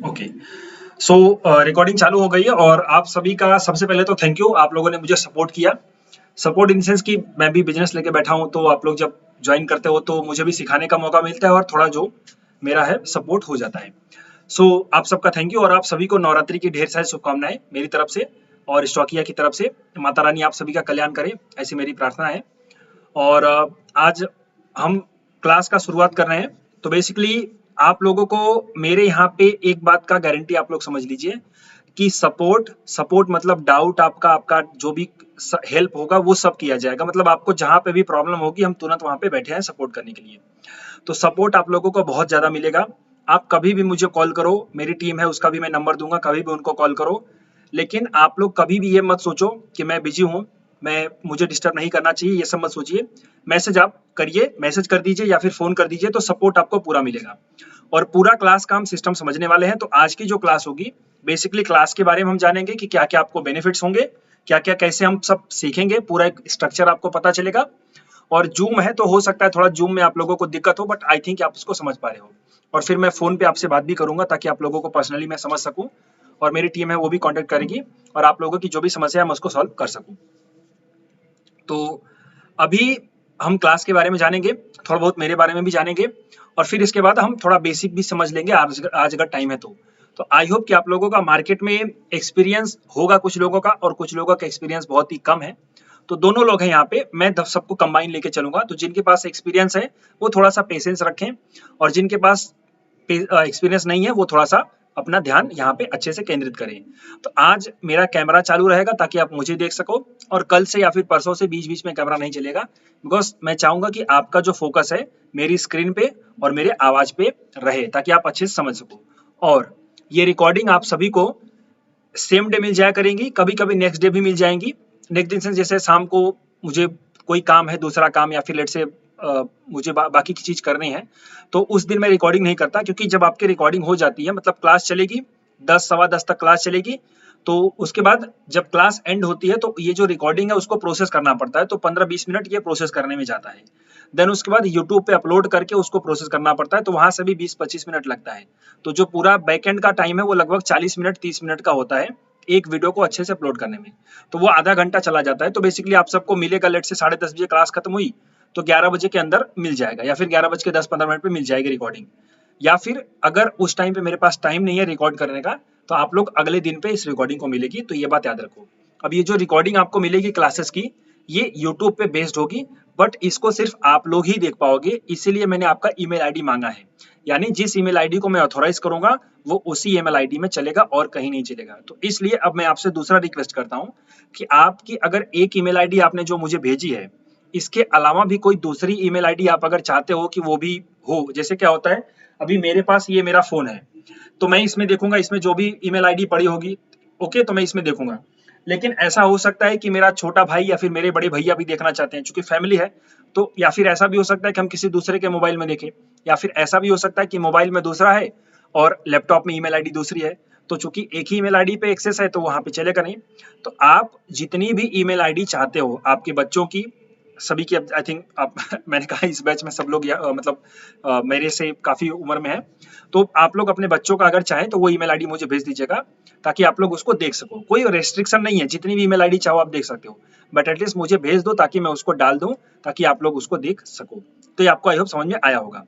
Okay. सो recording चालू हो गई है और आप सभी का सबसे पहले तो थैंक यू, आप लोगों ने मुझे सपोर्ट किया। सपोर्ट इन सेंस कि मैं भी बिजनेस लेके बैठा हूँ, तो आप लोग जब ज्वाइन करते हो तो मुझे भी सिखाने का मौका मिलता है और थोड़ा जो मेरा है सपोर्ट हो जाता है। सो आप सबका थैंक यू और आप सभी को नवरात्रि की ढेर सारी शुभकामनाएं मेरी तरफ से और स्टॉकिया की तरफ से। माता रानी आप सभी का कल्याण करे, ऐसी मेरी प्रार्थना है। और आज हम क्लास का शुरुआत कर रहे हैं। तो बेसिकली आप लोगों को मेरे यहाँ पे एक बात का गारंटी आप लोग समझ लीजिए कि सपोर्ट सपोर्ट मतलब डाउट आपका आपका जो भी हेल्प होगा वो सब किया जाएगा। मतलब आपको जहाँ पे भी प्रॉब्लम होगी हम तुरंत वहाँ पे बैठे हैं सपोर्ट करने के लिए। तो सपोर्ट आप लोगों को बहुत ज़्यादा मिलेगा। आप कभी भी मुझे कॉल करो, मेरी टीम है उसका भी मैं नंबर दूंगा, कभी भी उनको कॉल करो। लेकिन आप लोग कभी भी ये मत सोचो कि मैं बिजी हूँ, मैं मुझे डिस्टर्ब नहीं करना चाहिए, ये सब मत सोचिए। मैसेज आप करिए, मैसेज कर दीजिए या फिर फ़ोन कर दीजिए, तो सपोर्ट आपको पूरा मिलेगा। और पूरा क्लास का हम सिस्टम समझने वाले हैं। तो आज की जो क्लास होगी, बेसिकली क्लास के बारे में हम जानेंगे कि क्या-क्या आपको बेनिफिट्स होंगे, क्या-क्या कैसे हम सब सीखेंगे, पूरा एक स्ट्रक्चर आपको पता चलेगा। और जूम है तो हो सकता है थोड़ा जूम में आप लोगों को दिक्कत हो, बट आई थिंक आप उसको समझ पा रहे हो। और फिर मैं फ़ोन पे आपसे बात भी करूँगा ताकि आप लोगों को पर्सनली मैं समझ सकूँ और मेरी टीम है वो भी कॉन्टैक्ट करेगी और आप लोगों की जो भी समस्या है मैं उसको सॉल्व कर सकूँ। तो अभी हम क्लास के बारे में जानेंगे, थोड़ा बहुत मेरे बारे में भी जानेंगे और फिर इसके बाद हम थोड़ा बेसिक भी समझ लेंगे आज अगर टाइम है तो। तो आई होप कि आप लोगों का मार्केट में एक्सपीरियंस होगा कुछ लोगों का और कुछ लोगों का एक्सपीरियंस बहुत ही कम है। तो दोनों लोग हैं यहाँ पे, मैं सबको कंबाइन लेके चलूंगा। तो जिनके पास एक्सपीरियंस है वो थोड़ा सा पेशेंस रखें और जिनके पास एक्सपीरियंस नहीं है वो थोड़ा सा अपना ध्यान यहाँ पे अच्छे से केंद्रित करें। तो आज मेरा कैमरा चालू रहेगा ताकि आप मुझे देख सको और कल से या फिर परसों से बीच बीच में कैमरा नहीं चलेगा, बिकॉज मैं चाहूंगा कि आपका जो फोकस है मेरी स्क्रीन पे और मेरे आवाज पे रहे ताकि आप अच्छे से समझ सको। और ये रिकॉर्डिंग आप सभी को सेम डे मिल जाया करेंगी, कभी कभी नेक्स्ट डे भी मिल जाएंगी। नेक्स्ट दिन से जैसे शाम को मुझे कोई काम है, दूसरा काम या फिर लेट से मुझे बाकी की चीज करनी है, तो उस दिन मैं रिकॉर्डिंग नहीं करता। क्योंकि जब आपकी रिकॉर्डिंग हो जाती है मतलब क्लास चलेगी 10 सवा 10 तक क्लास चलेगी, तो उसके बाद जब क्लास एंड होती है तो ये जो रिकॉर्डिंग है उसको प्रोसेस करना पड़ता है। तो 15-20 मिनट ये प्रोसेस करने में जाता है। देन उसके बाद यूट्यूब पे अपलोड करके उसको प्रोसेस करना पड़ता है, तो वहां से भी 20-25 मिनट लगता है। तो जो पूरा बैकएंड का टाइम है वो लगभग 40 मिनट 30 मिनट का होता है एक वीडियो को अच्छे से अपलोड करने में। तो वो आधा घंटा चला जाता है। तो बेसिकली आप सबको मिलेगा, लेट से 10:30 बजे क्लास खत्म हुई तो 11 बजे के अंदर मिल जाएगा या फिर 11 बज के 10-15 मिनट पे मिल जाएगी रिकॉर्डिंग। या फिर अगर उस टाइम पे मेरे पास टाइम नहीं है रिकॉर्ड करने का, तो आप लोग अगले दिन पे इस रिकॉर्डिंग को मिलेगी। तो ये बात याद रखो। अब ये जो रिकॉर्डिंग आपको मिलेगी क्लासेस की, ये यूट्यूब पे बेस्ड होगी, बट इसको सिर्फ आप लोग ही देख पाओगे, इसीलिए मैंने आपका ईमेल आईडी मांगा है। यानी जिस ईमेल आईडी को मैं ऑथोराइज करूंगा वो उसी ईमेल आईडी में चलेगा और कहीं नहीं चलेगा। तो इसलिए अब मैं आपसे दूसरा रिक्वेस्ट करता हूं कि आपकी अगर एक ईमेल आईडी आपने जो मुझे भेजी है, इसके अलावा भी कोई दूसरी ईमेल आईडी आप अगर चाहते हो कि वो भी हो। जैसे क्या होता है, अभी मेरे पास ये मेरा फोन है तो मैं इसमें देखूंगा, इसमें जो भी ईमेल आईडी पड़ी होगी ओके तो मैं इसमें देखूंगा। लेकिन ऐसा हो सकता है कि मेरा छोटा भाई या फिर मेरे बड़े भैया भी देखना चाहते हैं, चूंकि फैमिली है। तो या फिर ऐसा भी हो सकता है कि हम किसी दूसरे के मोबाइल में देखें, या फिर ऐसा भी हो सकता है कि मोबाइल में दूसरा है और लैपटॉप में ईमेल आईडी दूसरी है। तो चूंकि एक ही ईमेल आईडी पे एक्सेस है तो वहां पे चलेगा नहीं। तो आप जितनी भी ईमेल आईडी चाहते हो आपके बच्चों की, सभी की, आई थिंक आप मैंने कहा इस बैच में सब लोग मतलब मेरे से काफी उम्र में है। तो आप लोग अपने बच्चों का अगर चाहें तो वो ईमेल आईडी मुझे भेज दीजिएगा ताकि आप लोग उसको देख सको। कोई रेस्ट्रिक्शन नहीं है, जितनी भी ईमेल आईडी चाहो आप देख सकते हो, बट एटलीस्ट मुझे भेज दो ताकि मैं उसको डाल दूं ताकि आप लोग उसको देख सको। तो ये आपको आई होप समझ में आया होगा।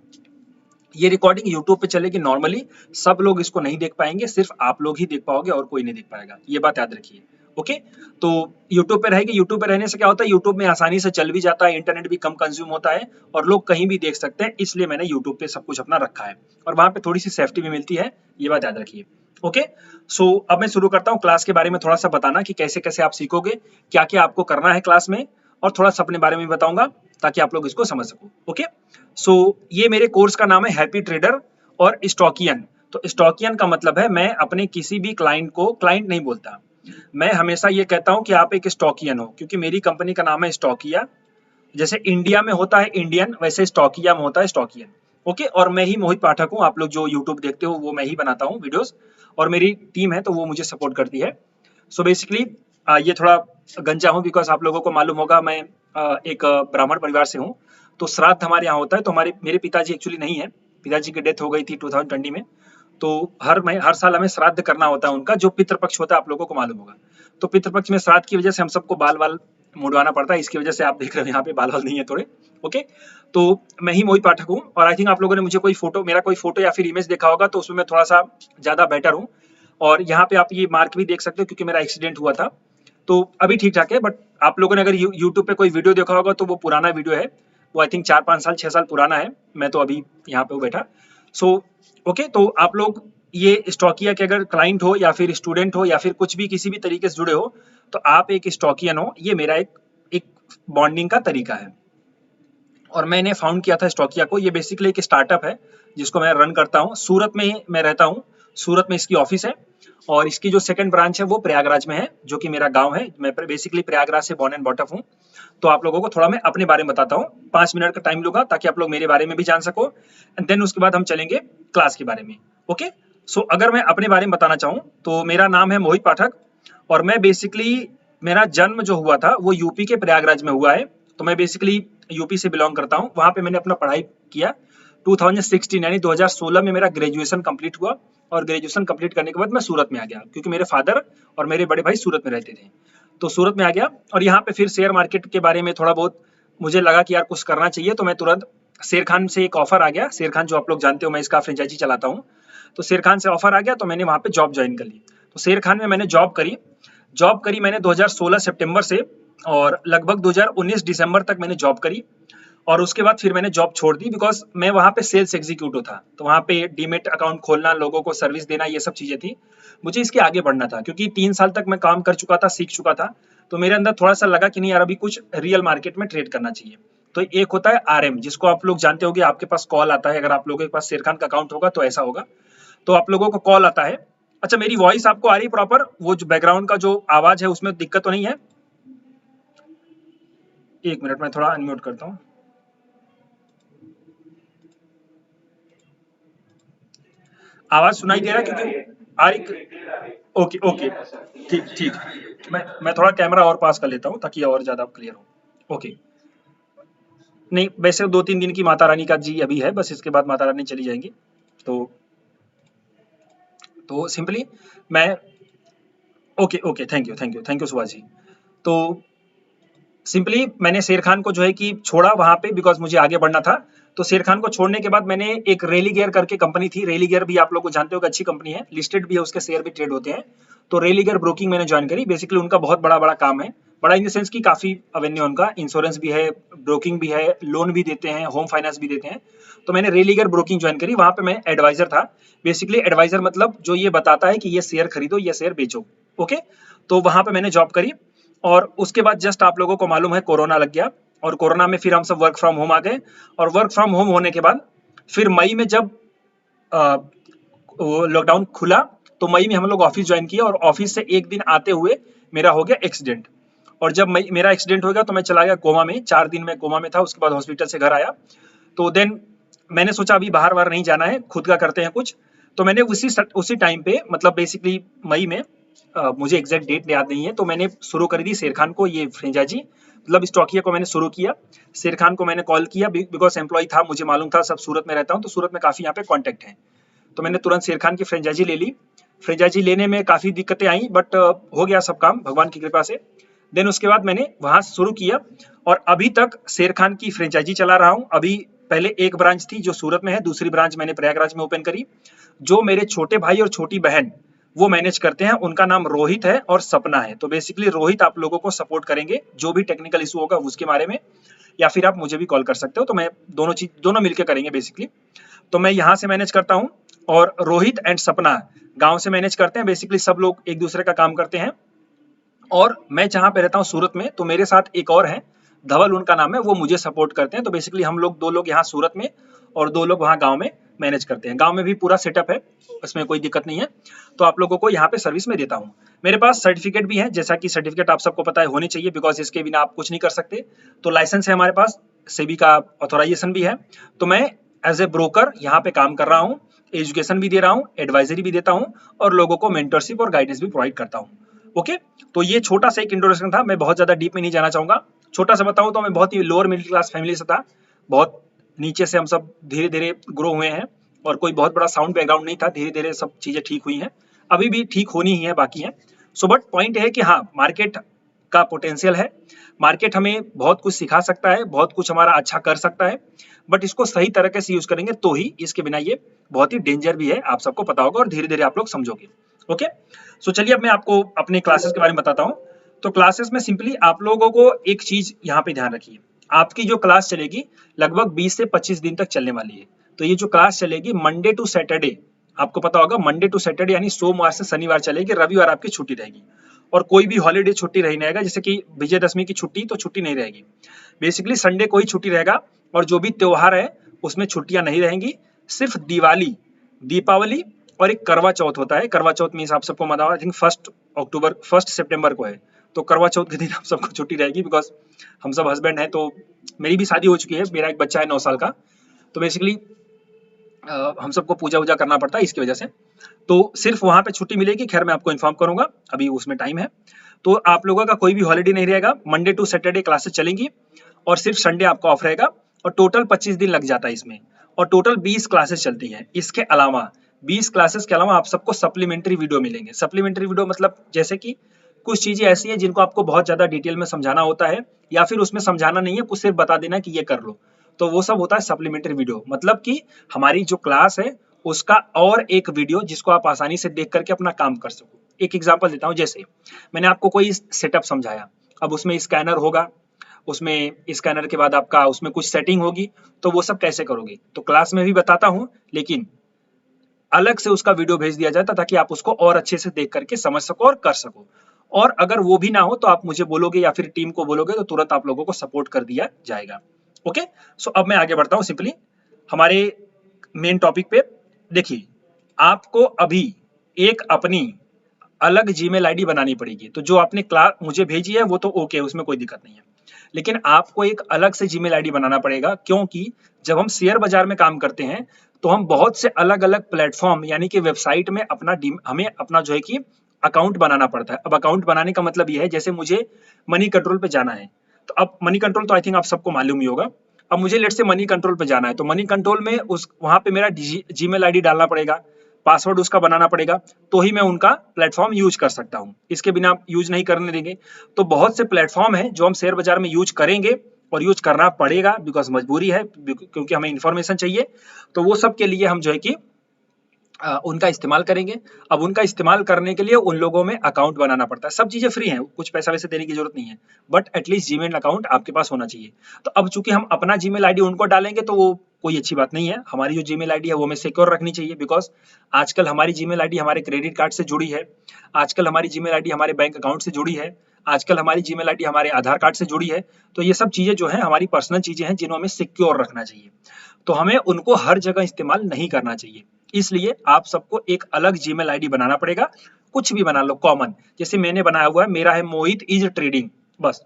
ये रिकॉर्डिंग यूट्यूब पे चलेगी नॉर्मली, सब लोग इसको नहीं देख पाएंगे, सिर्फ आप लोग ही देख पाओगे और कोई नहीं देख पाएगा, ये बात याद रखिए। ओके। तो यूट्यूब पे रहेगी, यूट्यूब पे रहने से क्या होता है, यूट्यूब में आसानी से चल भी जाता है, इंटरनेट भी कम कंज्यूम होता है और लोग कहीं भी देख सकते हैं, इसलिए मैंने यूट्यूब पे सब कुछ अपना रखा है और वहां पे थोड़ी सी सेफ्टी भी मिलती है, ये बात याद रखिए। ओके। सो अब मैं शुरू करता हूँ क्लास के बारे में थोड़ा सा बताना कि कैसे कैसे आप सीखोगे, क्या क्या आपको करना है क्लास में, और थोड़ा सा अपने बारे में बताऊंगा ताकि आप लोग इसको समझ सको। ओके। सो ये मेरे कोर्स का नाम है हैप्पी ट्रेडर और स्टॉकियन। तो स्टॉकियन का मतलब है मैं अपने किसी भी क्लाइंट को क्लाइंट नहीं बोलता, मैं हमेशा ये कहता हूं कि आप एक स्टॉकियन हो, क्योंकि मेरी कंपनी का नाम है स्टॉकिया। जैसे इंडिया में होता है इंडियन, वैसे स्टॉकिया में होता है स्टॉकियन। ओके। और मैं ही मोहित पाठक हूँ, आप लोग जो यूट्यूब देखते हो वो मैं ही बनाता हूँ वीडियोस, और मेरी टीम है तो वो मुझे सपोर्ट करती है। सो बेसिकली ये थोड़ा गंजा हूँ बिकॉज आप लोगों को मालूम होगा मैं एक ब्राह्मण परिवार से हूँ। तो श्राद्ध हमारे यहाँ होता है, तो हमारे मेरे पिताजी एक्चुअली नहीं है, पिताजी की डेथ हो गई थी 2020 में। तो हर साल हमें श्राद्ध करना होता है उनका, जो पितृपक्ष होता है, आप लोगों को मालूम होगा। तो पितृपक्ष में श्राद्ध की वजह से हम सबको बाल मुड़वाना पड़ता है, इसकी वजह से आप देख रहे हो यहाँ पे बाल नहीं है थोड़े। ओके, तो मैं ही मोहित पाठक हूँ, और आई थिंक आप लोगों ने मुझे मेरा कोई फोटो या फिर इमेज देखा होगा, तो उसमें मैं थोड़ा सा ज्यादा बेटर हूँ। और यहाँ पे आप ये मार्क भी देख सकते हो, क्योंकि मेरा एक्सीडेंट हुआ था, तो अभी ठीक ठाक है। बट आप लोगों ने अगर यूट्यूब पे कोई वीडियो देखा होगा तो वो पुराना वीडियो है, वो आई थिंक 4-5 साल 6 साल पुराना है। मैं तो अभी यहाँ पे बैठा। सो ओके, तो आप लोग ये स्टॉकिया के अगर क्लाइंट हो या फिर स्टूडेंट हो या फिर कुछ भी किसी भी तरीके से जुड़े हो, तो आप एक स्टॉकियन हो। ये मेरा एक बॉन्डिंग का तरीका है, और मैंने फाउंड किया था स्टॉकिया को। ये बेसिकली एक स्टार्टअप है जिसको मैं रन करता हूँ। सूरत में मैं रहता हूँ, सूरत में इसकी ऑफिस है, और इसकी जो सेकंड ब्रांच है वो प्रयागराज में है, जो कि मेरा गांव है। मैं बेसिकली प्रयागराज से बॉर्न एंड बॉट अप हूँ। तो आप लोगों को थोड़ा मैं अपने बारे में बताता हूँ, 5 मिनट का टाइम लूंगा ताकि आप लोग मेरे बारे में भी जान सको, एंड देन उसके बाद हम चलेंगे क्लास के बारे में। ओके, सो अगर मैं अपने बारे में बताना चाहूँ तो मेरा नाम है मोहित पाठक, और मैं बेसिकली, मेरा जन्म जो हुआ था वो यूपी के प्रयागराज में हुआ है। तो मैं बेसिकली यूपी से बिलोंग करता हूँ। वहाँ पे मैंने अपना पढ़ाई किया। 2016 यानी 2016 में मेरा ग्रेजुएशन कंप्लीट हुआ, और ग्रेजुएशन कंप्लीट करने के बाद मैं सूरत में आ गया, क्योंकि मेरे फादर और मेरे बड़े भाई सूरत में रहते थे। तो सूरत में आ गया, और यहाँ पे फिर शेयर मार्केट के बारे में थोड़ा बहुत मुझे लगा कि यार कुछ करना चाहिए, तो मैं तुरंत शेर खान से एक ऑफर आ गया। शेर खान जो आप लोग जानते हो, मैं इसका फ्रेंचाइजी चलाता हूँ। तो शेर खान से ऑफर आ गया, तो मैंने वहाँ पे जॉब ज्वाइन कर ली। तो शेर खान में मैंने जॉब करी मैंने 2016 सितंबर से, और लगभग 2019 दिसंबर तक मैंने जॉब करी। और उसके बाद फिर मैंने जॉब छोड़ दी, बिकॉज मैं वहाँ पे सेल्स एग्जीक्यूटिव था। तो वहाँ पे डीमेट अकाउंट खोलना, लोगों को सर्विस देना, ये सब चीजें थी। मुझे इसके आगे बढ़ना था, क्योंकि 3 साल तक मैं काम कर चुका था, सीख चुका था। तो मेरे अंदर थोड़ा सा लगा कि नहीं यार, अभी कुछ रियल मार्केट में ट्रेड करना चाहिए। तो एक होता है आरएम, जिसको आप लोग जानते होंगे, आपके पास कॉल आता है। अगर आप लोगों के पास शेर खान का अकाउंट होगा तो ऐसा होगा, तो आप लोगों को कॉल आता है। अच्छा, मेरी वॉइस आपको आ रही है प्रॉपर? वो जो बैकग्राउंड का जो आवाज है उसमें दिक्कत तो नहीं है? एक मिनट, मैं थोड़ा अनम्यूट करता हूँ। आवाज सुनाई दे रहा है? क्योंकि आ रही। ओके ओके, ठीक ठीक। मैं थोड़ा कैमरा और पास कर लेता हूँ ताकि और ज्यादा क्लियर हो। ओके, नहीं वैसे 2-3 दिन की माता रानी का जी अभी है, बस इसके बाद माता रानी चली जाएंगी। तो सिंपली मैं, okay okay, thank you Subhash ji. तो सिंपली मैंने शेर खान को जो है कि छोड़ा वहां पे, बिकॉज मुझे आगे बढ़ना था। तो शेर खान को छोड़ने के बाद मैंने एक रेली गियर करके कंपनी थी। रेली गियर भी आप लोग को जानते हो, अच्छी कंपनी है, लिस्टेड भी है, उसके शेयर भी ट्रेड होते हैं। तो रेली गियर ब्रोकिंग मैंने ज्वाइन करी। बेसिकली उनका बहुत बड़ा बड़ा काम है, बड़ा इन द सेंस की काफी अवेन्यू उनका, इंश्योरेंस भी है, ब्रोकिंग भी है, लोन भी देते हैं, होम फाइनेंस भी देते हैं। तो मैंने रेली गियर ब्रोकिंग ज्वाइन करी। वहां पे मैं एडवाइजर था। बेसिकली एडवाइजर मतलब जो ये बताता है कि ये शेयर खरीदो, ये शेयर बेचो। ओके, तो वहां पे मैंने जॉब करी। और उसके बाद जस्ट आप लोगों को मालूम है कोरोना लग गया, और कोरोना में फिर हम सब वर्क फ्रॉम होम आ गए। और वर्क फ्रॉम होम होने के बाद फिर मई में जब लॉकडाउन खुला, तो मई में हम लोग ऑफिस ज्वाइन किया, और ऑफिस से एक दिन आते हुए मेरा हो गया एक्सीडेंट। और जब मेरा एक्सीडेंट हो गया तो मैं चला गया कोमा में। 4 दिन में कोमा में था, उसके बाद हॉस्पिटल से घर आया। तो देन मैंने सोचा अभी बाहर बाहर नहीं जाना है, खुद का करते हैं कुछ। तो मैंने उसी टाइम पे, मतलब बेसिकली मई में, मुझे एग्जैक्ट डेट याद नहीं है, तो मैंने शुरू कर दी शेर खान को ये फ्रेंचाइजी, मतलब स्टॉकिया को मैंने शुरू किया। शेर खान को मैंने कॉल किया, बिकॉज एम्प्लॉय था, मुझे मालूम था, सब सूरत में रहता हूँ, तो सूरत में काफी यहाँ पे कॉन्टेक्ट है। तो मैंने तुरंत शेर खान की फ्रेंचाइजी ले ली। फ्रेंचाइजी लेने में काफी दिक्कतें आई, बट हो गया सब काम भगवान की कृपा से। देन उसके बाद मैंने वहां शुरू किया, और अभी तक शेर खान की फ्रेंचाइजी चला रहा हूँ। अभी पहले एक ब्रांच थी जो सूरत में है, दूसरी ब्रांच मैंने प्रयागराज में ओपन करी। जो मेरे छोटे भाई और छोटी बहन वो मैनेज करते हैं, उनका नाम रोहित है और सपना है। तो बेसिकली रोहित आप लोगों को सपोर्ट करेंगे, जो भी टेक्निकल इशू होगा उसके बारे में, या फिर आप मुझे भी कॉल कर सकते हो। तो मैं दोनों मिलकर करेंगे बेसिकली। तो मैं यहाँ से मैनेज करता हूँ, और रोहित एंड सपना गांव से मैनेज करते हैं। बेसिकली सब लोग एक दूसरे का काम करते हैं। और मैं जहाँ पे रहता हूँ सूरत में, तो मेरे साथ एक और है, धवल उनका नाम है, वो मुझे सपोर्ट करते हैं। तो बेसिकली हम लोग 2 लोग यहाँ सूरत में और 2 लोग वहाँ गांव में मैनेज करते हैं। गांव में भी पूरा सेटअप है, उसमें कोई दिक्कत नहीं है। तो आप लोगों को यहाँ पे सर्विस में देता हूँ। मेरे पास सर्टिफिकेट भी है, जैसा कि सर्टिफिकेट आप सबको पता है होनी चाहिए, बिकॉज इसके बिना आप कुछ नहीं कर सकते। तो लाइसेंस है हमारे पास, सेबी का ऑथोराइजेशन भी है। तो मैं एज ए ब्रोकर यहाँ पे काम कर रहा हूँ, एजुकेशन भी दे रहा हूँ, एडवाइजरी भी देता हूँ, और लोगों को मेंटरशिप और गाइडेंस भी प्रोवाइड करता हूँ। ओके, तो ये छोटा सा एक इंट्रोडक्शन था, मैं बहुत ज्यादा डीप में नहीं जाना चाहूंगा। छोटा सा बताऊं तो मैं बहुत ही लोअर मिडिल क्लास फैमिली से था, बहुत नीचे से हम सब धीरे धीरे ग्रो हुए हैं। और कोई बहुत बड़ा साउंड बैकग्राउंड नहीं था, धीरे धीरे सब चीजें ठीक हुई हैं, अभी भी ठीक होनी ही है, बाकी है। सो बट पॉइंट है कि हाँ, मार्केट का पोटेंशियल है, मार्केट हमें बहुत कुछ सिखा सकता है, बहुत कुछ हमारा अच्छा कर सकता है, बट इसको सही तरीके से यूज करेंगे तो ही, इसके बिना ये बहुत ही डेंजर भी है, आप सबको पता होगा और धीरे धीरे आप लोग समझोगे। ओके, सो चलिए अब मैं आपको अपने क्लासेस के बारे में बताता हूँ। तो क्लासेस में सिंपली आप लोगों को एक चीज यहाँ पे ध्यान रखिए, आपकी जो क्लास चलेगी लगभग 20 से 25 दिन तक चलने वाली है। तो ये जो क्लास चलेगी मंडे टू सैटरडे, आपको पता होगा मंडे टू सैटरडे यानी सोमवार से शनिवार चलेगी, रविवार आपकी छुट्टी रहेगी, और कोई भी हॉलीडे छुट्टी नहीं रहेगा, जैसे कि विजयदशमी की छुट्टी, तो छुट्टी नहीं रहेगी। बेसिकली संडे को ही छुट्टी रहेगा, और जो भी त्योहार है उसमें छुट्टियां नहीं रहेंगी। सिर्फ दिवाली, दीपावली और एक करवा चौथ होता है। करवा चौथ मीन्स आप सबको मना, आई थिंक 1 सितंबर को है, तो करवा चौथ के दिन आप सबको छुट्टी रहेगी, बिकॉज हम सब हस्बैंड हैं, तो मेरी भी शादी हो चुकी है, मेरा एक बच्चा है 9 साल का, तो बेसिकली हम सबको पूजा वूजा करना पड़ता है, इसकी वजह से तो सिर्फ वहां पे छुट्टी मिलेगी। खैर मैं आपको इन्फॉर्म करूंगा, अभी उसमें टाइम है। तो आप लोगों का कोई भी हॉलीडे नहीं रहेगा, मंडे टू सैटरडे क्लासेस चलेंगी, और सिर्फ संडे आपका ऑफ रहेगा, और टोटल 25 दिन लग जाता है इसमें, और टोटल 20 क्लासेस चलती हैं। इसके अलावा 20 क्लासेस के अलावा आप सबको सप्लीमेंट्री वीडियो मिलेंगे। सप्लीमेंट्री वीडियो मतलब जैसे कि कुछ चीजें ऐसी हैं जिनको आपको बहुत ज्यादा डिटेल में समझाना होता है, या फिर उसमें समझाना नहीं है, कुछ सिर्फ बता देना कि ये कर लो, तो वो सब होता है सप्लीमेंट्री वीडियो। मतलब कि हमारी जो क्लास है उसका और एक वीडियो जिसको आप आसानी से देख करके अपना काम कर सको। एक एग्जांपल देता हूँ, जैसे मैंने आपको कोई सेटअप समझाया, अब उसमें स्कैनर होगा, उसमें स्कैनर के बाद आपका उसमें कुछ सेटिंग होगी, तो वो सब कैसे करोगे, तो क्लास में भी बताता हूँ, लेकिन अलग से उसका वीडियो भेज दिया जाता ताकि आप उसको और अच्छे से देख करके समझ सको और कर सको। और अगर वो भी ना हो तो आप मुझे बोलोगे या फिर टीम को बोलोगे, तो तुरंत आप लोगों को सपोर्ट कर दिया जाएगा। ओके, सो अब मैं आगे बढ़ता हूँ सिंपली हमारे मेन टॉपिक पे। देखिए, आपको अभी एक अपनी अलग जीमेल आईडी बनानी पड़ेगी। तो जो आपने क्लास मुझे भेजी है वो तो ओके, उसमें कोई दिक्कत नहीं है, लेकिन आपको एक अलग से जीमेल आईडी बनाना पड़ेगा, क्योंकि जब हम शेयर बाजार में काम करते हैं तो हम बहुत से अलग अलग प्लेटफॉर्म यानी कि वेबसाइट में हमें अपना जो है कि अकाउंट बनाना पड़ता है। अब अकाउंट बनाने का मतलब ये है, जैसे मुझे मनी कंट्रोल पे जाना है, तो अब मनी कंट्रोल तो आई थिंक आप सबको मालूम ही होगा। अब मुझे लेट से मनी कंट्रोल पे जाना है, तो मनी कंट्रोल में उस वहां पे मेरा जीमेल आईडी डालना पड़ेगा, पासवर्ड उसका बनाना पड़ेगा, तो ही मैं उनका प्लेटफॉर्म यूज कर सकता हूँ, इसके बिना यूज नहीं करने देंगे। तो बहुत से प्लेटफॉर्म है जो हम शेयर बाजार में यूज करेंगे, और यूज करना पड़ेगा, बिकॉज मजबूरी है, क्योंकि हमें इंफॉर्मेशन चाहिए। तो वो सब के लिए हम जो है कि उनका इस्तेमाल करेंगे। अब उनका इस्तेमाल करने के लिए उन लोगों में अकाउंट बनाना पड़ता है। सब चीजें फ्री हैं, कुछ पैसा वैसे देने की जरूरत नहीं है, बट एटलीस्ट जीमेल अकाउंट आपके पास होना चाहिए। तो अब चूंकि हम अपना जीमेल आईडी उनको डालेंगे तो वो कोई अच्छी बात नहीं है। हमारी जो जीमेल आईडी है वो हमें सिक्योर रखनी चाहिए, बिकॉज आजकल हमारी जीमेल आईडी हमारे क्रेडिट कार्ड से जुड़ी है, आजकल हमारी जीमेल आईडी हमारे बैंक अकाउंट से जुड़ी है, आजकल हमारी जीमेल आईडी हमारे आधार कार्ड से जुड़ी है। तो ये सब चीजें जो है हमारी पर्सनल चीजें हैं जिन्हों हमें सिक्योर रखना चाहिए, तो हमें उनको हर जगह इस्तेमाल नहीं करना चाहिए। इसलिए आप सबको एक अलग जीमेल आईडी बनाना पड़ेगा, कुछ भी बना लो कॉमन, जैसे मैंने बनाया हुआ है, मेरा है मोहित इज ट्रेडिंग बस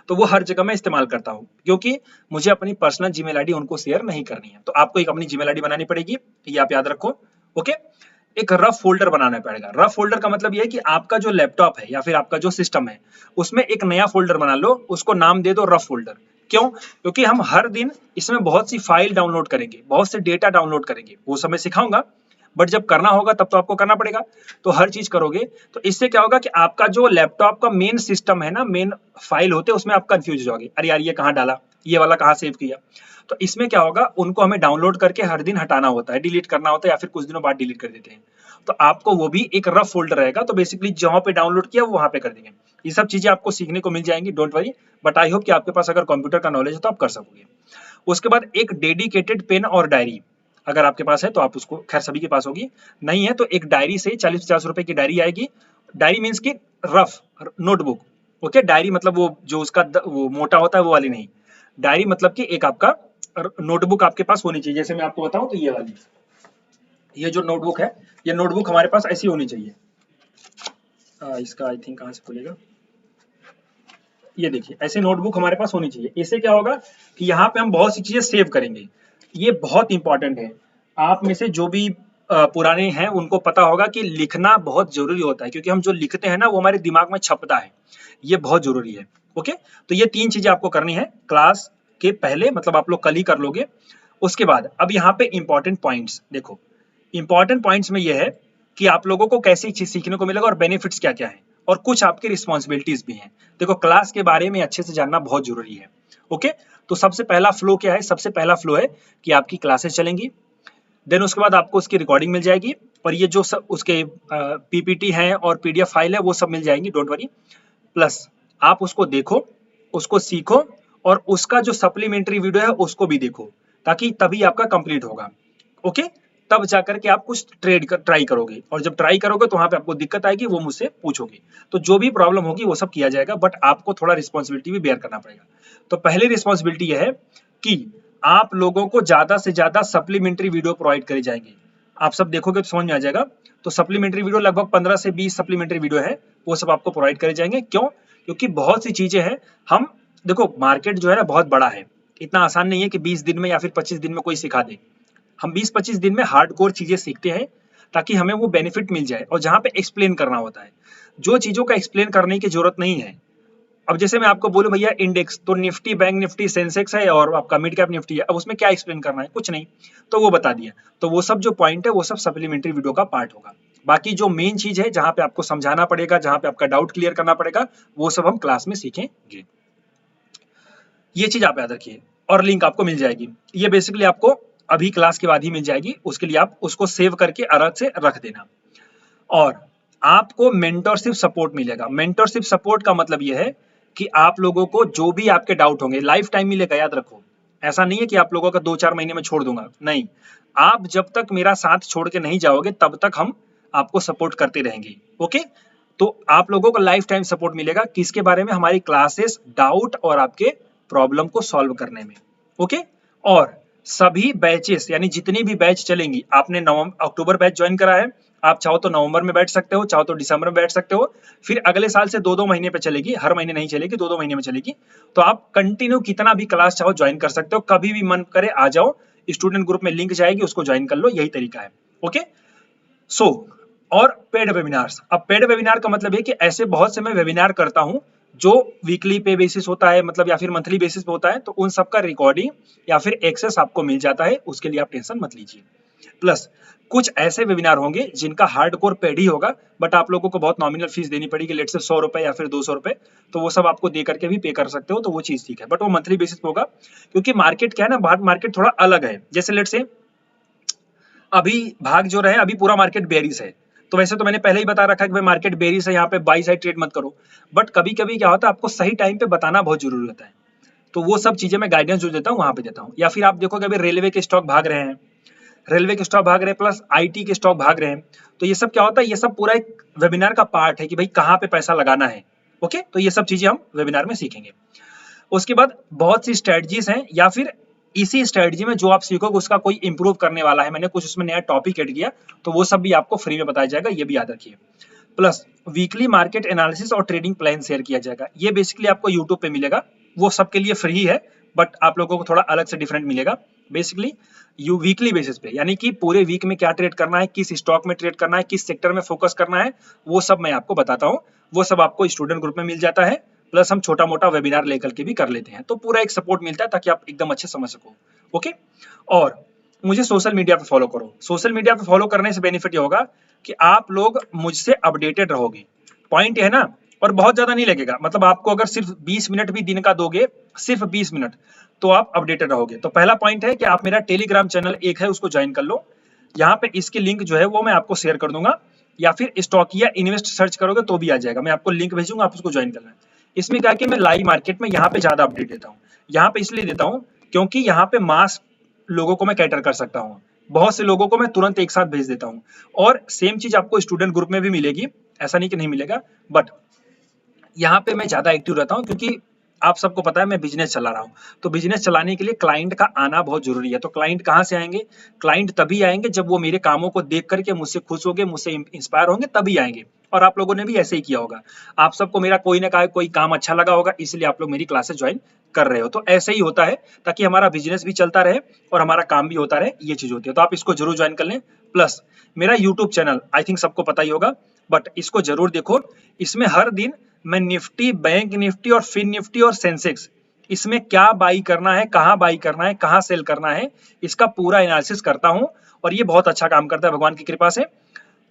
तो वो हर जगह मैं इस्तेमाल करता हूँ, क्योंकि मुझे अपनी पर्सनल जीमेल आईडी उनको शेयर नहीं करनी है। तो आपको एक अपनी जीमेल आईडी बनानी पड़ेगी, ये आप याद रखो। ओके, एक रफ फोल्डर बनाना पड़ेगा। रफ फोल्डर का मतलब ये है कि आपका जो लैपटॉप है या फिर आपका जो सिस्टम है उसमें एक नया फोल्डर बना लो, उसको नाम दे दो रफ फोल्डर। क्यों? क्योंकि हम हर दिन इसमें बहुत सी फाइल डाउनलोड करेंगे, बहुत से डेटा डाउनलोड करेंगे, वो सब मैं सिखाऊंगा, बट जब करना होगा तब तो आपको करना पड़ेगा। तो हर चीज करोगे तो इससे क्या होगा कि आपका जो लैपटॉप का मेन सिस्टम है ना, मेन फाइल होते हैं, उसमें आप कंफ्यूज हो जाओगे, अरे यार ये कहाँ डाला, ये वाला कहाँ सेव किया। तो इसमें क्या होगा, उनको हमें डाउनलोड करके हर दिन हटाना होता है, डिलीट करना होता है, या फिर कुछ दिनों बाद डिलीट कर देते हैं। तो आपको वो भी एक रफ फोल्डर रहेगा, तो बेसिकली जहां पे डाउनलोड किया वो वहां पे कर देंगे। ये सब चीजें आपको सीखने को मिल जाएंगी, don't worry, but I hope कि आपके पास अगर कंप्यूटर का नॉलेज है तो आप कर सकोगे। उसके बाद एक डेडिकेटेड पेन और डायरी, अगर आपके पास है तो आप उसको, खैर सभी के पास होगी, नहीं है तो एक डायरी से 40-50 रुपए की डायरी आएगी। डायरी मीन्स की रफ नोटबुक। ओके, डायरी मतलब वो जो उसका वो मोटा होता है वो वाली नहीं, डायरी मतलब कि एक आपका नोटबुक आपके पास होनी चाहिए। जैसे मैं आपको बताऊं तो ये वाली, ये जो नोटबुक है, ये नोटबुक हमारे पास ऐसी होनी चाहिए। इसका आई थिंक कहां से खुलेगा, ये देखिए ऐसे नोटबुक हमारे पास होनी चाहिए। इससे क्या होगा कि यहाँ पे हम बहुत सी चीजें सेव करेंगे, ये बहुत इंपॉर्टेंट है। आप में से जो भी पुराने हैं उनको पता होगा कि लिखना बहुत जरूरी होता है, क्योंकि हम जो लिखते हैं ना वो हमारे दिमाग में छपता है, ये बहुत जरूरी है। ओके, तो ये 3 चीजें आपको करनी है क्लास के पहले, मतलब आप लोग कल ही कर लोगे। उसके बाद अब यहाँ पे इंपॉर्टेंट पॉइंट्स देखो, इंपॉर्टेंट पॉइंट्स में ये है कि आप लोगों को कैसी चीज सीखने को मिलेगा और बेनिफिट्स क्या क्या है, और कुछ आपकी रिस्पॉन्सिबिलिटीज भी हैं। देखो क्लास के बारे में अच्छे से जानना बहुत जरूरी है। ओके, तो सबसे पहला फ्लो क्या है? सबसे पहला फ्लो है कि आपकी क्लासेस चलेंगी, देन उसके बाद आपको उसकी रिकॉर्डिंग मिल जाएगी, और ये जो सब उसके पीपीटी है और पीडीएफ फाइल है वो सब मिल जाएंगी, डोंट वरी। प्लस आप उसको देखो, उसको सीखो, और उसका जो सप्लीमेंट्री वीडियो है उसको भी देखो, ताकि तभी आपका कंप्लीट होगा। ओके, तब जाकर के आप कुछ ट्राई करोगे, और जब ट्राई करोगे तो वहां पे आपको दिक्कत आएगी, वो मुझसे पूछोगे, तो जो भी प्रॉब्लम होगी वो सब किया जाएगा, बट आपको थोड़ा रिस्पॉन्सिबिलिटी भी बेयर करना पड़ेगा। तो पहली रिस्पॉन्सिबिलिटी यह है कि आप लोगों को ज्यादा से ज्यादा सप्लीमेंट्री वीडियो प्रोवाइड करे जाएंगे। आप सब देखोगे तो समझ में आ जाएगा। तो सप्लीमेंट्री वीडियो लगभग 15 से 20 सप्लीमेंट्री वीडियो है, वो सब आपको प्रोवाइड करे जाएंगे। क्यों? क्योंकि बहुत सी चीजें हैं, हम देखो मार्केट जो है ना बहुत बड़ा है, इतना आसान नहीं है कि 20 दिन में या फिर 25 दिन में कोई सिखा दे। हम 20-25 दिन में हार्डकोर चीजें सीखते हैं ताकि हमें वो बेनिफिट मिल जाए, और जहां पे एक्सप्लेन करना होता है, जो चीजों का एक्सप्लेन करने की जरूरत नहीं है। अब जैसे मैं आपको बोलूं भैया इंडेक्स तो निफ्टी, बैंक निफ्टी, सेंसेक्स है और आपका मिड कैप निफ्टी है, अब उसमें क्या एक्सप्लेन करना है? कुछ नहीं, तो वो बता दिया। तो वो सब जो पॉइंट है वो सब सप्लीमेंट्री वीडियो का पार्ट होगा। बाकी जो मेन चीज है जहां पे आपको समझाना पड़ेगा, जहां पे आपका डाउट क्लियर करना पड़ेगा, वो सब हम क्लास में सीखेंगे। ये चीज आप याद रखिए, और लिंक आपको मिल जाएगी। ये बेसिकली आपको अभी क्लास के बाद ही मिल जाएगी, उसके लिए आप उसको सेव करके अलग से रख देना। और आपको मेंटरशिप सपोर्ट मिलेगा। मेंटरशिप सपोर्ट का मतलब यह है कि आप लोगों को जो भी आपके डाउट होंगे लाइफ टाइम मिलेगा, याद रखो। ऐसा नहीं है कि आप लोगों का 2-4 महीने में छोड़ दूंगा, नहीं। आप जब तक मेरा साथ छोड़ के नहीं जाओगे तब तक हम आपको सपोर्ट करते रहेंगे। ओके, तो आप लोगों को लाइफ टाइम सपोर्ट मिलेगा, किसके बारे में? हमारी क्लासेस, डाउट और आपके प्रॉब्लम को सॉल्व करने में। ओके, और सभी बैचेस यानी जितनी भी बैच चलेंगी, आपने अक्टूबर बैच ज्वाइन करा है, आप चाहो तो नवंबर में बैठ सकते हो, चाहो तो दिसंबर में बैठ सकते हो, फिर अगले साल से 2-2 महीने पे चलेगी, हर महीने नहीं चलेगी, 2-2 महीने में चलेगी। तो आप कंटिन्यू कितना भी क्लास चाहो ज्वाइन कर सकते हो, कभी भी मन करे आ जाओ, स्टूडेंट ग्रुप में लिंक जाएगी, उसको ज्वाइन कर लो, यही तरीका है। ओके, सो और पेड वेबिनार्स। अब पेड वेबिनार का मतलब है कि ऐसे बहुत से मैं वेबिनार करता हूं जो वीकली पे बेसिस होता है, मतलब या फिर मंथली बेसिस पे होता है, तो उन सब का रिकॉर्डिंग या फिर एक्सेस आपको मिल जाता है, उसके लिए आप टेंशन मत लीजिए। प्लस कुछ ऐसे वेबिनार होंगे जिनका हार्डकोर पेड ही होगा, बट आप लोगों को बहुत नॉमिनल फीस देनी पड़ेगी, लेट से 100 रुपए या फिर 200 रुपए, तो वो सब आपको दे करके भी पे कर सकते हो, तो वो चीज ठीक है, बट वो मंथली बेसिस पे होगा। क्योंकि मार्केट क्या है ना, बाहर मार्केट थोड़ा अलग है। जैसे लेट से अभी भाग जो रहे, अभी पूरा मार्केट बेरिस है, तो वैसे तो मैंने पहले ही बता रखा है कि भाई मार्केट बेरिस है, यहाँ पे बाई साइड ट्रेड मत करो, बट कभी कभी क्या होता है, आपको सही टाइम पे बताना बहुत जरूरी होता है। तो वो सब चीजें मैं गाइडेंस जो देता हूँ वहां पे देता हूँ। या फिर आप देखोगे अभी रेलवे के स्टॉक भाग रहे हैं, रेलवे के स्टॉक भाग रहे हैं, प्लस आईटी के स्टॉक भाग रहे हैं, तो ये सब क्या होता है, ये सब पूरा एक वेबिनार का पार्ट है कि भाई कहाँ पे पैसा लगाना है। ओके, तो ये सब चीजें हम वेबिनार में सीखेंगे। उसके बाद बहुत सी स्ट्रेटजीज हैं, या फिर इसी स्ट्रेटजी में जो आप सीखोगे उसका कोई इंप्रूव करने वाला है, मैंने कुछ उसमें नया टॉपिक ऐड किया, तो वो सब भी आपको फ्री में बताया जाएगा, ये भी याद रखिए। प्लस वीकली मार्केट एनालिसिस और ट्रेडिंग प्लान शेयर किया जाएगा, ये बेसिकली आपको यूट्यूब पे मिलेगा, वो सबके लिए फ्री है, बट आप लोगों को थोड़ा अलग से डिफरेंट मिलेगा। बेसिकली यू वीकली बेसिस पे, यानी कि पूरे वीक में क्या ट्रेड करना है, किस स्टॉक में ट्रेड करना है, किस सेक्टर में फोकस करना है, वो सब मैं आपको बताता हूँ। वो सब आपको स्टूडेंट ग्रुप में मिल जाता है, प्लस हम छोटा मोटा वेबिनार लेकर के भी कर लेते हैं, तो पूरा एक सपोर्ट मिलता है ताकि आप एकदम अच्छे समझ सको। ओके, और मुझे सोशल मीडिया पे फॉलो करो। सोशल मीडिया पे फॉलो करने से बेनिफिट ये होगा कि आप लोग मुझसे अपडेटेड रहोगे। पॉइंट है ना, और बहुत ज्यादा नहीं लगेगा, मतलब आपको अगर सिर्फ 20 मिनट भी दिन का दोगे, सिर्फ 20 मिनट, तो आप अपडेटेड रहोगे। तो पहला पॉइंट है कि आप मेरा टेलीग्राम चैनल एक है उसको ज्वाइन कर लो, यहाँ पे इसकी लिंक जो है वो मैं आपको शेयर कर दूंगा, या फिर स्टॉकिया इन्वेस्ट सर्च करोगे तो भी आ जाएगा, मैं आपको लिंक भेजूंगा, आप उसको ज्वाइन करना है। इसमें क्या कि मैं लाइव मार्केट में यहाँ पे ज्यादा अपडेट देता हूँ। यहाँ पे इसलिए देता हूँ क्योंकि यहाँ पे मास लोगों को मैं कैटर कर सकता हूँ, बहुत से लोगों को मैं तुरंत एक साथ भेज देता हूँ, और सेम चीज आपको स्टूडेंट ग्रुप में भी मिलेगी, ऐसा नहीं कि नहीं मिलेगा, बट यहाँ पे मैं ज्यादा एक्टिव रहता हूँ क्योंकि आप सबको पता है मैं बिजनेस चला रहा हूँ, तो बिजनेस चलाने के लिए क्लाइंट का आना बहुत जरूरी है। तो क्लाइंट कहाँ से आएंगे? क्लाइंट तभी आएंगे जब वो मेरे कामों को देख करके मुझसे खुश होंगे, मुझसे इंस्पायर होंगे, तभी आएंगे। और आप लोगों ने भी ऐसे ही किया होगा, आप सबको मेरा कोई ना कोई काम अच्छा लगा होगा, इसलिए आप लोग मेरी क्लासेस ज्वाइन कर रहे हो। तो ऐसे ही होता है ताकि हमारा बिजनेस भी चलता रहे और हमारा काम भी होता रहे, ये चीज होती है। तो आप इसको जरूर ज्वाइन कर लें। प्लस मेरा यूट्यूब चैनल आई थिंक सबको पता ही होगा, बट इसको जरूर देखो, इसमें हर दिन मैं निफ्टी, बैंक निफ्टी और फिन निफ्टी और सेंसेक्स इसमें क्या बाई करना है, कहाँ बाई करना है, कहाँ सेल करना है, इसका पूरा एनालिसिस करता हूँ और ये बहुत अच्छा काम करता है भगवान की कृपा से।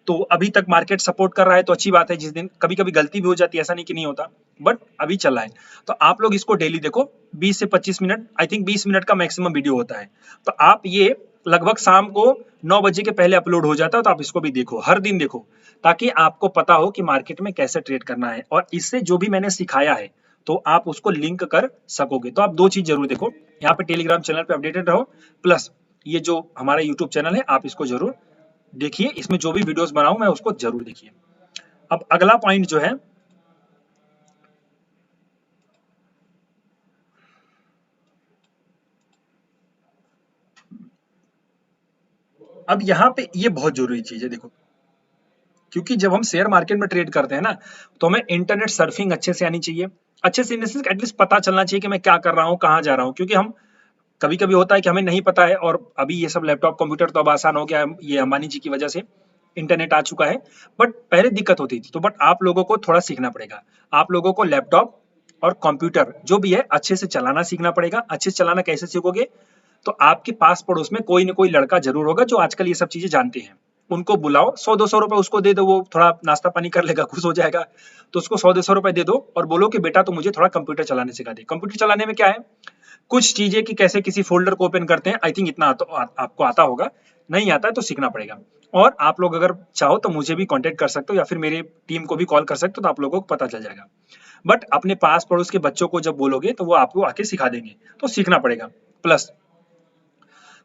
तो अभी तक मार्केट सपोर्ट कर रहा है तो अच्छी बात है। जिस दिन कभी-कभी गलती भी हो जाती है, ऐसा नहीं कि नहीं होता, बट अभी चल रहा है। तो आप लोग इसको डेली देखो, 20 से 25 मिनट, आई थिंक 20 मिनट का मैक्सिमम वीडियो होता है। तो आप ये लगभग शाम को 9 बजे के पहले अपलोड हो जाता है, तो आप इसको भी देखो, हर दिन देखो, ताकि आपको पता हो कि मार्केट में कैसे ट्रेड करना है। और इससे जो भी मैंने सिखाया है तो आप उसको लिंक कर सकोगे। तो आप 2 चीज़ ज़रूर देखो, यहाँ पे टेलीग्राम चैनल पे अपडेटेड रहो, प्लस ये जो हमारा यूट्यूब चैनल है आप इसको ज़रूर देखिए, इसमें जो भी वीडियोस बनाऊं मैं उसको जरूर देखिए। अब अगला पॉइंट जो है, अब यहाँ पे ये बहुत जरूरी चीज है देखो, क्योंकि जब हम शेयर मार्केट में ट्रेड करते हैं ना, तो हमें इंटरनेट सर्फिंग अच्छे से आनी चाहिए। अच्छे से एटलीस्ट पता चलना चाहिए कि मैं क्या कर रहा हूँ, कहाँ जा रहा हूँ। क्योंकि हम कभी कभी होता है कि हमें नहीं पता है, और अभी ये सब लैपटॉप कंप्यूटर तो अब आसान हो गया है, ये अंबानी जी की वजह से इंटरनेट आ चुका है। बट पहले दिक्कत होती थी। तो बट आप लोगों को थोड़ा सीखना पड़ेगा। आप लोगों को लैपटॉप और कंप्यूटर जो भी है अच्छे से चलाना सीखना पड़ेगा। अच्छे से चलाना कैसे सीखोगे, तो आपके पास पड़ोस में कोई ना कोई लड़का जरूर होगा जो आजकल ये सब चीजें जानते हैं। उनको बुलाओ, 100-200 रुपए उसको दे दो, वो थोड़ा नाश्ता पानी कर लेगा, खुश हो जाएगा। तो उसको 100-200 रुपए दे दो और बोलो कि बेटा तो मुझे थोड़ा कंप्यूटर चलाने सिखा दे। कंप्यूटर चलाने में क्या है, कुछ चीजें कि कैसे किसी फोल्डर को ओपन करते हैं, आई थिंक इतना आपको आता होगा। नहीं आता है तो सीखना पड़ेगा। और आप लोग अगर चाहो तो मुझे भी कांटेक्ट कर सकते हो, या फिर मेरी टीम को भी कॉल कर सकते हो, तो आप लोगों को पता चल जाएगा। बट अपने पास पड़ोस के बच्चों को जब बोलोगे तो वो आपको आके सिखा देंगे। तो सीखना पड़ेगा। प्लस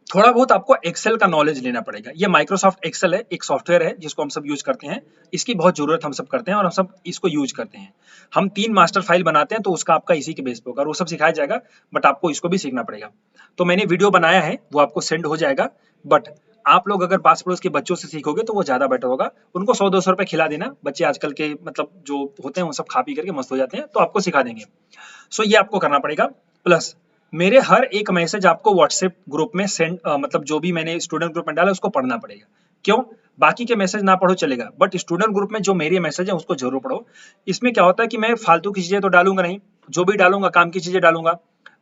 थोड़ा बहुत आपको एक्सेल का नॉलेज लेना पड़ेगा। ये माइक्रोसॉफ्ट एक्सेल है, एक सॉफ्टवेयर है जिसको हम सब यूज करते हैं। इसकी बहुत जरूरत हम सब करते हैं और हम सब इसको यूज करते हैं। हम 3 मास्टर फाइल बनाते हैं, तो उसका आपका इसी के बेस पे होगा, वो सब सिखाया जाएगा। बट आपको इसको भी सीखना पड़ेगा। तो मैंने वीडियो बनाया है, वो आपको सेंड हो जाएगा। बट आप लोग अगर पास पड़ोस के बच्चों से सीखोगे तो वो ज्यादा बेटर होगा। उनको 100-200 रुपए खिला देना। बच्चे आजकल के मतलब जो होते हैं वो सब खा पी करके मस्त हो जाते हैं, तो आपको सिखा देंगे। सो ये आपको करना पड़ेगा। प्लस मेरे हर एक मैसेज आपको व्हाट्सएप ग्रुप में सेंड, मतलब जो भी मैंने स्टूडेंट ग्रुप में डाला उसको पढ़ना पड़ेगा। क्यों? बाकी के मैसेज ना पढ़ो चलेगा, बट स्टूडेंट ग्रुप में जो मेरे मैसेज है उसको जरूर पढ़ो। इसमें क्या होता है कि मैं फालतू की चीजें तो डालूंगा नहीं, जो भी डालूंगा काम की चीजें डालूंगा,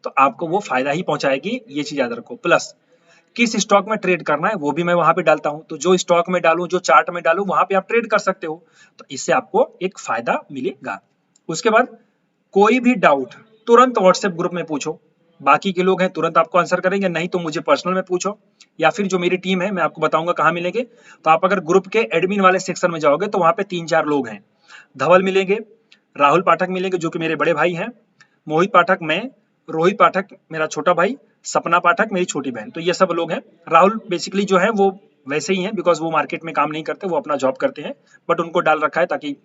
तो आपको वो फायदा ही पहुंचाएगी। ये चीज याद रखो। प्लस किस स्टॉक में ट्रेड करना है वो भी मैं वहां पे डालता हूं। तो जो स्टॉक में डालूं, जो चार्ट में डालूं, वहां पे आप ट्रेड कर सकते हो। तो इससे आपको एक फायदा मिलेगा। उसके बाद कोई भी डाउट तुरंत व्हाट्सएप ग्रुप में पूछो। बाकी के लोग हैं तुरंत आपको आंसर करेंगे, नहीं तो मुझे पर्सनल में पूछो, या फिर जो मेरी टीम है मैं आपको बताऊंगा कहाँ मिलेंगे। तो आप अगर ग्रुप के एडमिन वाले सेक्शन में जाओगे तो वहां पे 3-4 लोग हैं। धवल मिलेंगे, राहुल पाठक मिलेंगे जो कि मेरे बड़े भाई हैं, मोहित पाठक मैं, रोहित पाठक मेरा छोटा भाई, सपना पाठक मेरी छोटी बहन। तो ये सब लोग हैं। राहुल बेसिकली जो है वो वैसे ही हैं, बिकॉज वो मार्केट में काम नहीं करते, वो अपना जॉब करते हैं। बट उनको डाल रखा है ताकि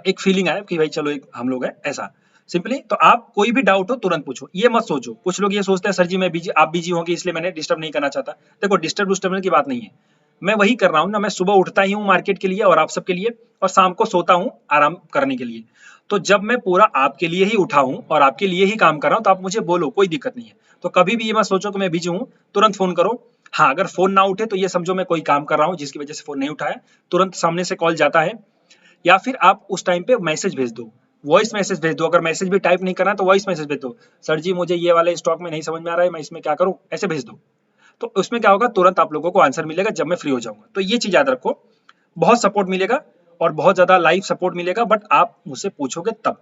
एक फीलिंग आए कि भाई चलो एक हम लोग हैं ऐसा। सिंपली तो आप कोई भी डाउट हो तुरंत पूछो, ये मत सोचो। कुछ लोग ये सोचते हैं सर जी मैं बिजी, आप बिजी होंगे इसलिए मैंने डिस्टर्ब नहीं करना चाहता। देखो डिस्टर्ब की बात नहीं है। मैं वही कर रहा हूँ ना, मैं सुबह उठता ही हूँ मार्केट के लिए और आप सबके लिए, और शाम को सोता हूँ आराम करने के लिए। तो जब मैं पूरा आपके लिए ही उठा हूँ और आपके लिए ही काम कर रहा हूँ, तो आप मुझे बोलो, कोई दिक्कत नहीं है। तो कभी भी ये मत सोचो कि मैं बिजी हूँ, तुरंत फोन करो। हाँ, अगर फोन ना उठे तो ये समझो मैं कोई काम कर रहा हूँ जिसकी वजह से फोन नहीं उठाया। तुरंत सामने से कॉल जाता है, या फिर आप उस टाइम पे मैसेज भेज दो, वॉइस मैसेज भेज दो। अगर मैसेज भी टाइप नहीं करना तो वॉइस मैसेज भेज दो, सर जी मुझे ये वाले स्टॉक में नहीं समझ में आ रहा है, मैं इसमें क्या करूं, ऐसे भेज दो। तो उसमें क्या होगा, तुरंत आप लोगों को आंसर मिलेगा जब मैं फ्री हो जाऊंगा। तो ये चीज याद रखो, बहुत सपोर्ट मिलेगा और बहुत ज्यादा लाइव सपोर्ट मिलेगा, बट आप मुझसे पूछोगे तब।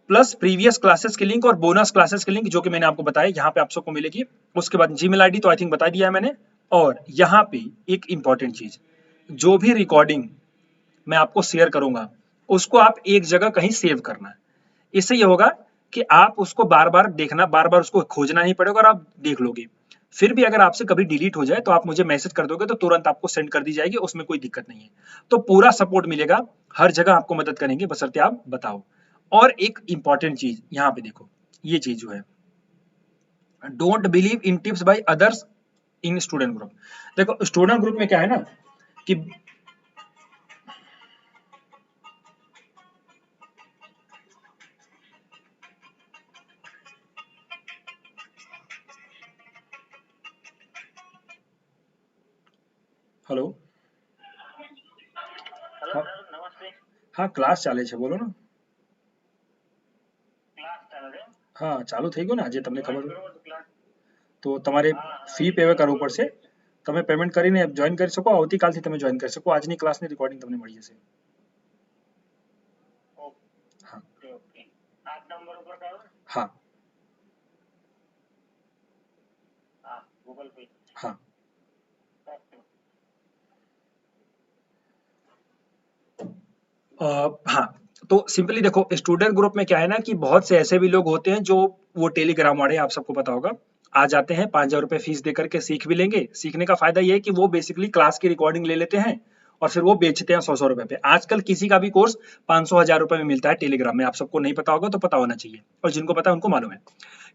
प्लस प्रीवियस क्लासेस की लिंक और बोनस क्लासेस की लिंक जो कि मैंने आपको बताया यहाँ पे आप सबको मिलेगी। उसके बाद जीमेल आईडी तो आई थिंक बता दिया है मैंने। और यहाँ पे एक इंपॉर्टेंट चीज, जो भी रिकॉर्डिंग मैं आपको शेयर करूंगा उसको आप एक जगह कहीं सेव करना है। इससे ये होगा कि आप उसको बार बार देखना, बार बार उसको खोजना नहीं पड़ेगा और आप देख लोगे। फिर भी अगर आपसे कभी डिलीट हो जाए तो आप मुझे मैसेज कर दोगे तो तुरंत आपको सेंड कर दी जाएगी, उसमें कोई दिक्कत नहीं है। तो पूरा सपोर्ट मिलेगा, हर जगह आपको मदद करेंगे, बशर्ते आप बताओ। और एक इंपॉर्टेंट चीज यहाँ पे देखो, ये चीज जो है, don't believe in tips by others in student group. देखो स्टूडेंट ग्रुप में क्या है ना कि, हेलो, हाँ, हाँ क्लास चाले છે, बोलो ना। હા ચાલુ થઈ ગયું ને આજે તમને ખબર હોય તો તમારે ફી પે કરવું પડશે તમે પેમેન્ટ કરીને જોઈન કરી શકો આવતીકાલથી તમે જોઈન કરી શકો આજની ક્લાસની રેકોર્ડિંગ તમને મળી જશે હા હા हाँ हाँ तो सिंपली देखो स्टूडेंट ग्रुप में क्या है ना कि बहुत से ऐसे भी लोग होते हैं जो वो टेलीग्राम वाले आप सबको पता होगा आ जाते हैं 5,000 रुपए फीस दे करके सीख भी लेंगे सीखने का फायदा ये है कि वो बेसिकली क्लास की रिकॉर्डिंग ले लेते हैं और फिर वो बेचते हैं 100 रुपए पे आजकल किसी का भी कोर्स 500 1000 रुपए में मिलता है टेलीग्राम में आप सबको नहीं पता होगा तो पता होना चाहिए और जिनको पता है उनको मालूम है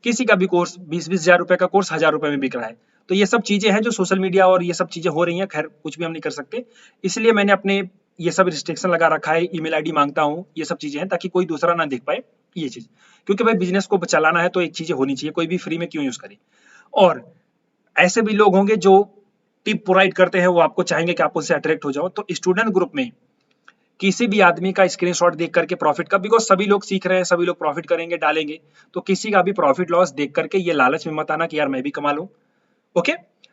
किसी का भी कोर्स 20-20 हजार रुपए का कोर्स 1,000 रुपए में बिक रहा है तो ये सब चीजें हैं जो सोशल मीडिया और ये सब चीजें हो रही हैं खैर कुछ भी हम नहीं कर सकते इसलिए मैंने अपने ये सब रिस्ट्रिक्शन लगा रखा है ईमेल आईडी मांगता हूँ ये सब चीजें हैं ताकि कोई दूसरा ना देख पाए ये चीज क्योंकि भाई बिजनेस को चलाना है तो एक चीजें होनी चाहिए कोई भी फ्री में क्यों यूज करे और ऐसे भी लोग होंगे जो टिप प्रोवाइड करते हैं वो आपको चाहेंगे कि आप उनसे अट्रैक्ट हो जाओ तो स्टूडेंट ग्रुप में किसी भी आदमी का स्क्रीनशॉट देख करके प्रॉफिट का बिकॉज सभी लोग सीख रहे हैं सभी लोग प्रॉफिट करेंगे डालेंगे तो किसी का भी प्रॉफिट लॉस देख करके ये लालच में मत आना कि यार मैं भी कमा लूं ओके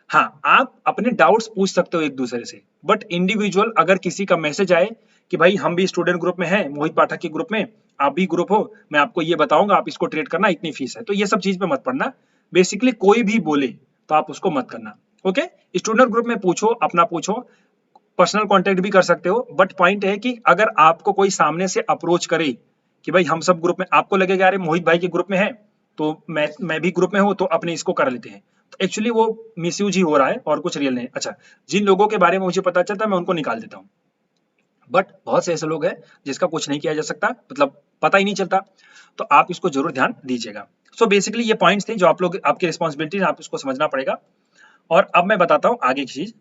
हाँ आप अपने डाउट्स पूछ सकते हो एक दूसरे से बट इंडिविजुअल अगर किसी का मैसेज आए कि भाई हम भी स्टूडेंट ग्रुप में हैं मोहित पाठक के ग्रुप में आप भी ग्रुप हो मैं आपको ये बताऊंगा आप इसको ट्रेड करना इतनी फीस है तो ये सब चीज पे मत पढ़ना बेसिकली कोई भी बोले तो आप उसको मत करना ओके स्टूडेंट ग्रुप में पूछो अपना पूछो पर्सनल कांटेक्ट भी कर सकते हो बट पॉइंट है कि अगर आपको कोई सामने से अप्रोच करे कि भाई हम सब ग्रुप में आपको लगेगा अरे मोहित भाई के ग्रुप में है तो मैं भी ग्रुप में हूं तो अपने इसको कर लेते हैं तो एक्चुअली वो मिसयूज ही हो रहा है और कुछ रियल नहीं अच्छा जिन लोगों के बारे में मुझे पता चलता है मैं उनको निकाल देता हूँ बट बहुत से ऐसे लोग हैं जिसका कुछ नहीं किया जा सकता मतलब पता ही नहीं चलता तो आप इसको जरूर ध्यान दीजिएगा सो बेसिकली ये पॉइंट्स थे जो आप लोग आपकी रिस्पॉन्सिबिलिटी आप इसको समझना पड़ेगा और अब मैं बताता हूँ आगे की चीज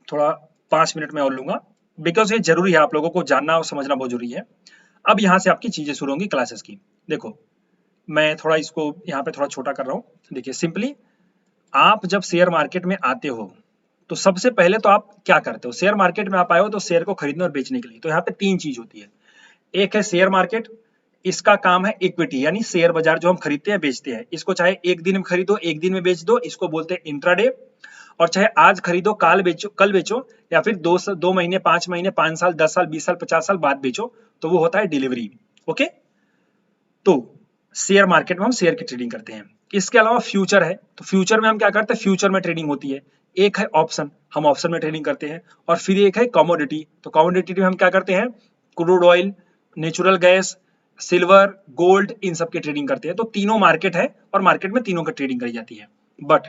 थोड़ा 5 मिनट में और लूंगा बिकॉज ये जरूरी है आप लोगों को जानना और समझना बहुत जरूरी है अब यहाँ से आपकी चीजें शुरू होंगी क्लासेस की देखो मैं थोड़ा इसको यहाँ पे थोड़ा छोटा कर रहा हूँ देखिए सिंपली आप जब शेयर मार्केट में आते हो तो सबसे पहले तो आप क्या करते हो शेयर मार्केट में आप आए हो तो शेयर को खरीदने और बेचने के लिए तो यहाँ पे 3 चीज होती है एक है शेयर मार्केट इसका काम है इक्विटी यानी शेयर बाजार जो हम खरीदते हैं बेचते हैं इसको चाहे एक दिन में खरीदो एक दिन में बेच दो इसको बोलते हैं इंट्राडे और चाहे आज खरीदो कल बेचो या फिर 2 महीने 5 महीने 5 साल 10 साल 20 साल 50 साल बाद बेचो तो वो होता है डिलीवरी ओके तो शेयर मार्केट में हम शेयर की ट्रेडिंग करते हैं इसके अलावा फ्यूचर है तो फ्यूचर में हम क्या करते हैं फ्यूचर में ट्रेडिंग होती है एक है ऑप्शन हम ऑप्शन में ट्रेडिंग करते हैं और फिर एक है कमोडिटी तो कमोडिटी में हम क्या करते हैं crude oil natural gas silver gold in सब की ट्रेडिंग करते हैं तो तीनों मार्केट है और मार्केट में तीनों की ट्रेडिंग करी जाती है बट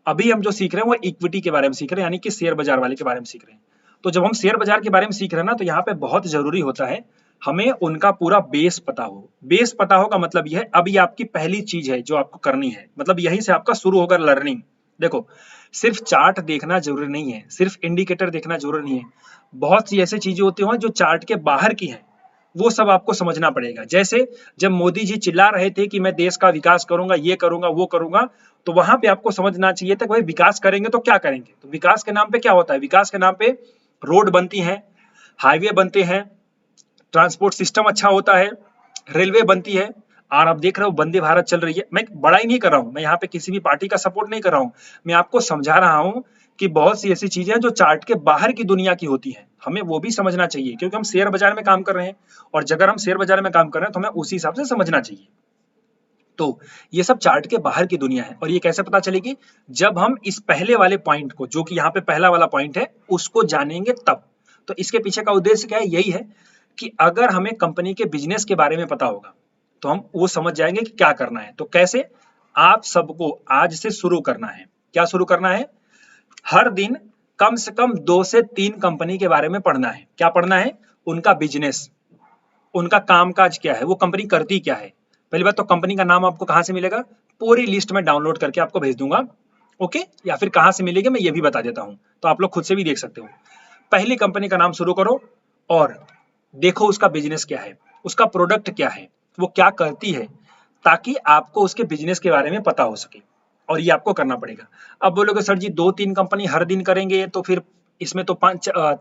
अभी हम जो सीख रहे हैं वो इक्विटी के बारे में सीख रहे हैं यानी कि शेयर बाजार वाले के बारे में सीख रहे हैं तो जब हम शेयर बाजार के बारे में सीख रहे हैं ना तो यहाँ पे बहुत जरूरी होता है हमें उनका पूरा बेस पता हो बेस पता होगा मतलब यह है अभी आपकी पहली चीज है जो आपको करनी है मतलब यहीं से आपका शुरू होगा लर्निंग देखो सिर्फ चार्ट देखना जरूरी नहीं है सिर्फ इंडिकेटर देखना जरूरी नहीं है बहुत सी ऐसी चीजें होती हैं जो चार्ट के बाहर की हैं वो सब आपको समझना पड़ेगा जैसे जब मोदी जी चिल्ला रहे थे कि मैं देश का विकास करूंगा ये करूंगा वो करूंगा तो वहां पे आपको समझना चाहिए था भाई विकास करेंगे तो क्या करेंगे तो विकास के नाम पे क्या होता है विकास के नाम पे रोड बनती है हाईवे बनते हैं ट्रांसपोर्ट सिस्टम अच्छा होता है रेलवे बनती है और आप देख रहे हो वंदे भारत चल रही है मैं बड़ा ही नहीं कर रहा हूं मैं यहाँ पे किसी भी पार्टी का सपोर्ट नहीं कर रहा हूं मैं आपको समझा रहा हूं कि बहुत सी ऐसी चीजें हैं जो चार्ट के बाहर की दुनिया की होती हैं हमें वो भी समझना चाहिए क्योंकि हम शेयर बाजार में काम कर रहे हैं और अगर हम शेयर बाजार में काम कर रहे हैं तो हमें उसी हिसाब से समझना चाहिए तो ये सब चार्ट के बाहर की दुनिया है और ये कैसे पता चलेगी जब हम इस पहले वाले पॉइंट को जो कि यहाँ पे पहला वाला पॉइंट है उसको जानेंगे तब तो इसके पीछे का उद्देश्य क्या है यही है कि अगर हमें कंपनी के बिजनेस के बारे में पता होगा तो हम वो समझ जाएंगे कि क्या करना है तो कैसे आप सबको आज से शुरू करना है क्या शुरू करना है हर दिन कम से कम 2 से 3 कंपनी के बारे में पढ़ना है क्या पढ़ना है उनका बिजनेस उनका कामकाज क्या है वो कंपनी करती क्या है पहली बात तो कंपनी का नाम आपको कहां से मिलेगा पूरी लिस्ट में डाउनलोड करके आपको भेज दूंगा ओके या फिर कहां से मिलेगी मैं ये भी बता देता हूं तो आप लोग खुद से भी देख सकते हो पहली कंपनी का नाम शुरू करो और देखो उसका बिजनेस क्या है उसका प्रोडक्ट क्या है वो क्या करती है ताकि आपको उसके बिजनेस के बारे में पता हो सके और ये आपको करना पड़ेगा अब बोलोगे सर जी 2-3 कंपनी हर दिन करेंगे तो फिर इसमें तो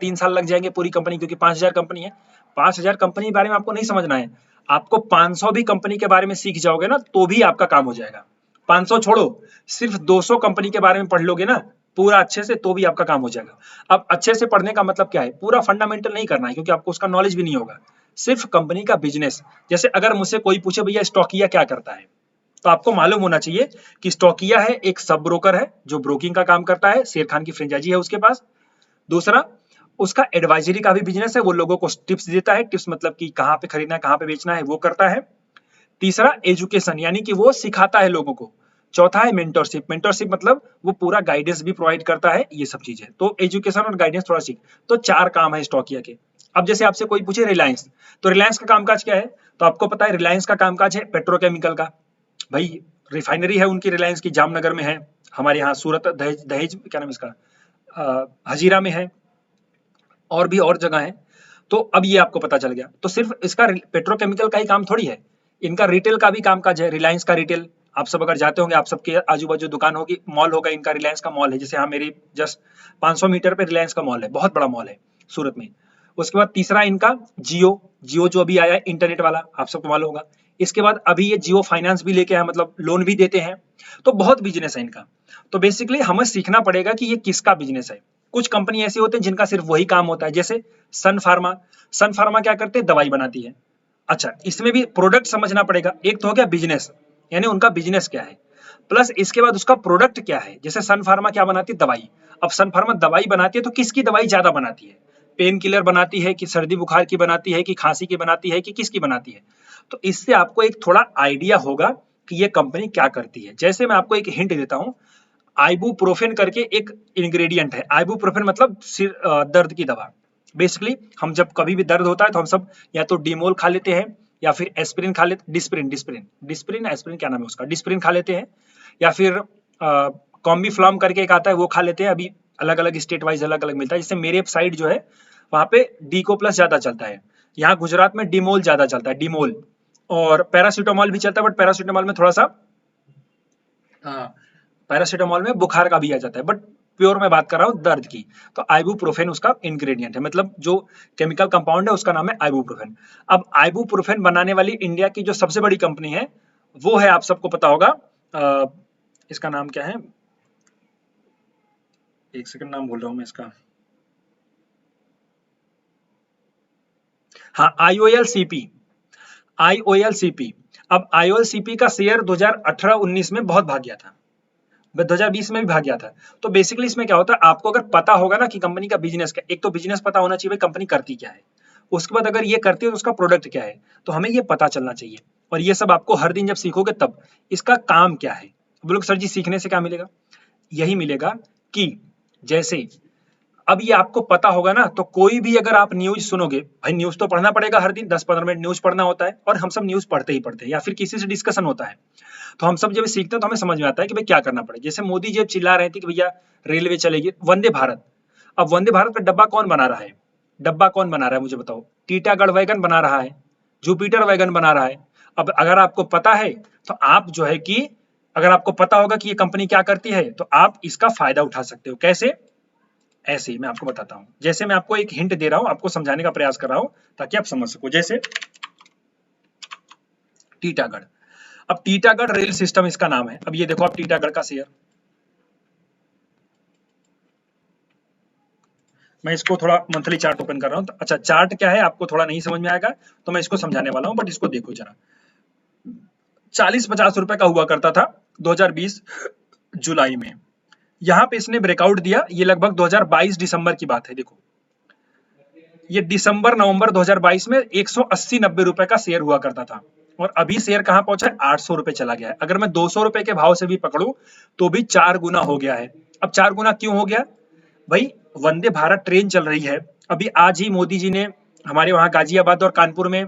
3 साल लग जाएंगे पूरी कंपनी क्योंकि 5,000 कंपनी है 5,000 कंपनी के बारे में आपको नहीं समझना है आपको 500 भी कंपनी के बारे में सीख जाओगे ना तो भी आपका काम हो जाएगा। 500 छोड़ो, सिर्फ 200 कंपनी के बारे में पढ़ लोगे ना पूरा अच्छे से तो भी आपका काम हो जाएगा। अब अच्छे से पढ़ने का मतलब क्या है, पूरा फंडामेंटल नहीं करना है क्योंकि आपको उसका नॉलेज भी नहीं होगा, सिर्फ कंपनी का बिजनेस। जैसे अगर मुझसे कोई पूछे भैया स्टॉकिया क्या करता है, तो आपको मालूम होना चाहिए कि स्टॉकिया है एक सब ब्रोकर है जो ब्रोकिंग का काम करता है, शेर खान की फ्रेंचाइजी है उसके पास। दूसरा, उसका एडवाइजरी का भी बिजनेस है, वो लोगों को टिप्स देता है, टिप्स मतलब कि कहाँ पे खरीदना है कहाँ पे बेचना है वो करता है। तीसरा, एजुकेशन यानी कि वो सिखाता है लोगों को। चौथा है मेंटरशिप, मेंटरशिप मतलब वो पूरा गाइडेंस भी प्रोवाइड करता है, ये सब चीजें। तो एजुकेशन और गाइडेंस थोड़ा सीख, तो 4 काम है स्टॉकिया के। अब जैसे आपसे कोई पूछे रिलायंस, तो रिलायंस का कामकाज क्या है, तो आपको पता है रिलायंस का कामकाज है पेट्रोकेमिकल का। भाई रिफाइनरी है उनकी रिलायंस की, जामनगर में है, हमारे यहाँ सूरत दहेज दहेज क्या नाम है इसका, हजीरा में है, और भी और जगह है। तो अब ये आपको पता चल गया। तो सिर्फ इसका पेट्रोकेमिकल का ही काम थोड़ी है, इनका रिटेल का भी कामकाज है। रिलायंस का रिटेल आप सब अगर जाते होंगे, आप सबके आजू बाजू दुकान होगी, मॉल होगा, इनका रिलायंस का मॉल है। जैसे यहाँ मेरी जस्ट 500 मीटर पे रिलायंस का मॉल है, बहुत बड़ा मॉल है सूरत में। उसके बाद तीसरा इनका जियो, जियो जो अभी आया है इंटरनेट वाला, आप सबको मालूम होगा। इसके बाद अभी ये जियो फाइनेंस भी लेके आया, मतलब लोन भी देते हैं। तो बहुत बिजनेस है इनका। तो बेसिकली हमें सीखना पड़ेगा कि ये किसका बिजनेस है। कुछ कंपनी ऐसी होती है जिनका सिर्फ वही काम होता है, जैसे सन फार्मा। सन फार्मा क्या करते हैं, दवाई बनाती है। अच्छा, इसमें भी प्रोडक्ट समझना पड़ेगा। एक तो हो गया बिजनेस, यानी उनका बिजनेस क्या है, प्लस इसके बाद उसका प्रोडक्ट क्या है। जैसे सन फार्मा क्या बनाती है, दवाई। अब सन फार्मा दवाई बनाती है तो किसकी दवाई ज्यादा बनाती है, पेन किलर बनाती है कि सर्दी बुखार की बनाती है कि खांसी की बनाती है कि किसकी बनाती है। तो इससे आपको एक थोड़ा आइडिया होगा कि ये कंपनी क्या करती है। जैसे मैं आपको एक हिंट देता हूं, आइबुप्रोफेन करके एक इंग्रेडिएंट है। आइबुप्रोफेन मतलब सिर दर्द की दवा। बेसिकली हम जब कभी भी दर्द होता है तो हम सब या तो डीमोल खा लेते हैं या फिर एस्पिरिन खा लेते, डिस्प्रिन डिस्प्रिन डिस्प्रिन एस्पिरिन क्या नाम है उसका, डिस्प्रिन खा लेते हैं, या फिर कॉम्बीफ्लॉम करके एक आता है वो खा लेते हैं। अभी अलग अलग स्टेट वाइज अलग अलग मिलता है। जैसे मेरे साइड जो है वहां पे डीको प्लस ज्यादा चलता है, यहाँ गुजरात में डीमोल ज्यादा चलता है, डीमोल। और पैरासीटामोल भी चलता है, बट पैरासीटामोल में थोड़ा सा पैरासीटामोल में बुखार का भी आ जाता है, बट प्योर मैं बात कर रहा हूँ दर्द की। तो आइबुप्रोफेन उसका इंग्रेडिएंट है, मतलब जो केमिकल कंपाउंड है उसका नाम है आइबुप्रोफेन। अब आइबुप्रोफेन बनाने वाली इंडिया की जो सबसे बड़ी कंपनी है वो है, आप सबको पता होगा, इसका नाम क्या है, एक सेकंड नाम भूल रहा हूं मैं इसका, हाँ IOLCP, IOLCP। अब IOLCP का शेयर 2018-19 में बहुत भाग गया था, 2020 में भी भाग गया था। तो बेसिकली इसमें क्या होता है, आपको अगर पता होगा ना कि कंपनी का बिजनेस क्या, एक तो बिजनेस पता होना चाहिए कंपनी करती क्या है, उसके बाद अगर ये करती है तो उसका प्रोडक्ट क्या है, तो हमें ये पता चलना चाहिए। और ये सब आपको हर दिन जब सीखोगे तब इसका काम क्या है। बोलो सर जी सीखने से क्या मिलेगा, यही मिलेगा कि जैसे अब ये आपको पता होगा ना, तो कोई भी अगर आप न्यूज सुनोगे, भाई न्यूज तो पढ़ना पड़ेगा, हर दिन 10-15 मिनट न्यूज पढ़ना होता है, और हम सब न्यूज पढ़ते ही पढ़ते हैं, या फिर किसी से डिस्कशन होता है। तो हम सब जब सीखते हैं तो हमें समझ में आता है कि भाई क्या करना पड़ेगा। जैसे मोदी जी चिल्ला रहे थे कि भैया रेलवे चलेगी, वंदे भारत। अब वंदे भारत का डब्बा कौन बना रहा है, डब्बा कौन बना रहा है मुझे बताओ, टीटागढ़ वैगन बना रहा है, जुपिटर वैगन बना रहा है। अब अगर आपको पता है तो आप जो है कि अगर आपको पता होगा कि ये कंपनी क्या करती है तो आप इसका फायदा उठा सकते हो। कैसे, ऐसे ही मैं आपको बताता हूं। जैसे मैं आपको एक हिंट दे रहा हूं, आपको समझाने का प्रयास कर रहा हूं ताकि आप समझ सको। जैसे टीटागढ़, अब टीटागढ़ रेल सिस्टम इसका नाम है। अब ये देखो आप टीटागढ़ का शेयर, मैं इसको थोड़ा मंथली चार्ट ओपन कर रहा हूं। तो अच्छा चार्ट क्या है आपको थोड़ा नहीं समझ में आएगा तो मैं इसको समझाने वाला हूं, बट इसको देखो जरा। 40-50 रुपए का हुआ करता था 2020 जुलाई में, यहां पे इसने ब्रेकआउट दिया। ये लगभग 2022 दिसंबर की बात है। देखो ये दिसंबर नवंबर 2022 में 180-90 रुपए का शेयर हुआ करता था, और अभी शेयर कहां पहुंचा है, 800 रुपए चला गया है। अगर मैं 200 रुपए के भाव से भी पकड़ूं तो भी 4 गुना हो गया है। अब 4 गुना क्यों हो गया भाई, वंदे भारत ट्रेन चल रही है। अभी आज ही मोदी जी ने हमारे वहां गाजियाबाद और कानपुर में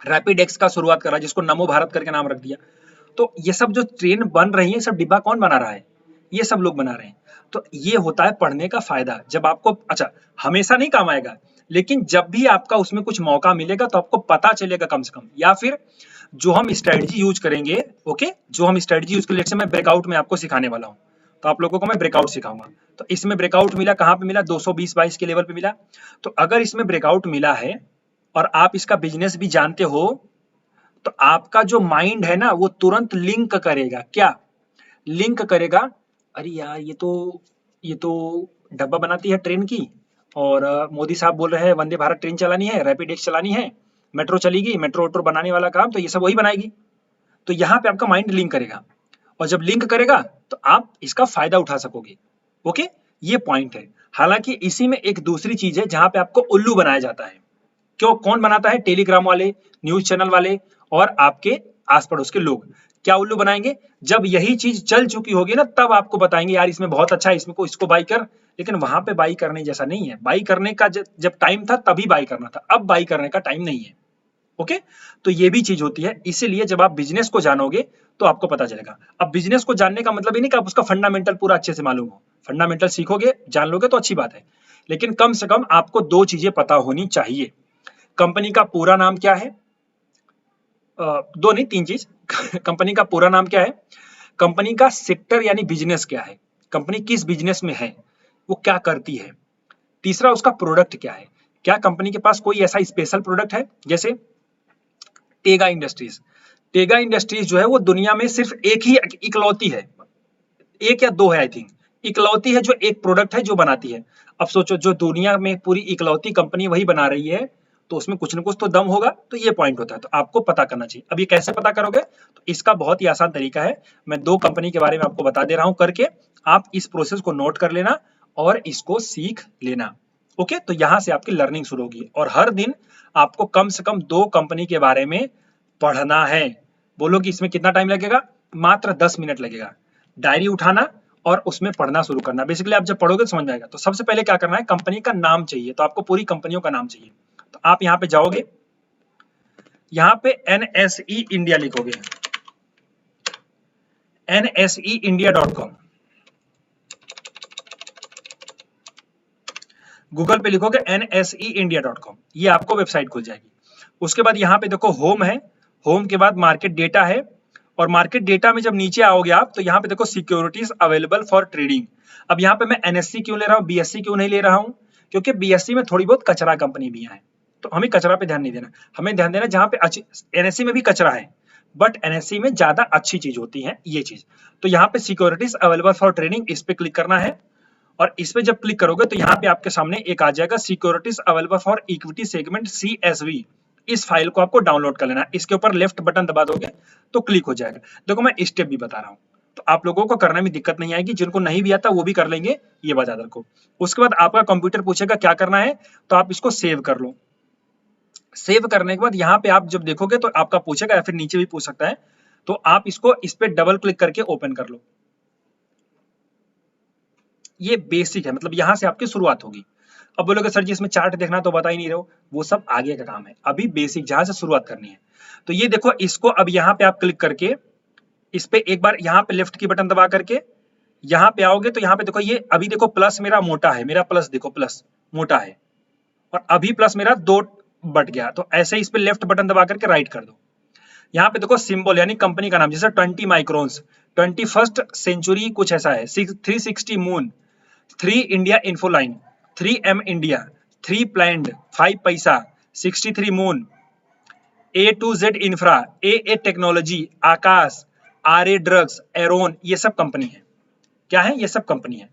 रैपिड एक्स का शुरुआत करा, जिसको नमो भारत करके नाम रख दिया। तो ये सब जो ट्रेन बन रही है, सब डिब्बा कौन बना रहा है, ये सब लोग बना रहे हैं। तो ये होता है पढ़ने का फायदा। जब आपको, अच्छा हमेशा नहीं काम आएगा, लेकिन जब भी आपका उसमें कुछ मौका मिलेगा तो आपको पता चलेगा कम से कम। या फिर जो हम स्ट्रेटजी यूज करेंगे, ओके, जो हम स्ट्रेटजी यूज करेंगे, मैं ब्रेकआउट में आपको सिखाने वाला हूँ, तो आप लोगों को मैं ब्रेकआउट सिखाऊंगा। तो इसमें ब्रेकआउट मिला, कहां पे मिला, 220-22 के लेवल पे मिला। तो अगर इसमें ब्रेकआउट मिला है और आप इसका बिजनेस भी जानते हो तो आपका जो माइंड है ना वो तुरंत लिंक करेगा, क्या लिंक करेगा, अरे यार ये तो डब्बा बनाती है ट्रेन की, और मोदी साहब बोल रहे हैं वंदे भारत ट्रेन चलानी है, रैपिड एक्स चलानी है, मेट्रो चलेगी, मेट्रो वेट्रो बनाने वाला काम तो ये सब वही बनाएगी। तो यहाँ पे आपका माइंड लिंक करेगा, और जब लिंक करेगा तो आप इसका फायदा उठा सकोगे। ओके, ये पॉइंट है। हालांकि इसी में एक दूसरी चीज है जहां पे आपको उल्लू बनाया जाता है। क्यों, कौन बनाता है? टेलीग्राम वाले, न्यूज चैनल वाले और आपके आस पड़ोस के लोग। क्या उल्लू बनाएंगे? जब यही चीज चल चुकी होगी ना तब आपको बताएंगे यार इसमें बहुत अच्छा है, इसमें को इसको बाई कर। लेकिन वहां पे बाई करने जैसा नहीं है। बाई करने का जब टाइम था तभी बाई करना था, अब बाई करने का टाइम नहीं है। ओके, तो ये भी चीज होती है। इसीलिए जब आप बिजनेस को जानोगे तो आपको पता चलेगा। अब बिजनेस को जानने का मतलब ये नहीं कि आप उसका फंडामेंटल पूरा अच्छे से मालूम हो। फंडामेंटल सीखोगे, जान लोगे तो अच्छी बात है, लेकिन कम से कम आपको दो चीजें पता होनी चाहिए। कंपनी का पूरा नाम क्या है, दो नहीं तीन चीज कंपनी का पूरा नाम क्या है, कंपनी का सेक्टर यानी बिजनेस क्या है, कंपनी किस बिजनेस में है, वो क्या करती है। तीसरा उसका प्रोडक्ट क्या है, क्या कंपनी के पास कोई ऐसा स्पेशल प्रोडक्ट है। जैसे टेगा इंडस्ट्रीज, टेगा इंडस्ट्रीज जो है वो दुनिया में सिर्फ एक ही इकलौती है, एक या दो है आई थिंक, इकलौती है जो एक प्रोडक्ट है जो बनाती है। अब सोचो जो दुनिया में पूरी इकलौती कंपनी वही बना रही है तो उसमें कुछ ना कुछ तो दम होगा। तो ये पॉइंट होता है, तो आपको पता करना चाहिए। अब ये कैसे पता करोगे, तो इसका बहुत ही आसान तरीका है। मैं दो कंपनी के बारे में आपको बता दे रहा हूं करके, आप इस प्रोसेस को नोट कर लेना और इसको सीख लेना। ओके, तो यहां से आपकी लर्निंग शुरू होगी और हर दिन आपको कम से कम दो कंपनी के बारे में पढ़ना है। बोलो कि इसमें कितना टाइम लगेगा, मात्र 10 मिनट लगेगा। डायरी उठाना और उसमें पढ़ना शुरू करना। बेसिकली आप जब पढ़ोगे तो समझ में आएगा। तो सबसे पहले क्या करना है, कंपनी का नाम चाहिए, तो आपको पूरी कंपनियों का नाम चाहिए। तो आप यहाँ पे जाओगे, यहाँ पे NSE इंडिया लिखोगे, NSEindia.com, गूगल पे लिखोगे NSEindia.com, ये आपको वेबसाइट खुल जाएगी। उसके बाद यहाँ पे देखो होम है, होम के बाद मार्केट डेटा है, और मार्केट डेटा में जब नीचे आओगे आप तो यहाँ पे देखो सिक्योरिटीज अवेलेबल फॉर ट्रेडिंग। अब यहाँ पे मैं NSE क्यों ले रहा हूँ, BSE क्यों नहीं ले रहा हूँ, क्योंकि BSE में थोड़ी बहुत कचरा कंपनी भी है, तो हमें कचरा पे ध्यान नहीं देना। हमें ध्यान देना जहाँ पे अच्छी, NSE में भी कचरा है बट NSE में ज्यादा अच्छी चीज होती है ये चीज। तो यहाँ पे सिक्योरिटीज अवेलेबल फॉर ट्रेडिंग, इस पे क्लिक करना है, और इस पे जब क्लिक करोगे तो यहाँ पे आपके सामने एक आ जाएगा securities available for equity segment CSV। इस फाइल को आपको डाउनलोड कर लेना है, इसके ऊपर लेफ्ट बटन दबा दोगे तो क्लिक हो जाएगा। देखो मैं स्टेप भी बता रहा हूँ तो आप लोगों को करने में दिक्कत नहीं आएगी, जिनको नहीं भी आता वो भी कर लेंगे, ये बात याद रखो। उसके बाद आपका कंप्यूटर पूछेगा क्या करना है, तो आप इसको सेव कर लो। सेव करने के बाद यहाँ पे आप जब देखोगे तो आपका पूछेगा, या फिर नीचे भी पूछ सकता है, तो आप इसको इस पे डबल क्लिक करके ओपन कर लो। ये बेसिक है, मतलब यहां से आपकी शुरुआत होगी। अब बोलोगे सर जी इसमें चार्ट देखना तो बता ही नहीं रहे हो, वो सब आगे का काम है, अभी बेसिक जहां से शुरुआत करनी है। तो ये देखो, इसको अब यहाँ पे आप क्लिक करके इस पे एक बार यहाँ पे लेफ्ट की बटन दबा करके यहाँ पे आओगे तो यहाँ पे देखो, ये अभी देखो प्लस मेरा मोटा है, मेरा प्लस देखो प्लस मोटा है, और अभी प्लस मेरा दो बट गया। तो ऐसे इस पे लेफ्ट बटन दबा करके राइट कर दो। यहाँ पे देखो सिंबल यानी कंपनी का नाम, जैसे 20 माइक्रोन्स, 21st सेंचुरी कुछ ऐसा है, 360 moon, 3 India Infoline, 3M India, 3 planned, 5 पैसा, 63 moon, A to Z infra, AA technology, Akash, RA drugs, Aaron, ये सब कंपनी है। क्या है, ये सब कंपनी है।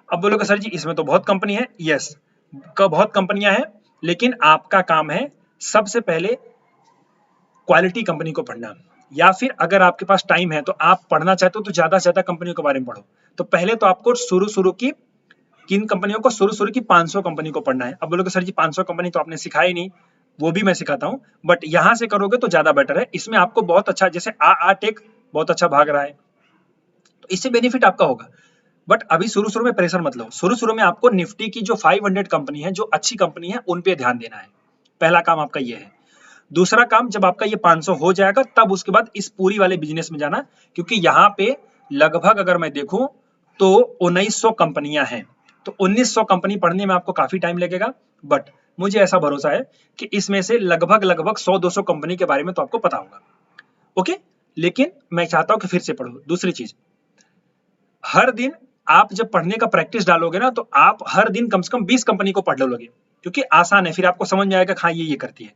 अब बोलोगे सर जी इसमें तो बहुत कंपनी है, यस बहुत कंपनियां हैं, लेकिन आपका काम है सबसे पहले क्वालिटी कंपनी को पढ़ना, या फिर अगर आपके पास टाइम है तो आप पढ़ना चाहते हो तो ज्यादा से ज्यादा कंपनियों के बारे में पढ़ो। तो पहले तो आपको शुरू की किन कंपनियों को, शुरू की 500 कंपनी को पढ़ना है। अब बोलोगे सर जी 500 कंपनी तो आपने सिखाया ही नहीं, वो भी मैं सिखाता हूं, बट यहां से करोगे तो ज्यादा बेटर है। इसमें आपको बहुत अच्छा, जैसे टेक बहुत अच्छा भाग रहा है, तो इससे बेनिफिट आपका होगा। बट अभी शुरू में प्रेशर मत लो, शुरू में आपको निफ्टी की जो 500 कंपनी है, जो अच्छी कंपनी है, उन पे ध्यान देना है। पहला काम आपका ये है। दूसरा काम, जब आपका ये 500 हो जाएगा तब उसके बाद इस पूरी वाले बिजनेस में जाना, क्योंकि यहाँ पे लगभग अगर मैं देखूं तो 1900 कंपनियां हैं। तो 1900 कंपनी पढ़ने में आपको काफी टाइम लगेगा, बट मुझे ऐसा भरोसा है कि इसमें से लगभग 100-200 कंपनी के बारे में तो आपको पता होगा। ओके, लेकिन मैं चाहता हूं कि फिर से पढ़ो। दूसरी चीज, हर दिन आप जब पढ़ने का प्रैक्टिस डालोगे ना, तो आप हर दिन कम से कम 20 कंपनी को पढ़ लोगे, क्योंकि आसान है, फिर आपको समझ में आएगा हाँ ये करती है,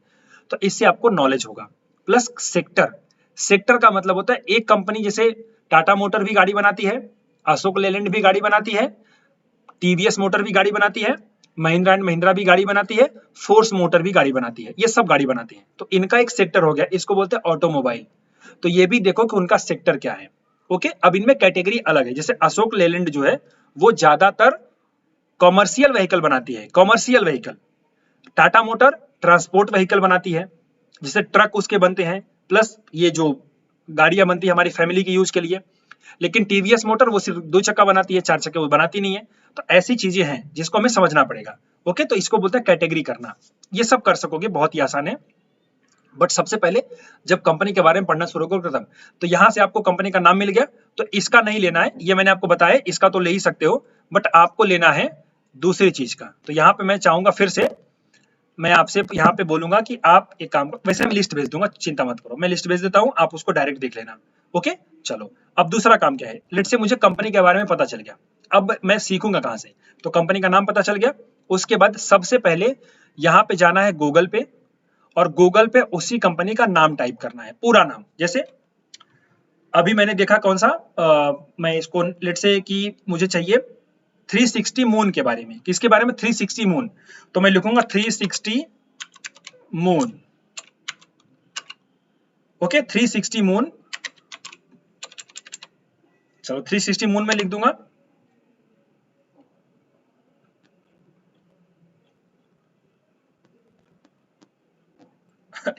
तो इससे आपको नॉलेज होगा। Plus sector. सेक्टर का मतलब होता है एक कंपनी, जैसे टाटा मोटर भी गाड़ी बनाती है, अशोक लेलैंड भी गाड़ी बनाती है, टीवीएस मोटर भी गाड़ी बनाती है, महिंद्रा एंड महिंद्रा भी गाड़ी बनाती है, फोर्स मोटर भी गाड़ी बनाती है, ये सब गाड़ी बनाती है। तो इनका एक सेक्टर हो गया, इसको बोलते हैं ऑटोमोबाइल। तो ये भी देखो कि उनका सेक्टर क्या है। ओके, अब इनमें कैटेगरी अलग है। जैसे अशोक लेलैंड जो है वो ज्यादातर कॉमर्शियल व्हीकल बनाती है, commercial vehicle. Tata motor transport vehicle बनाती है, जैसे ट्रक उसके बनते हैं, प्लस ये जो गाड़ियां बनती है हमारी फैमिली के यूज के लिए। लेकिन टीवीएस मोटर वो सिर्फ 2 चक्का बनाती है, 4 चक्के वो बनाती नहीं है। तो ऐसी चीजें हैं जिसको हमें समझना पड़ेगा। ओके, तो इसको बोलते हैं कैटेगरी करना। ये सब कर सकोगे, बहुत ही आसान है। बट सबसे पहले जब कंपनी के बारे में पढ़ना शुरू करो तब, तो यहां से आपको कंपनी का नाम मिल गया, तो इसका नहीं लेना है, ये मैंने आपको बताया, इसका तो ले ही सकते हो, बट आपको लेना है दूसरी चीज का। तो यहाँ पे मैं चाहूंगा, फिर से मैं आपसे यहाँ पे बोलूंगा कि आप एक काम करो, वैसे मैं लिस्ट भेज दूंगा, चिंता मत करो, मैं लिस्ट भेज देता हूँ, आप उसको डायरेक्ट देख लेना। ओके, चलो अब दूसरा काम क्या है। लेट से मुझे कंपनी के बारे में पता चल गया, अब मैं सीखूंगा कहाँ से। तो कंपनी का नाम पता चल गया, उसके बाद सबसे पहले यहाँ पे जाना है गूगल पे, और गूगल पे उसी कंपनी का नाम टाइप करना है, पूरा नाम। जैसे अभी मैंने देखा कौन सा, मैं इसको लेट से कि मुझे चाहिए 360 मून के बारे में। किसके बारे में? 360 मून। तो मैं लिखूंगा 360 मून। Okay, 360 moon. चलो 360 मून में लिख दूंगा।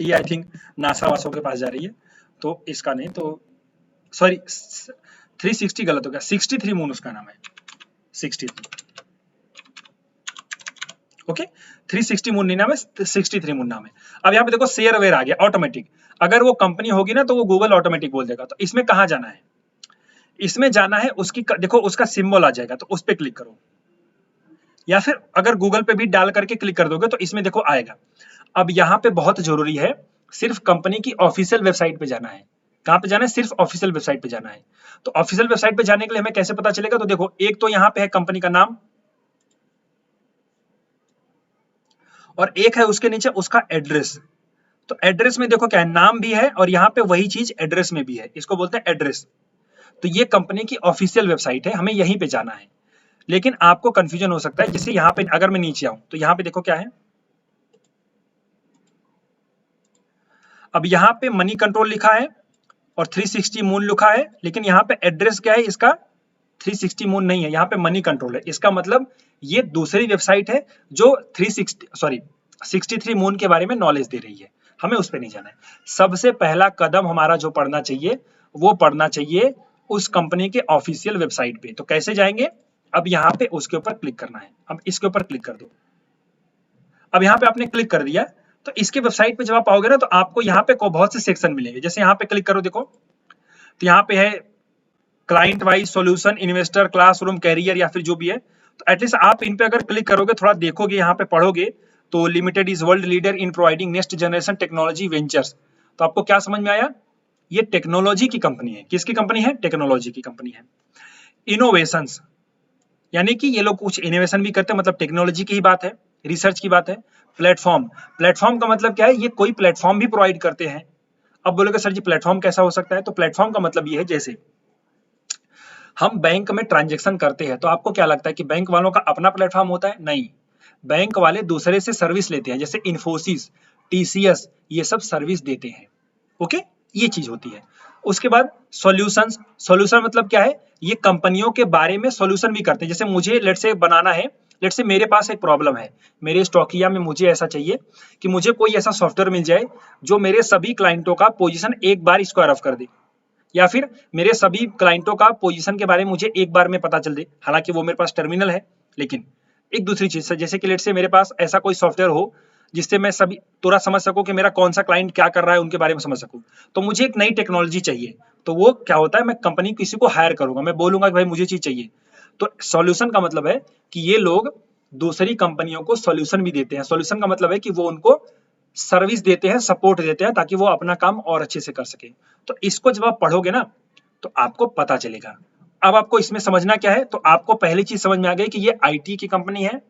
ये आई थिंक नासा वासों के पास जा रही है, तो इसका नहीं, तो सॉरी 360 गलत हो गया, 63 मून उसका नाम है, 63। ओके, 360 मून नहीं नाम है, 63 मून नाम है। अब यहाँ पे देखो शेयर वेयर आ गया ऑटोमेटिक। अगर वो कंपनी होगी ना तो वो गूगल ऑटोमेटिक बोल देगा। तो इसमें कहाँ जाना है? इसमें जाना है उसकी, देखो उसका सिंबल आ जाएगा, तो उस पर क्लिक करो, या फिर अगर गूगल पे भी डाल करके क्लिक कर दोगे तो इसमें देखो आएगा। अब यहाँ पे बहुत जरूरी है, सिर्फ कंपनी की ऑफिशियल वेबसाइट पे जाना है। कहाँ पे जाना है? सिर्फ ऑफिशियल वेबसाइट पे जाना है। तो ऑफिशियल वेबसाइट पे जाने के लिए हमें कैसे पता चलेगा? तो देखो, एक तो यहाँ पे है कंपनी का नाम, और एक है उसके नीचे उसका एड्रेस। तो एड्रेस में देखो क्या है, नाम भी है और यहाँ पे वही चीज एड्रेस में भी है, इसको बोलते हैं एड्रेस। तो ये कंपनी की ऑफिशियल वेबसाइट है, हमें यहीं पे जाना है। लेकिन आपको कंफ्यूजन हो सकता है, जैसे यहाँ पे अगर मैं नीचे आऊं तो यहाँ पे देखो क्या है, अब यहाँ पे मनी कंट्रोल लिखा है और 360 मून लिखा है, लेकिन यहाँ पे एड्रेस क्या है इसका? 360 मून नहीं है, यहाँ पे मनी कंट्रोल है। इसका मतलब ये दूसरी वेबसाइट है जो 63 मून के बारे में नॉलेज दे रही है, हमें उस पर नहीं जाना है। सबसे पहला कदम हमारा जो पढ़ना चाहिए वो पढ़ना चाहिए उस कंपनी के ऑफिशियल वेबसाइट पे। तो कैसे जाएंगे? अब यहाँ पे उसके ऊपर क्लिक करना है। अब इसके ऊपर क्लिक कर दो। अब यहाँ पे आपने क्लिक कर दिया, तो इसके वेबसाइट पे जब आप आओगे ना तो आपको यहाँ पे बहुत से सेक्शन मिलेंगे। जैसे यहाँ पे क्लिक करो, देखो तो यहाँ पे है client wise, solution, investor, classroom, career, या फिर जो भी है। तो एटलीस्ट आप इन पे अगर क्लिक करोगे, थोड़ा देखोगे, यहाँ पे पढ़ोगे, तो limited is world leader in providing next generation technology ventures. तो आपको क्या समझ में आया? ये टेक्नोलॉजी की कंपनी है। किसकी कंपनी है? टेक्नोलॉजी की कंपनी है। इनोवेशंस, यानी कि ये लोग कुछ इनोवेशन भी करते हैं, मतलब टेक्नोलॉजी की ही बात है, रिसर्च की बात है। प्लेटफॉर्म, प्लेटफॉर्म का मतलब क्या है? ये कोई प्लेटफॉर्म भी प्रोवाइड करते हैं। अब बोलोगे सर जी प्लेटफॉर्म कैसा हो सकता है? तो प्लेटफॉर्म का मतलब ये है, जैसे हम बैंक में ट्रांजैक्शन करते हैं, तो आपको क्या लगता है कि बैंक वालों का अपना प्लेटफॉर्म होता है? नहीं, बैंक वाले दूसरे से सर्विस लेते हैं, जैसे इन्फोसिस, टीसीएस, ये सब सर्विस देते हैं। ओके, ये चीज होती है। उसके बाद सॉल्यूशंस, सॉल्यूशन मतलब क्या है? ये कंपनियों के बारे में सॉल्यूशन भी करते हैं। जैसे मुझे लेट से बनाना है, लेट से मेरे पास एक प्रॉब्लम है, मेरे स्टॉकिया में मुझे ऐसा चाहिए कि मुझे कोई ऐसा सॉफ्टवेयर मिल जाए जो मेरे सभी क्लाइंटों का पोजीशन एक बार स्क्वायर ऑफ कर दे, या फिर मेरे सभी क्लाइंटों का पोजीशन के बारे में मुझे एक बार में पता चल दे। हालांकि वो मेरे पास टर्मिनल है, लेकिन एक दूसरी चीज से, जैसे कि लेट से मेरे पास ऐसा कोई सॉफ्टवेयर हो जिससे मैं सभी थोड़ा समझ सकूं कि मेरा कौन सा क्लाइंट क्या कर रहा है, उनके बारे में समझ सकूं। तो मुझे एक नई टेक्नोलॉजी चाहिए, तो वो क्या होता है, मैं कंपनी किसी को हायर करूंगा, मैं बोलूंगा कि भाई मुझे चीज चाहिए। तो सॉल्यूशन का मतलब है कि ये लोग दूसरी कंपनियों को सॉल्यूशन भी देते हैं। सॉल्यूशन का मतलब है कि वो उनको सर्विस देते हैं, सपोर्ट देते हैं, ताकि वो अपना काम और अच्छे से कर सके। तो इसको जब आप पढ़ोगे ना तो आपको पता चलेगा। अब आपको इसमें समझना क्या है? तो आपको पहली चीज समझ में आ गई कि ये आईटी की कंपनी है,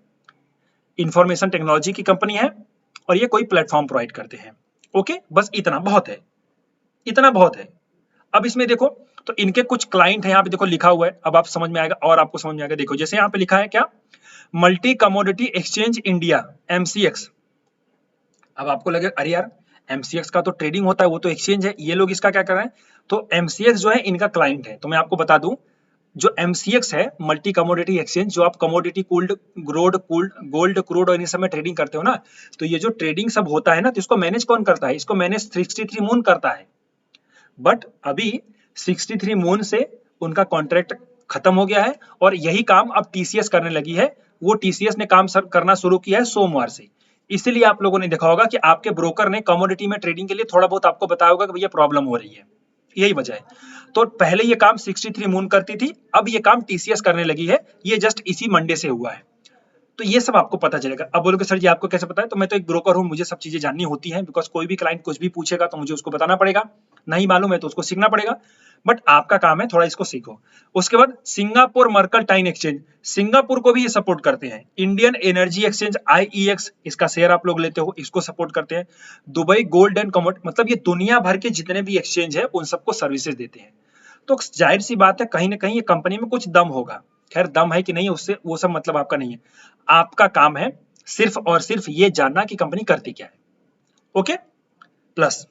इंफॉर्मेशन टेक्नोलॉजी की कंपनी है, और ये कोई प्लेटफॉर्म प्रोवाइड करते हैं। ओके, बस इतना बहुत है, इतना बहुत है। अब इसमें देखो, तो इनके कुछ क्लाइंट है यहाँ पे देखो लिखा हुआ है, अब आप समझ में आएगा और आपको समझ में आएगा। देखो जैसे यहाँ पे लिखा है क्या, multi commodity exchange India, MCX. अब आपको लगे अरे यार एमसीएक्स का तो ट्रेडिंग होता है, वो तो एक्सचेंज है, ये लोग इसका क्या कर रहे हैं? तो एमसीएक्स जो है इनका क्लाइंट है। तो मैं आपको बता दूं, जो एमसीएक्स है मल्टी कमोडिटी एक्सचेंज, जो आप कमोडिटी कूल्ड गोल्ड क्रूड और इन सब में ट्रेडिंग करते हो ना, तो ये जो ट्रेडिंग सब होता है ना, तो इसको मैनेज कौन करता है? इसको मैनेज 63 मून करता है। बट अभी 63 मून से उनका कॉन्ट्रैक्ट खत्म हो गया है और यही काम अब टीसीएस करने लगी है। वो टीसीएस ने काम करना शुरू किया है सोमवार से। इसीलिए आप लोगों ने देखा होगा कि आपके ब्रोकर ने कमोडिटी में ट्रेडिंग के लिए थोड़ा बहुत आपको बताया होगा कि भैया प्रॉब्लम हो रही है, यही वजह है। तो पहले ये काम 63 मून करती थी, अब ये काम टीसीएस करने लगी है, ये जस्ट इसी मंडे से हुआ है। तो ये सब आपको पता चलेगा। अब बोलोगे सर जी आपको कैसे पता है? तो मैं तो एक ब्रोकर हूँ, मुझे सब चीजें जाननी होती हैं, बिकॉज कोई भी क्लाइंट कुछ भी पूछेगा तो मुझे उसको बताना पड़ेगा, नहीं मालूम है तो उसको सीखना पड़ेगा। बट आपका काम है थोड़ा इसको सीखो। उसके बाद सिंगापुर मर्केंटाइल एक्सचेंज, सिंगापुर को भी ये सपोर्ट करते हैं। इंडियन एनर्जी एक्सचेंज आईईएक्स, इसका शेयर आप लोग लेते हो, इसको सपोर्ट करते हैं। दुबई गोल्ड एंड कमोडिटी, मतलब ये दुनिया भर के जितने भी एक्सचेंज है उन सबको सर्विसेज देते हैं। तो जाहिर सी बात है कहीं ना कहीं ये कंपनी में कुछ दम होगा। खैर दम है कि नहीं उससे वो सब मतलब आपका नहीं है। आपका काम है सिर्फ और सिर्फ ये जानना कि कंपनी करती क्या है। ओके प्लस,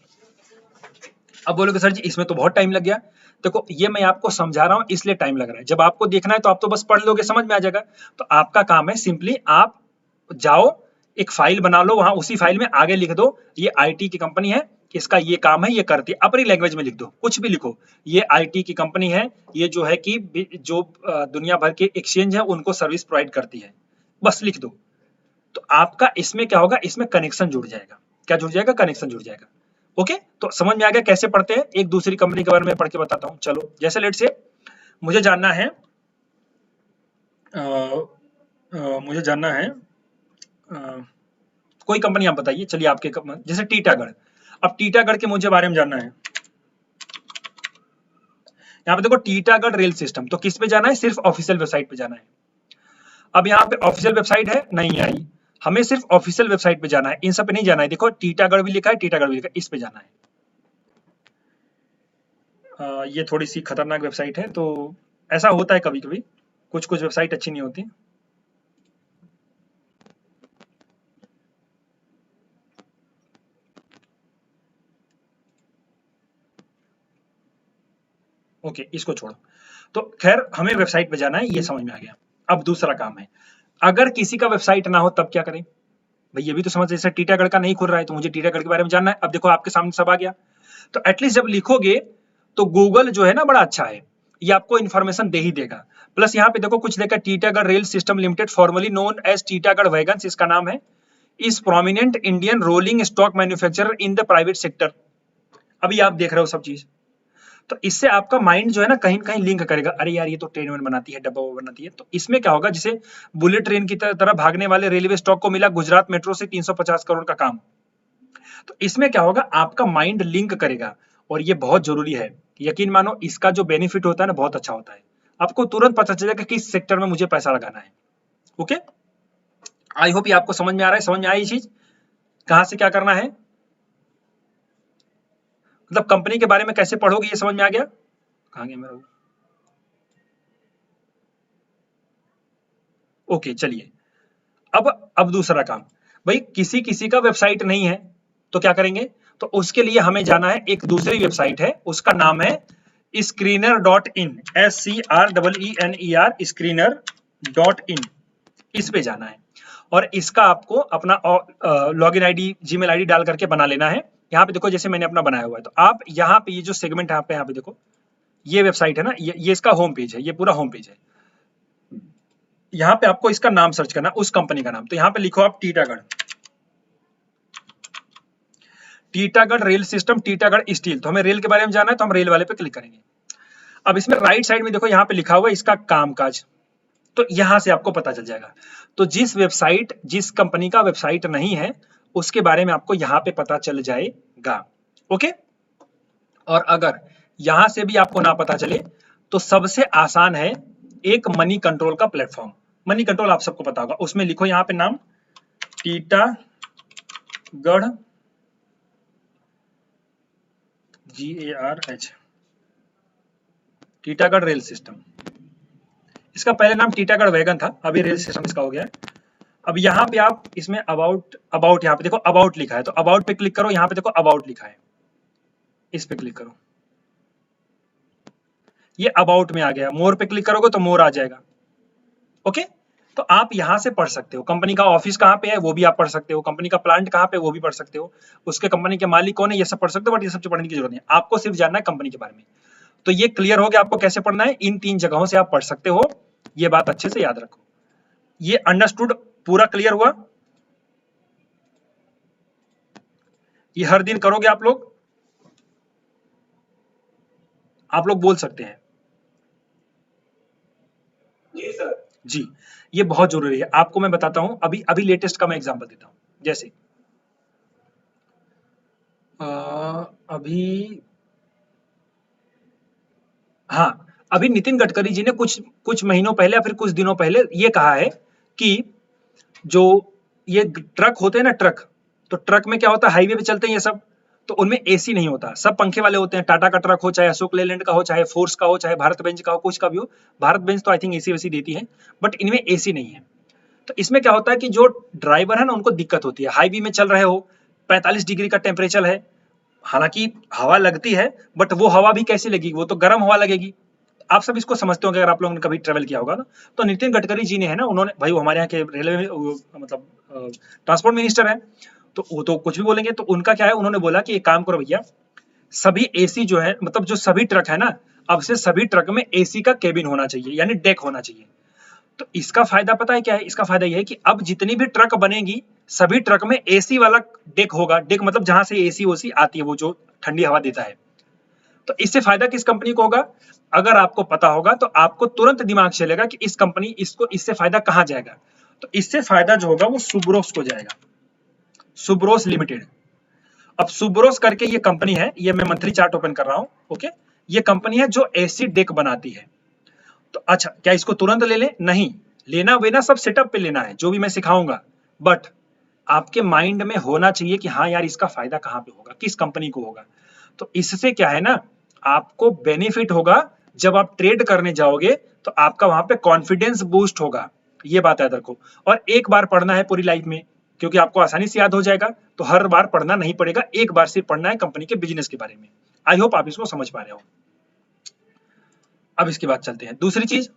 अब बोलोगे सर जी इसमें तो बहुत टाइम लग गया। देखो ये मैं आपको समझा रहा हूं इसलिए टाइम लग रहा है, जब आपको देखना है तो आप तो बस पढ़ लोगे, समझ में आ जाएगा। तो आपका काम है सिंपली आप जाओ एक फाइल बना लो, वहां उसी फाइल में आगे लिख दो ये आईटी की कंपनी है, इसका ये काम है, ये करती है। अपनी लैंग्वेज में लिख दो, कुछ भी लिखो, ये आईटी की कंपनी है, ये जो है कि जो दुनिया भर के एक्सचेंज है उनको सर्विस प्रोवाइड करती है, बस लिख दो। तो आपका इसमें क्या होगा, इसमें कनेक्शन जुड़ जाएगा। क्या जुड़ जाएगा? कनेक्शन जुड़ जाएगा। ओके, तो समझ में आ गया कैसे पढ़ते हैं। एक दूसरी कंपनी के बारे में पढ़ के बताता हूं। चलो जैसे लेट से मुझे जानना है मुझे जानना है कोई कंपनी आप बताइए, चलिए आपके जैसे टीटागढ़। अब टीटागढ़ के मुझे बारे में जानना है। यहाँ पे देखो टीटागढ़ रेल सिस्टम, तो किस पे जाना है? सिर्फ ऑफिशियल वेबसाइट पे जाना है। अब यहाँ पे ऑफिशियल वेबसाइट है नहीं आई, हमें सिर्फ ऑफिशियल वेबसाइट पे जाना है, इन सब पे नहीं जाना है। देखो टीटागढ़ भी लिखा है, टीटागढ़ भी लिखा है, इस पे जाना है। ये थोड़ी सी खतरनाक वेबसाइट है, तो ऐसा होता है कभी कभी, कुछ कुछ वेबसाइट अच्छी नहीं होती। ओके इसको छोड़ो। तो खैर हमें वेबसाइट पे जाना है, ये समझ में आ गया। अब दूसरा काम है, अगर किसी का वेबसाइट ना हो तब क्या करें? भाई ये भी तो समझ, जैसे टीटागढ़ का नहीं खुल रहा है तो मुझे टीटागढ़ के बारे में जानना है। अब देखो आपके सामने सब आ गया, तो एटलीस्ट जब लिखोगे तो गूगल जो है ना बड़ा अच्छा है, ये आपको इन्फॉर्मेशन दे ही देगा। प्लस यहाँ पे देखो कुछ देखा, Titagarh rail system limited formerly known as Titagarh wagons, इसका नाम है, is prominent Indian rolling stock manufacturer in the private sector. अभी आप देख रहे हो सब चीज, तो इससे आपका माइंड जो है ना कहीं कहीं लिंक करेगा, अरे यार ये तो ट्रेन वेन बनाती है, डब्बा बनाती है। तो इसमें क्या होगा, जैसे बुलेट ट्रेन की तरह भागने वाले रेलवे स्टॉक को मिला गुजरात मेट्रो से 350 करोड़ का काम। तो इसमें क्या होगा, आपका माइंड लिंक करेगा, और ये बहुत जरूरी है। यकीन मानो इसका जो बेनिफिट होता है ना बहुत अच्छा होता है, आपको तुरंत पता चलेगा किस सेक्टर में मुझे पैसा लगाना है। ओके, आई होप ये आपको समझ में आ रहा है, समझ में आई ये चीज कहां से क्या करना है, मतलब कंपनी के बारे में कैसे पढ़ोगे ये समझ में आ गया। कहां गया मेरा? ओके चलिए, अब दूसरा काम, भाई किसी किसी का वेबसाइट नहीं है तो क्या करेंगे? तो उसके लिए हमें जाना है, एक दूसरी वेबसाइट है उसका नाम है screener.in, SCREENER, screener.in, इस पे जाना है। और इसका आपको अपना लॉगिन आईडी, जीमेल आईडी डाल करके बना लेना है। यहाँ पे देखो जैसे मैंने अपना बनाया हुआ है, तो आप यहाँ पे ये जो सेगमेंट यहाँ पे देखो, ये वेबसाइट है ना, ये इसका होम पेज है, ये पूरा होम पेज है। यहाँ पे आपको इसका नाम सर्च करना, उस कंपनी का नाम, तो यहाँ पे लिखो आप Titagarh, Titagarh rail system, Titagarh steel. तो हमें रेल के बारे में जानना है तो हम रेल वाले पे क्लिक करेंगे। अब इसमें राइट साइड में देखो यहाँ पे लिखा हुआ है इसका कामकाज, तो यहां से आपको पता चल जाएगा। तो जिस वेबसाइट, जिस कंपनी का वेबसाइट नहीं है उसके बारे में आपको यहाँ पे पता चल जाएगा। ओके, और अगर यहां से भी आपको ना पता चले तो सबसे आसान है एक मनी कंट्रोल का प्लेटफॉर्म। मनी कंट्रोल आप सबको पता होगा, उसमें लिखो यहाँ पे नाम Titagarh GARH, Titagarh rail system. इसका पहले नाम टीटागढ़ वैगन था, अभी रेल सिस्टम इसका हो गया है। अब यहाँ पे आप इसमें अबाउट यहाँ पे देखो अबाउट लिखा है, तो अबाउट पे क्लिक करो, यहाँ पे देखो अबाउट लिखा है, इस पे क्लिक करो, ये अबाउट में आ गया। मोर पे क्लिक करोगे तो मोर आ जाएगा। ओके, तो आप यहां से पढ़ सकते हो कंपनी का ऑफिस कहाँ पे है वो भी आप पढ़ सकते हो, कंपनी का प्लांट कहाँ पे वो भी पढ़ सकते हो, उसके कंपनी के मालिक कौन है ये सब पढ़ सकते हो, बट ये सब पढ़ने की जरूरत नहीं है, आपको सिर्फ जानना है कंपनी के बारे में। तो ये क्लियर हो गया आपको कैसे पढ़ना है, इन 3 जगहों से आप पढ़ सकते हो, ये बात अच्छे से याद रखो। ये अंडरस्टूड पूरा क्लियर हुआ? ये हर दिन करोगे आप लोग बोल सकते हैं जी सर। जी, ये बहुत जरूरी है। आपको मैं बताता हूं, अभी लेटेस्ट का मैं एग्जांपल देता हूं। जैसे अभी हाँ, अभी नितिन गडकरी जी ने कुछ कुछ महीनों पहले या फिर कुछ दिनों पहले ये कहा है कि जो ये ट्रक होते हैं ना, ट्रक, तो ट्रक में क्या होता है, हाईवे पे चलते हैं ये सब, तो उनमें एसी नहीं होता, सब पंखे वाले होते हैं। टाटा का ट्रक हो, चाहे अशोक लेलैंड का हो, चाहे फोर्स का हो, चाहे भारत बेंज का हो, कुछ का भी हो। भारत बेंज तो आई थिंक एसी वैसी देती है, बट इनमें एसी नहीं है। तो इसमें क्या होता है कि जो ड्राइवर है ना उनको दिक्कत होती है, हाईवे में चल रहे हो, 45 डिग्री का टेम्परेचर है, हालांकि हवा लगती है, बट वो हवा भी कैसी लगेगी, वो तो गर्म हवा लगेगी। आप सब इसको समझते होंगे अगर आप लोगों ने कभी ट्रेवल किया होगा ना। तो नितिन गडकरी जी ने है ना, उन्होंने, भाई वो हमारे यहाँ के रेलवे में मतलब ट्रांसपोर्ट मिनिस्टर है, तो वो तो कुछ भी बोलेंगे। तो उनका क्या है, उन्होंने बोला कि एक काम करो भैया, सभी एसी जो है, मतलब जो सभी ट्रक है ना, अब से सभी ट्रक में एसी का केबिन होना चाहिए, यानी डेक होना चाहिए। तो इसका फायदा पता है क्या है, इसका फायदा यह है कि अब जितनी भी ट्रक बनेगी, सभी ट्रक में एसी वाला डेक होगा। डेक मतलब जहां से एसी ओसी आती है, वो जो ठंडी हवा देता है। तो इससे फायदा किस कंपनी को होगा, अगर आपको पता होगा तो आपको तुरंत दिमाग चलेगा कि इस कंपनी इसको इससे फायदा कहां जाएगा। तो इससे फायदा जो होगा वो सुब्रोस को जाएगा, सुब्रोस लिमिटेड। अब सुब्रोस करके ये कंपनी है, ये मैं मंथली चार्ट ओपन कर रहा हूं। ओके, ये कंपनी है जो एसी डेक बनाती है। तो अच्छा, क्या इसको तुरंत ले लें? नहीं, लेना वेना सब सेटअप पे लेना है, जो भी मैं सिखाऊंगा, बट आपके माइंड में होना चाहिए कि हाँ यार, इसका फायदा कहां पे होगा, किस कंपनी को होगा। तो इससे क्या है ना, आपको बेनिफिट होगा, जब आप ट्रेड करने जाओगे तो आपका वहां पे कॉन्फिडेंस बूस्ट होगा। ये बात याद रखो। और एक बार पढ़ना है पूरी लाइफ में, क्योंकि आपको आसानी से याद हो जाएगा, तो हर बार पढ़ना नहीं पड़ेगा, एक बार सिर्फ पढ़ना है कंपनी के बिजनेस के बारे में। आई होप आप इसको समझ पा रहे हो। अब इसके बाद चलते हैं दूसरी चीज,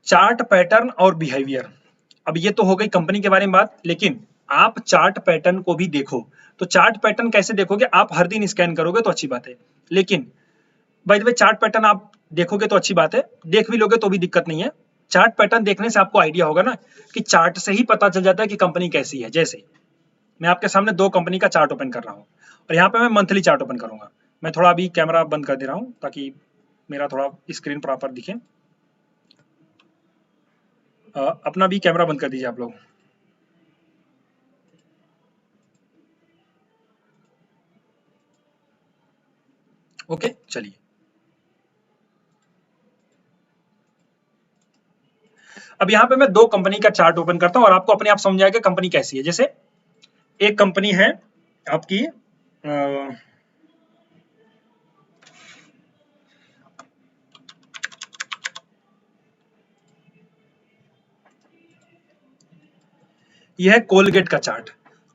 चार्ट पैटर्न और बिहेवियर। अब ये तो हो गई कंपनी के बारे में बात, लेकिन आप चार्ट पैटर्न को भी देखो। तो चार्ट पैटर्न कैसे देखोगे, आप हर दिन स्कैन करोगे तो अच्छी बात है, लेकिन by the way chart pattern आप देखोगे तो अच्छी बात है, देख भी लोगे तो भी दिक्कत नहीं है। चार्ट पैटर्न देखने से आपको आइडिया होगा ना, कि चार्ट से ही पता चल जाता है कि कंपनी कैसी है। जैसे मैं आपके सामने 2 कंपनी का चार्ट ओपन कर रहा हूँ, और यहाँ पे मैं मंथली चार्ट ओपन करूंगा। मैं थोड़ा अभी कैमरा बंद कर दे रहा हूँ ताकि मेरा थोड़ा स्क्रीन प्रॉपर दिखे। अपना भी कैमरा बंद कर दीजिए आप लोग। ओके, चलिए। अब यहाँ पे मैं 2 कंपनी का चार्ट ओपन करता हूँ और आपको अपने आप समझ आएगा कंपनी कैसी है। जैसे एक कंपनी है आपकी, यह है कोलगेट का चार्ट।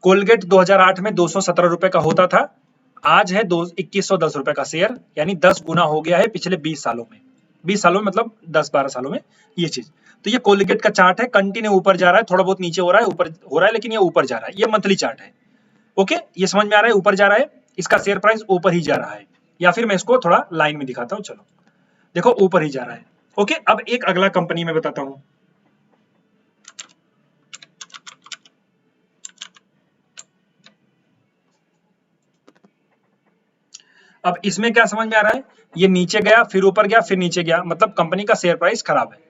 कोलगेट 2008 में 217 रुपए का होता था, आज है 2110 रुपए का शेयर, यानी 10 गुना हो गया है पिछले 20 सालों में। 20 सालों में मतलब 10-12 सालों में ये चीज। तो ये कोलगेट का चार्ट है, कंटिन्यू ऊपर जा रहा है, थोड़ा बहुत नीचे हो रहा है, ऊपर हो रहा है, लेकिन ये ऊपर जा रहा है। ये मंथली चार्ट है। ओके, ये समझ में आ रहा है, ऊपर जा रहा है, इसका शेयर प्राइस ऊपर ही जा रहा है। या फिर मैं इसको थोड़ा लाइन में दिखाता हूं, चलो देखो ऊपर ही जा रहा है। ओके, अब एक अगला कंपनी में बताता हूं। अब इसमें क्या समझ में आ रहा है, ये नीचे गया, फिर ऊपर गया, फिर नीचे गया, मतलब कंपनी का शेयर प्राइस खराब है।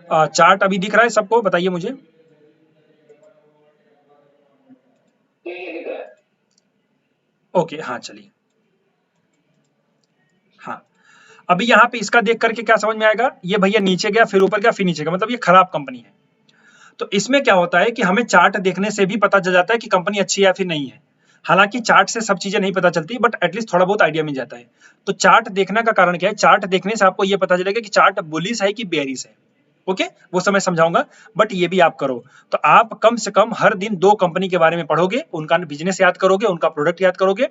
चार्ट अभी दिख रहा है सबको, बताइए मुझे। ओके, हाँ चलिए। हाँ, अभी यहाँ पे इसका देख करके क्या समझ में आएगा, ये भैया नीचे गया फिर ऊपर गया फिर नीचे गया, मतलब ये खराब कंपनी है। तो इसमें क्या होता है कि हमें चार्ट देखने से भी पता चल जाता है कि कंपनी अच्छी है या फिर नहीं है। हालांकि चार्ट से सब चीजें नहीं पता चलती, बट एटलीस्ट थोड़ा बहुत आइडिया मिल जाता है। तो चार्ट देखने का कारण क्या है, चार्ट देखने से आपको ये पता चलेगा कि चार्ट बुलिश है कि बेयरिश है। ओके, वो समय समझाऊंगा, बट ये भी आप करो। तो आप कम से कम हर दिन 2 कंपनी के बारे में पढ़ोगे, उनका बिजनेस याद करोगे, उनका प्रोडक्ट याद करोगे।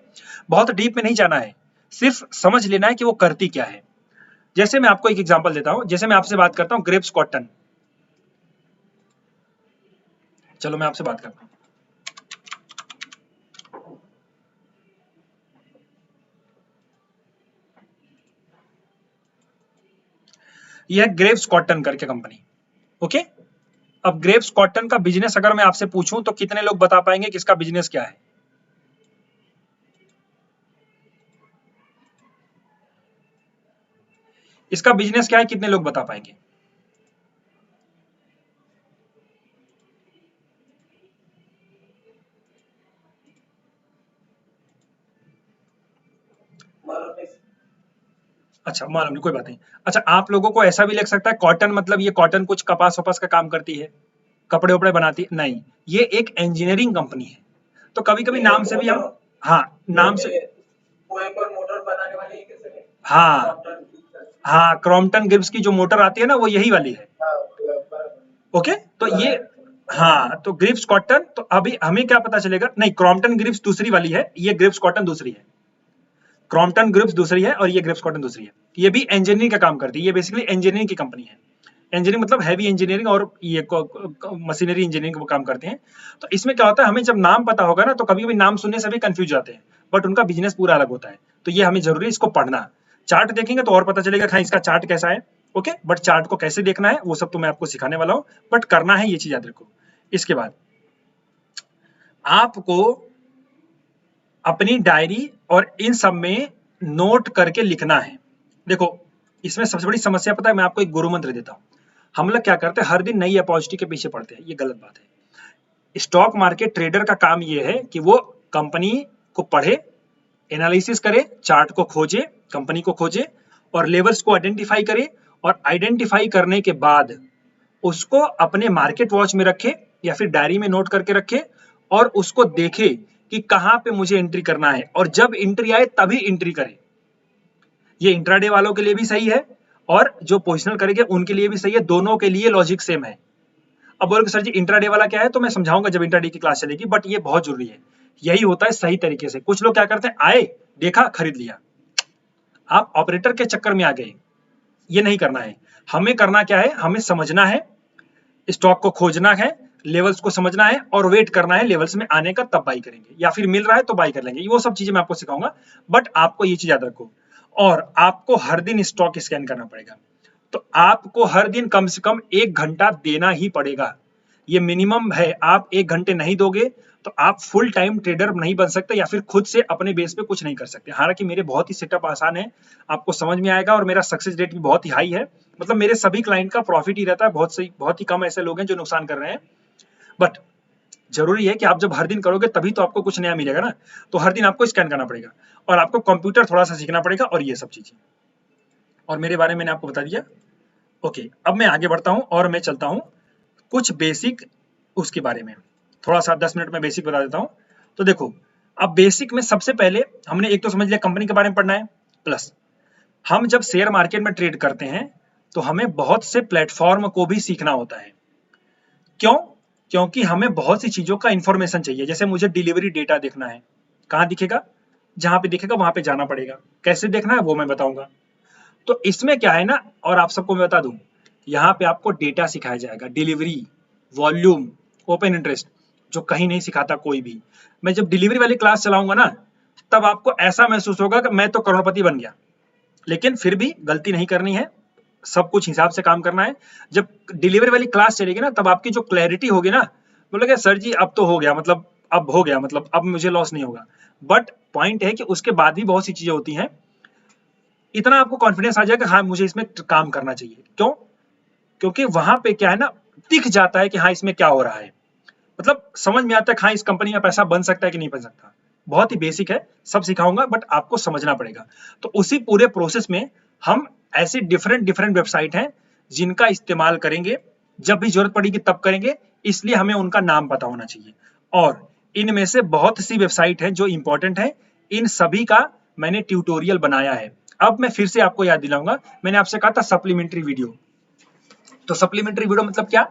बहुत डीप में नहीं जाना है, सिर्फ समझ लेना है कि वो करती क्या है। जैसे मैं आपको एक एग्जांपल देता हूं, जैसे मैं आपसे बात करता हूं ग्रेप्स कॉटन। चलो मैं आपसे बात करता हूं, यह है ग्रेप्स कॉटन करके कंपनी। ओके, अब ग्रेप्स कॉटन का बिजनेस अगर मैं आपसे पूछूं तो कितने लोग बता पाएंगे कि इसका बिजनेस क्या है? इसका बिजनेस क्या है, कितने लोग बता पाएंगे? अच्छा मालूम नहीं, कोई बात नहीं। अच्छा, आप लोगों को ऐसा भी लग सकता है कॉटन मतलब ये कॉटन कुछ कपास वपास का काम करती है, कपड़े उपड़े बनाती है, नहीं, ये एक इंजीनियरिंग कंपनी है। तो कभी कभी नाम से भी हम, हाँ नाम से, हाँ हाँ, क्रॉम्पटन गिब्स की जो मोटर आती है ना वो यही वाली है। ओके, तो ये, हाँ तो ग्रिप्स कॉटन, तो अभी हमें क्या पता चलेगा, नहीं क्रॉम्पटन ग्रिप्स दूसरी वाली है, ये ग्रिप्स कॉटन दूसरी है। क्रॉम्पटन ग्रिप्स दूसरी है और ये ग्रिप्स कॉटन दूसरी है। ये भी इंजीनियरिंग का काम करती है, ये बेसिकली इंजीनियरिंग की कंपनी है। इंजीनियरिंग मतलब हैवी इंजीनियरिंग और ये मशीनरी इंजीनियरिंग वो काम करते हैं। तो इसमें क्या होता है, हमें जब नाम पता होगा ना तो कभी कभी नाम सुनने से भी कंफ्यूज जाते हैं, बट उनका बिजनेस पूरा अलग होता है। तो ये हमें जरूरी इसको पढ़ना, चार्ट देखेंगे तो और पता चलेगा हाँ इसका चार्ट कैसा है। ओके, बट चार्ट को कैसे देखना है वो सब तो मैं आपको सिखाने वाला हूँ, बट करना है ये चीज याद रखो। इसके बाद आपको अपनी डायरी और इन सब में नोट करके लिखना है। देखो, इसमें सबसे बड़ी समस्या पता है, मैं आपको एक गुरु मंत्र देता हूँ। हम लोग क्या करते हैं, हर दिन नई अपॉर्चुनिटी के पीछे पड़ते हैं, ये गलत बात है। स्टॉक मार्केट ट्रेडर का काम ये है कि वो कंपनी को पढ़े, एनालिसिस करे, चार्ट को खोजे, कंपनी को खोजे और लेवल्स को आइडेंटिफाई करे, और आइडेंटिफाई करने के बाद उसको अपने मार्केट वॉच में रखे या फिर डायरी में नोट करके रखे, और उसको देखे कि कहां पे मुझे एंट्री करना है, और जब एंट्री आए तभी एंट्री करे। ये इंट्राडे वालों के लिए भी सही है और जो पोजिशनल करेंगे उनके लिए भी सही है, दोनों के लिए लॉजिक सेम है। अब बोलोगे सर जी इंट्राडे वाला क्या है, तो मैं समझाऊंगा जब इंट्राडे की क्लास चलेगी, बट ये बहुत जरूरी है, यही होता है सही तरीके से। कुछ लोग क्या करते हैं, आए देखा खरीद लिया, आप ऑपरेटर के चक्कर में आ गए। ये नहीं करना है, हमें करना क्या है, हमें समझना है, स्टॉक को खोजना है, लेवल्स को समझना है और वेट करना है लेवल्स में आने का, तब बाई करेंगे, या फिर मिल रहा है तो बाई कर लेंगे। वो सब चीजें मैं आपको सिखाऊंगा, बट आपको ये चीज याद रखो। और आपको हर दिन स्टॉक स्कैन करना पड़ेगा, तो आपको हर दिन कम से कम 1 घंटा देना ही पड़ेगा, ये मिनिमम है। आप 1 घंटे नहीं दोगे तो आप फुल टाइम ट्रेडर नहीं बन सकते, या फिर खुद से अपने बेस पे कुछ नहीं कर सकते। हालांकि मेरे बहुत ही सेटअप आसान है, आपको समझ में आएगा, और मेरा सक्सेस रेट भी बहुत ही हाई है। मतलब मेरे सभी क्लाइंट का प्रॉफिट ही रहता है, बहुत ही कम ऐसे लोग हैं जो नुकसान कर रहे हैं। बट जरूरी है कि आप जब हर दिन करोगे तभी तो आपको कुछ नया मिलेगा ना। तो हर दिन आपको स्कैन करना पड़ेगा, और आपको कंप्यूटर थोड़ा सा सीखना पड़ेगा, और ये सब चीजें। और मेरे बारे में मैंने आपको बता दिया। ओके, अब मैं आगे बढ़ता हूं और मैं चलता हूं कुछ बेसिक उसके बारे में, थोड़ा सा 10 मिनट में बेसिक बता देता हूं। तो देखो, अब बेसिक में सबसे पहले हमने एक तो समझ लिया कंपनी के बारे में पढ़ना है, प्लस हम जब शेयर मार्केट में ट्रेड करते हैं तो हमें बहुत से प्लेटफॉर्म को भी सीखना होता है। क्यों? क्योंकि हमें बहुत सी चीजों का इंफॉर्मेशन चाहिए। जैसे मुझे डिलीवरी डेटा देखना है, कहां दिखेगा, जहां पे दिखेगा वहां पे जाना पड़ेगा। कैसे देखना है वो मैं बताऊंगा। तो इसमें क्या है ना, और आप सबको मैं बता दूं, यहाँ पे आपको डेटा सिखाया जाएगा, डिलीवरी, वॉल्यूम, ओपन इंटरेस्ट, जो कहीं नहीं सिखाता कोई भी। मैं जब डिलीवरी वाली क्लास चलाऊंगा ना, तब आपको ऐसा महसूस होगा कि मैं तो करोड़पति बन गया। लेकिन फिर भी गलती नहीं करनी है, सब कुछ हिसाब से काम करना है। जब डिलीवरी वाली क्लास चलेगी ना, तब आपकी जो क्लैरिटी होगी ना, बोलोगे सर जी अब तो हो गया, मतलब अब हो गया, मतलब अब मुझे लॉस नहीं होगा। बट पॉइंट है कि उसके बाद भी बहुत सी चीजें होती हैं, इतना आपको कॉन्फिडेंस आ जाएगा हाँ मुझे इसमें काम करना चाहिए। क्यों? क्योंकि वहां पे क्या है ना, दिख जाता है कि हाँ इसमें क्या हो रहा है, मतलब समझ में आता है कि हाँ इस कंपनी में पैसा बन सकता है कि नहीं बन सकता। बहुत ही बेसिक है, सब सिखाऊंगा, बट आपको समझना पड़ेगा। तो उसी पूरे प्रोसेस में हम ऐसे डिफरेंट डिफरेंट वेबसाइट हैं जिनका इस्तेमाल करेंगे, जब भी जरूरत पड़ेगी तब करेंगे, इसलिए हमें उनका नाम पता होना चाहिए। और इनमें से बहुत सी वेबसाइट हैं जो इंपॉर्टेंट है, इन सभी का मैंने ट्यूटोरियल बनाया है। अब मैं फिर से आपको याद दिलाऊंगा, मैंने आपसे कहा था सप्लीमेंट्री वीडियो, तो सप्लीमेंट्री वीडियो मतलब क्या,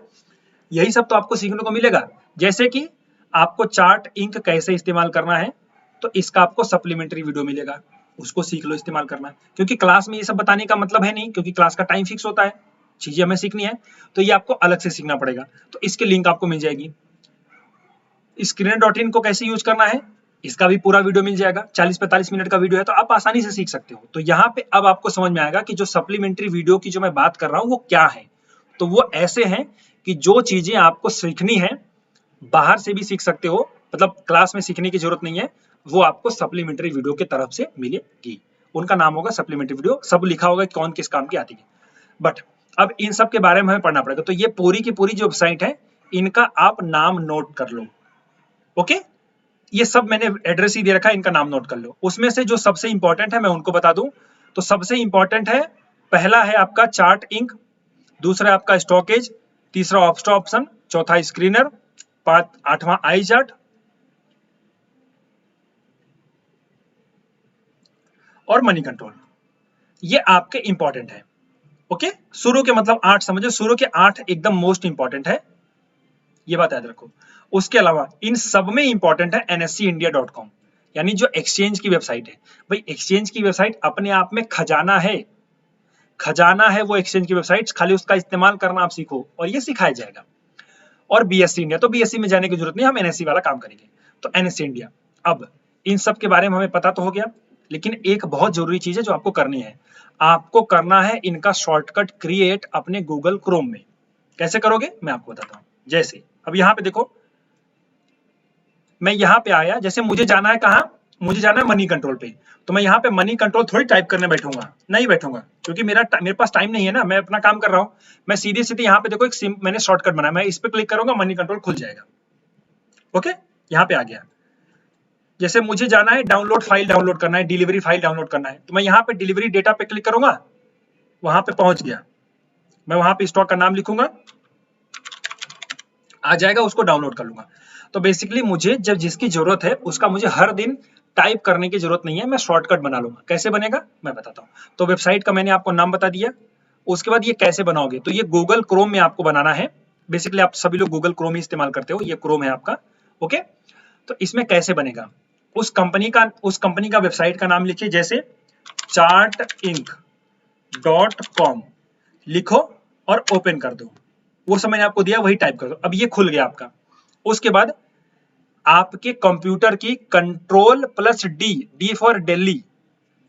यही सब तो आपको सीखने को मिलेगा। जैसे कि आपको चार्ट इंक कैसे इस्तेमाल करना है, तो इसका आपको सप्लीमेंट्री वीडियो मिलेगा, उसको सीख लो इस्तेमाल करना, क्योंकि क्लास में ये सब बताने का मतलब है नहीं, क्योंकि क्लास का टाइम फिक्स होता है, चीजें हमें सीखनी है, तो ये आपको अलग से सीखना पड़ेगा। तो इसकी लिंक आपको मिल जाएगी। स्क्रीनर.इन को कैसे यूज करना है, इसका भी पूरा वीडियो मिल जाएगा, 40-45 मिनट का वीडियो है, तो आप आसानी से सीख सकते हो। तो यहाँ पे अब आपको समझ में आएगा कि जो सप्लीमेंट्री वीडियो की जो मैं बात कर रहा हूँ वो क्या है। तो वो ऐसे हैं कि जो चीजें आपको सीखनी है बाहर से भी सीख सकते हो, मतलब क्लास में सीखने की जरूरत नहीं है, वो आपको सप्लीमेंट्री वीडियो की तरफ से मिलेगी। उनका नाम होगा सप्लीमेंट्री वीडियो, सब लिखा होगा कौन किस काम की आती है। बट अब इन सब के बारे में हमें पढ़ना पड़ेगा। तो ये पूरी की पूरी जो वेबसाइट है, इनका आप नाम नोट कर लो। ओके, ये सब मैंने एड्रेस ही दे रखा है, इनका नाम नोट कर लो। उसमें से जो सबसे इंपॉर्टेंट है मैं उनको बता दूं, तो सबसे इंपॉर्टेंट है, पहला है आपका चार्ट इंक, दूसरा आपका स्टॉकेज, तीसरा ऑप्स्टा ऑप्शन, चौथा स्क्रीनर, आठवां आई चार्ट और मनी कंट्रोल। ये आपके इंपॉर्टेंट है। ओके, शुरू के मतलब 8 समझो, शुरू के 8 एकदम मोस्ट इंपॉर्टेंट है, ये बात याद रखो। उसके अलावा इन सब में इंपॉर्टेंट है nscindia.com, यानी जो एक्सचेंज की वेबसाइट है। भाई एक्सचेंज की वेबसाइट अपने आप में खजाना है, खजाना है वो एक्सचेंज की वेबसाइट, खाली उसका इस्तेमाल करना आप सीखो और ये सिखाया जाएगा। और बीएससी इंडिया, तो बीएससी में जाने की जरूरत नहीं, हम एनएससी वाला काम करेंगे। तो एनएससी इंडिया, अब इन सब के बारे में हमें पता तो हो गया, लेकिन एक बहुत जरूरी चीज है जो आपको करनी है, आपको करना है इनका शॉर्टकट क्रिएट अपने गूगल क्रोम में। कैसे करोगे मैं आपको बताता हूं। जैसे अब यहाँ पे देखो, मैं यहाँ पे आया, जैसे मुझे जाना है कहाँ, मुझे जाना है मनी कंट्रोल पे, तो मैं यहाँ पे मनी कंट्रोल थोड़ी टाइप करने बैठूंगा, नहीं बैठूंगा, क्योंकि मेरे पास टाइम नहीं है ना, मैं अपना काम कर रहा हूँ। मैं सीधे सीधे यहाँ पे देखो एक मैंने शॉर्टकट बनाया, मैं इस पे क्लिक करूंगा, मनी कंट्रोल खुल जाएगा। ओके, यहाँ पे आ गया। जैसे मुझे जाना है डाउनलोड फाइल डाउनलोड करना है, डिलीवरी फाइल डाउनलोड करना है, तो मैं यहाँ पे डिलीवरी डेटा पे क्लिक करूंगा, वहां पे पहुंच गया, मैं वहां पे स्टॉक का नाम लिखूंगा, आ जाएगा, उसको डाउनलोड कर लूंगा। तो बेसिकली मुझे जब जिसकी जरूरत है उसका मुझे हर दिन टाइप करने की जरूरत नहीं है, मैं शॉर्टकट बना लूंगा। कैसे बनेगा मैं बताता हूँ। तो वेबसाइट का मैंने आपको नाम बता दिया, उसके बाद ये कैसे बनाओगे, तो ये गूगल क्रोम में आपको बनाना है। बेसिकली आप सभी लोग गूगल क्रोम ही इस्तेमाल करते हो, ये क्रोम है आपका। ओके, तो इसमें कैसे बनेगा, उस कंपनी का वेबसाइट का नाम लिखिए, जैसे chartink.com लिखो और ओपन कर दो। वो समय आपको दिया वही टाइप कर दो, अब ये खुल गया आपका। उसके बाद आपके कंप्यूटर की control plus D, D for Delhi,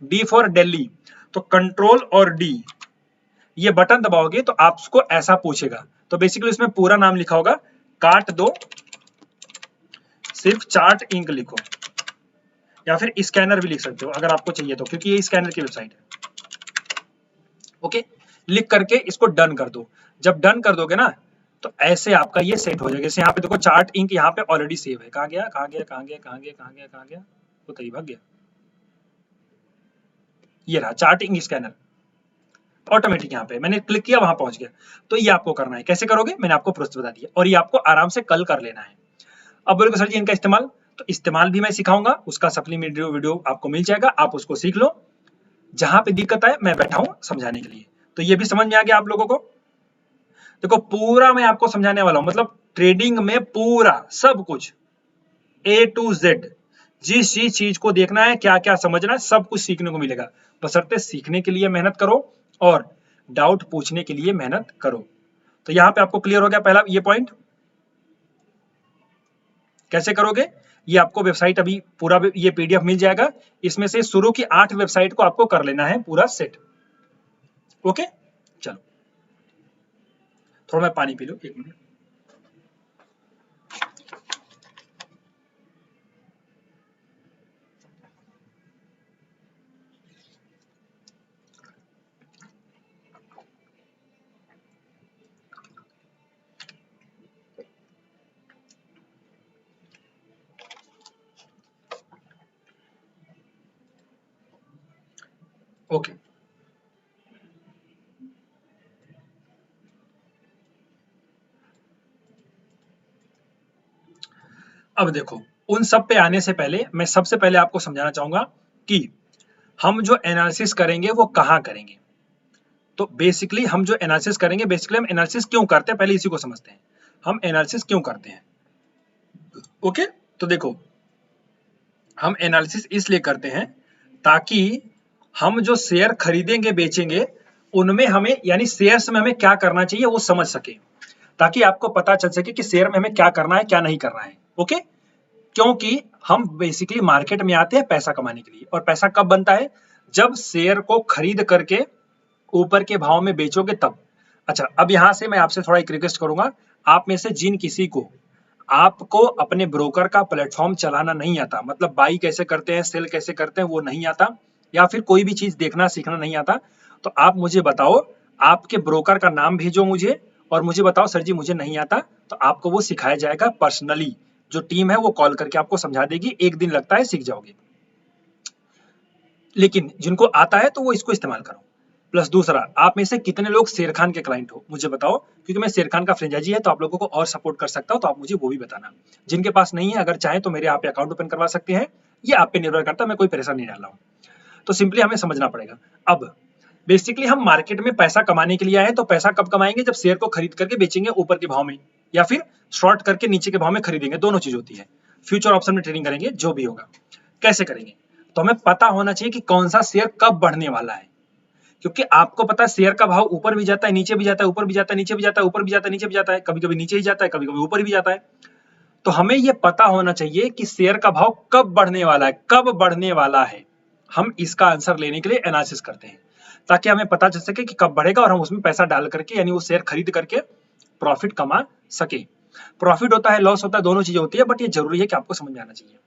D for Delhi, तो कंट्रोल और डी ये बटन दबाओगे तो आपको ऐसा पूछेगा। तो बेसिकली इसमें पूरा नाम लिखा होगा, काट दो, सिर्फ चार्ट इंक लिखो, या फिर स्कैनर भी लिख सकते हो अगर आपको चाहिए तो, क्योंकि ये स्कैनर की वेबसाइट है। ओके, लिख करके इसको डन कर दो। जब डन कर दोगे ना, तो ऐसे आपका ये सेट हो जाएगा। जैसे यहाँ पे देखो चार्ट इंक यहाँ पे ऑलरेडी सेव है, कहाँ गया कहाँ गया कहाँ गया कहाँ गया कहाँ गया कहाँ गया, वो तरी भाग गया, ये रहा चार्ट इंक स्कैनर, ऑटोमेटिक यहाँ पे मैंने क्लिक किया वहां पहुंच गया। तो ये आपको करना है, कैसे करोगे मैंने आपको प्रोसेस बता दिया, और ये आपको आराम से कल कर लेना है। अब बोलोगे सर जी इनका इस्तेमाल, तो इस्तेमाल भी मैं सिखाऊंगा, उसका सप्लीमेंट्री वीडियो आपको मिल जाएगा, आप उसको सीख लो। जहां पे दिक्कत है मैं बैठा हूं समझाने के लिए। तो ये भी समझ में आ गया आप लोगों को। देखो पूरा मैं आपको समझाने वाला हूं, मतलब ट्रेडिंग में पूरा सब कुछ ए टू जेड, जिस जिस चीज को देखना है, क्या क्या समझना है, सब कुछ सीखने को मिलेगा। बशर्ते सीखने के लिए मेहनत करो और डाउट पूछने के लिए मेहनत करो। तो यहां पे आपको क्लियर हो गया पहला ये पॉइंट। कैसे करोगे, ये आपको वेबसाइट अभी पूरा ये पीडीएफ मिल जाएगा, इसमें से शुरू की 8 वेबसाइट को आपको कर लेना है पूरा सेट। ओके, चलो थोड़ा मैं पानी पी लूं, 1 मिनट। ओके, अब देखो, उन सब पे आने से पहले मैं सबसे पहले आपको समझाना चाहूंगा कि हम जो एनालिसिस करेंगे वो कहाँ करेंगे। तो बेसिकली हम जो एनालिसिस करेंगे, बेसिकली हम एनालिसिस क्यों करते हैं, पहले इसी को समझते हैं। हम एनालिसिस क्यों करते हैं? ओके, तो देखो, हम एनालिसिस इसलिए करते हैं ताकि हम जो शेयर खरीदेंगे बेचेंगे उनमें हमें, यानी शेयर्स में हमें क्या करना चाहिए वो समझ सके, ताकि आपको पता चल सके कि शेयर में हमें क्या करना है क्या नहीं करना है। ओके, क्योंकि हम बेसिकली मार्केट में आते हैं पैसा कमाने के लिए, और पैसा कब बनता है? जब शेयर को खरीद करके ऊपर के भाव में बेचोगे तब। अच्छा, अब यहां से मैं आपसे थोड़ा एक रिक्वेस्ट करूंगा, आप में से जिन किसी को आपको अपने ब्रोकर का प्लेटफॉर्म चलाना नहीं आता, मतलब बाई कैसे करते हैं सेल कैसे करते हैं वो नहीं आता, या फिर कोई भी चीज देखना सीखना नहीं आता, तो आप मुझे बताओ, आपके ब्रोकर का नाम भेजो मुझे, और मुझे बताओ सर जी मुझे नहीं आता, तो आपको वो सिखाया जाएगा पर्सनली। जो टीम है वो कॉल करके आपको समझा देगी, एक दिन लगता है सीख जाओगे। लेकिन जिनको आता है तो वो इसको इस्तेमाल करो। प्लस दूसरा, आप में से कितने लोग शेर खान के क्लाइंट हो मुझे बताओ, क्योंकि मैं शेर खान का फ्रेंचाइजी है तो आप लोगों को और सपोर्ट कर सकता हूं, तो आप मुझे वो भी बताना। जिनके पास नहीं है, अगर चाहें तो मेरे यहाँ पे अकाउंट ओपन करवा सकते हैं, ये आप पे निर्भर करता है, मैं कोई प्रेशर नहीं डाल रहा हूँ। तो सिंपली हमें समझना पड़ेगा। अब बेसिकली हम मार्केट में पैसा कमाने के लिए आए, तो पैसा कब कमाएंगे? जब शेयर को खरीद करके बेचेंगे ऊपर के भाव में, या फिर शॉर्ट करके नीचे के भाव में खरीदेंगे, दोनों चीज होती है। फ्यूचर ऑप्शन में ट्रेडिंग करेंगे, जो भी होगा। कैसे करेंगे? तो हमें पता होना चाहिए कि कौन सा शेयर कब बढ़ने वाला है, क्योंकि आपको पता है शेयर का भाव ऊपर भी जाता है नीचे भी जाता है, ऊपर भी जाता है नीचे भी जाता है, ऊपर भी जाता है नीचे भी जाता है, कभी कभी नीचे ही जाता है, कभी कभी ऊपर भी जाता है। तो हमें यह पता होना चाहिए कि शेयर का भाव कब बढ़ने वाला है, कब बढ़ने वाला है। हम इसका आंसर लेने के लिए एनालिसिस करते हैं, ताकि हमें पता चल सके कि कब बढ़ेगा, और हम उसमें पैसा डाल करके, यानी वो शेयर खरीद करके प्रॉफिट कमा सके। प्रॉफिट होता है, लॉस होता है, दोनों चीजें होती है, बट ये जरूरी है कि आपको समझ में आना चाहिए।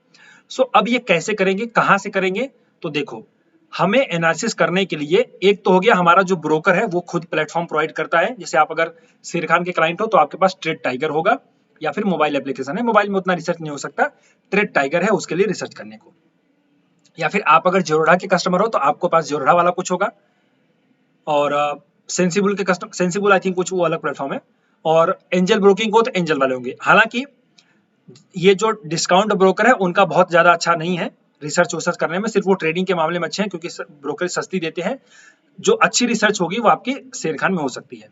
सो अब ये कैसे करेंगे, कहां से करेंगे? तो देखो, हमें एनालिसिस करने के लिए एक तो हो गया हमारा जो ब्रोकर है वो खुद प्लेटफॉर्म प्रोवाइड करता है। जैसे आप अगर शेर खान के क्लाइंट हो तो आपके पास ट्रेड टाइगर होगा, या फिर मोबाइल एप्लीकेशन है, मोबाइल में उतना रिसर्च नहीं हो सकता, ट्रेड टाइगर है उसके लिए रिसर्च करने को। या फिर आप अगर जोरोडा के कस्टमर हो तो आपको पास जोरोडा वाला कुछ होगा, और सेंसिबल के कस्टमर, सेंसिबल आई थिंक कुछ वो अलग प्लेटफॉर्म है, और एंजल ब्रोकिंग को तो एंजल वाले होंगे। हालांकि ये जो डिस्काउंट ब्रोकर है उनका बहुत ज्यादा अच्छा नहीं है रिसर्च वसर्च करने में, सिर्फ वो ट्रेडिंग के मामले में अच्छे हैं, क्योंकि ब्रोकर सस्ती देते हैं। जो अच्छी रिसर्च होगी वो आपकी शेर खान में हो सकती है।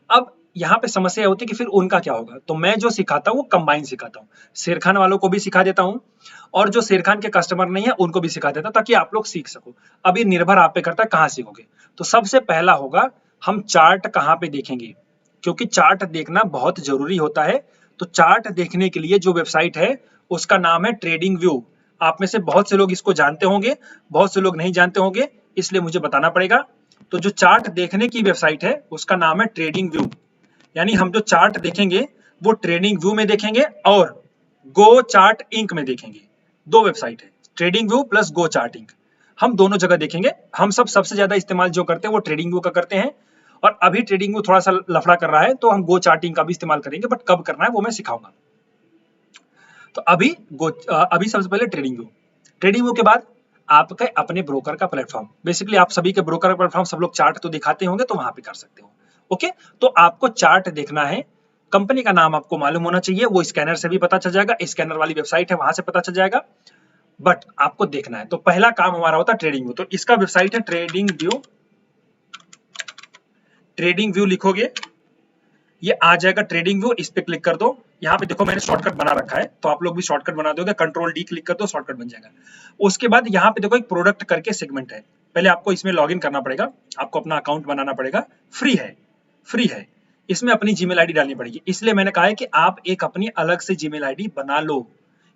अब यहाँ पे समस्या होती है कि फिर उनका क्या होगा, तो मैं जो सिखाता हूँ वो कंबाइन सिखाता हूँ, शेर खान वालों को भी सिखा देता हूँ, और जो शेर खान के कस्टमर नहीं है उनको भी सिखा देता हूँ, ताकि आप लोग सीख सको। अब ये निर्भर आप पे करता है कहाँ सीखोगे। तो सबसे पहला होगा, हम चार्ट कहाँ पे देखेंगे, क्योंकि चार्ट देखना बहुत जरूरी होता है। तो चार्ट देखने के लिए जो वेबसाइट है उसका नाम है ट्रेडिंग व्यू। आप में से बहुत से लोग इसको जानते होंगे, बहुत से लोग नहीं जानते होंगे, इसलिए मुझे बताना पड़ेगा। तो जो चार्ट देखने की वेबसाइट है उसका नाम है ट्रेडिंग व्यू, यानी हम जो चार्ट देखेंगे वो ट्रेडिंग व्यू में देखेंगे और गो चार्ट इंक में देखेंगे। दो वेबसाइट है, ट्रेडिंग व्यू प्लस गो चार्ट इंक, हम दोनों जगह देखेंगे। हम सब सबसे ज्यादा इस्तेमाल जो करते हैं वो ट्रेडिंग व्यू का करते हैं, और अभी ट्रेडिंग व्यू थोड़ा सा लफड़ा कर रहा है तो हम गो चार्टिंग का भी इस्तेमाल करेंगे, बट कब करना है वो मैं सिखाऊंगा। तो अभी सबसे पहले ट्रेडिंग व्यू। ट्रेडिंग व्यू के बाद आपके अपने ब्रोकर का प्लेटफॉर्म, बेसिकली आप सभी के ब्रोकर का प्लेटफॉर्म सब लोग चार्ट तो दिखाते होंगे, तो वहां पे कर सकते हो। ओके, तो आपको चार्ट देखना है, कंपनी का नाम आपको मालूम होना चाहिए, वो स्कैनर से भी पता चल जाएगा, स्कैनर वाली वेबसाइट है वहां से पता चल जाएगा, बट आपको देखना है। तो पहला काम हमारा होता है ट्रेडिंग व्यू। तो इसका वेबसाइट है ट्रेडिंग व्यू। ट्रेडिंग व्यू लिखोगे, ये आ जाएगा ट्रेडिंग व्यू, इस पे क्लिक कर दो। यहाँ पे देखो मैंने शॉर्टकट बना रखा है, तो आप लोग भी शॉर्टकट बना दोगे, कंट्रोल डी क्लिक कर दो, शॉर्टकट बन जाएगा। उसके बाद यहाँ पे देखो एक प्रोडक्ट करके सेगमेंट है, पहले आपको इसमें लॉगिन करना पड़ेगा, आपको अपना अकाउंट बनाना पड़ेगा, फ्री है, फ्री है। इसमें अपनी जीमेल आईडी डालनी पड़ेगी, इसलिए मैंने कहा है कि आप एक अपनी अलग से जीमेल आईडी बना लो,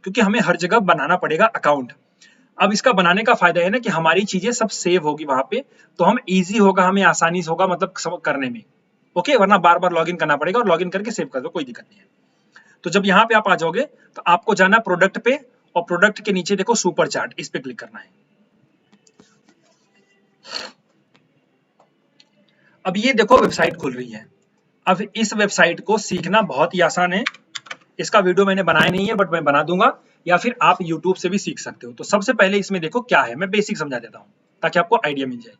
क्योंकि हमें हर जगह बनाना पड़ेगा अकाउंट। अब इसका बनाने का फायदा है ना कि हमारी चीजें सब सेव होगी वहां पे, तो हम इजी होगा, हमें आसानी से होगा, मतलब सब करने में। ओके, वरना बार बार लॉगिन करना पड़ेगा, और लॉगिन करके सेव कर दो, कोई दिक्कत नहीं है। तो जब यहाँ पे आप आ जाओगे तो आपको जाना प्रोडक्ट पे, और प्रोडक्ट के नीचे देखो सुपर चार्ट, इस पे क्लिक करना है। अब ये देखो वेबसाइट खुल रही है। अब इस वेबसाइट को सीखना बहुत ही आसान है, इसका वीडियो मैंने बनाया नहीं है बट मैं बना दूंगा, या फिर आप यूट्यूब से भी सीख सकते हो। तो सबसे पहले इसमें देखो क्या है, मैं बेसिक समझा देता हूँ ताकि आपको आइडिया मिल जाए।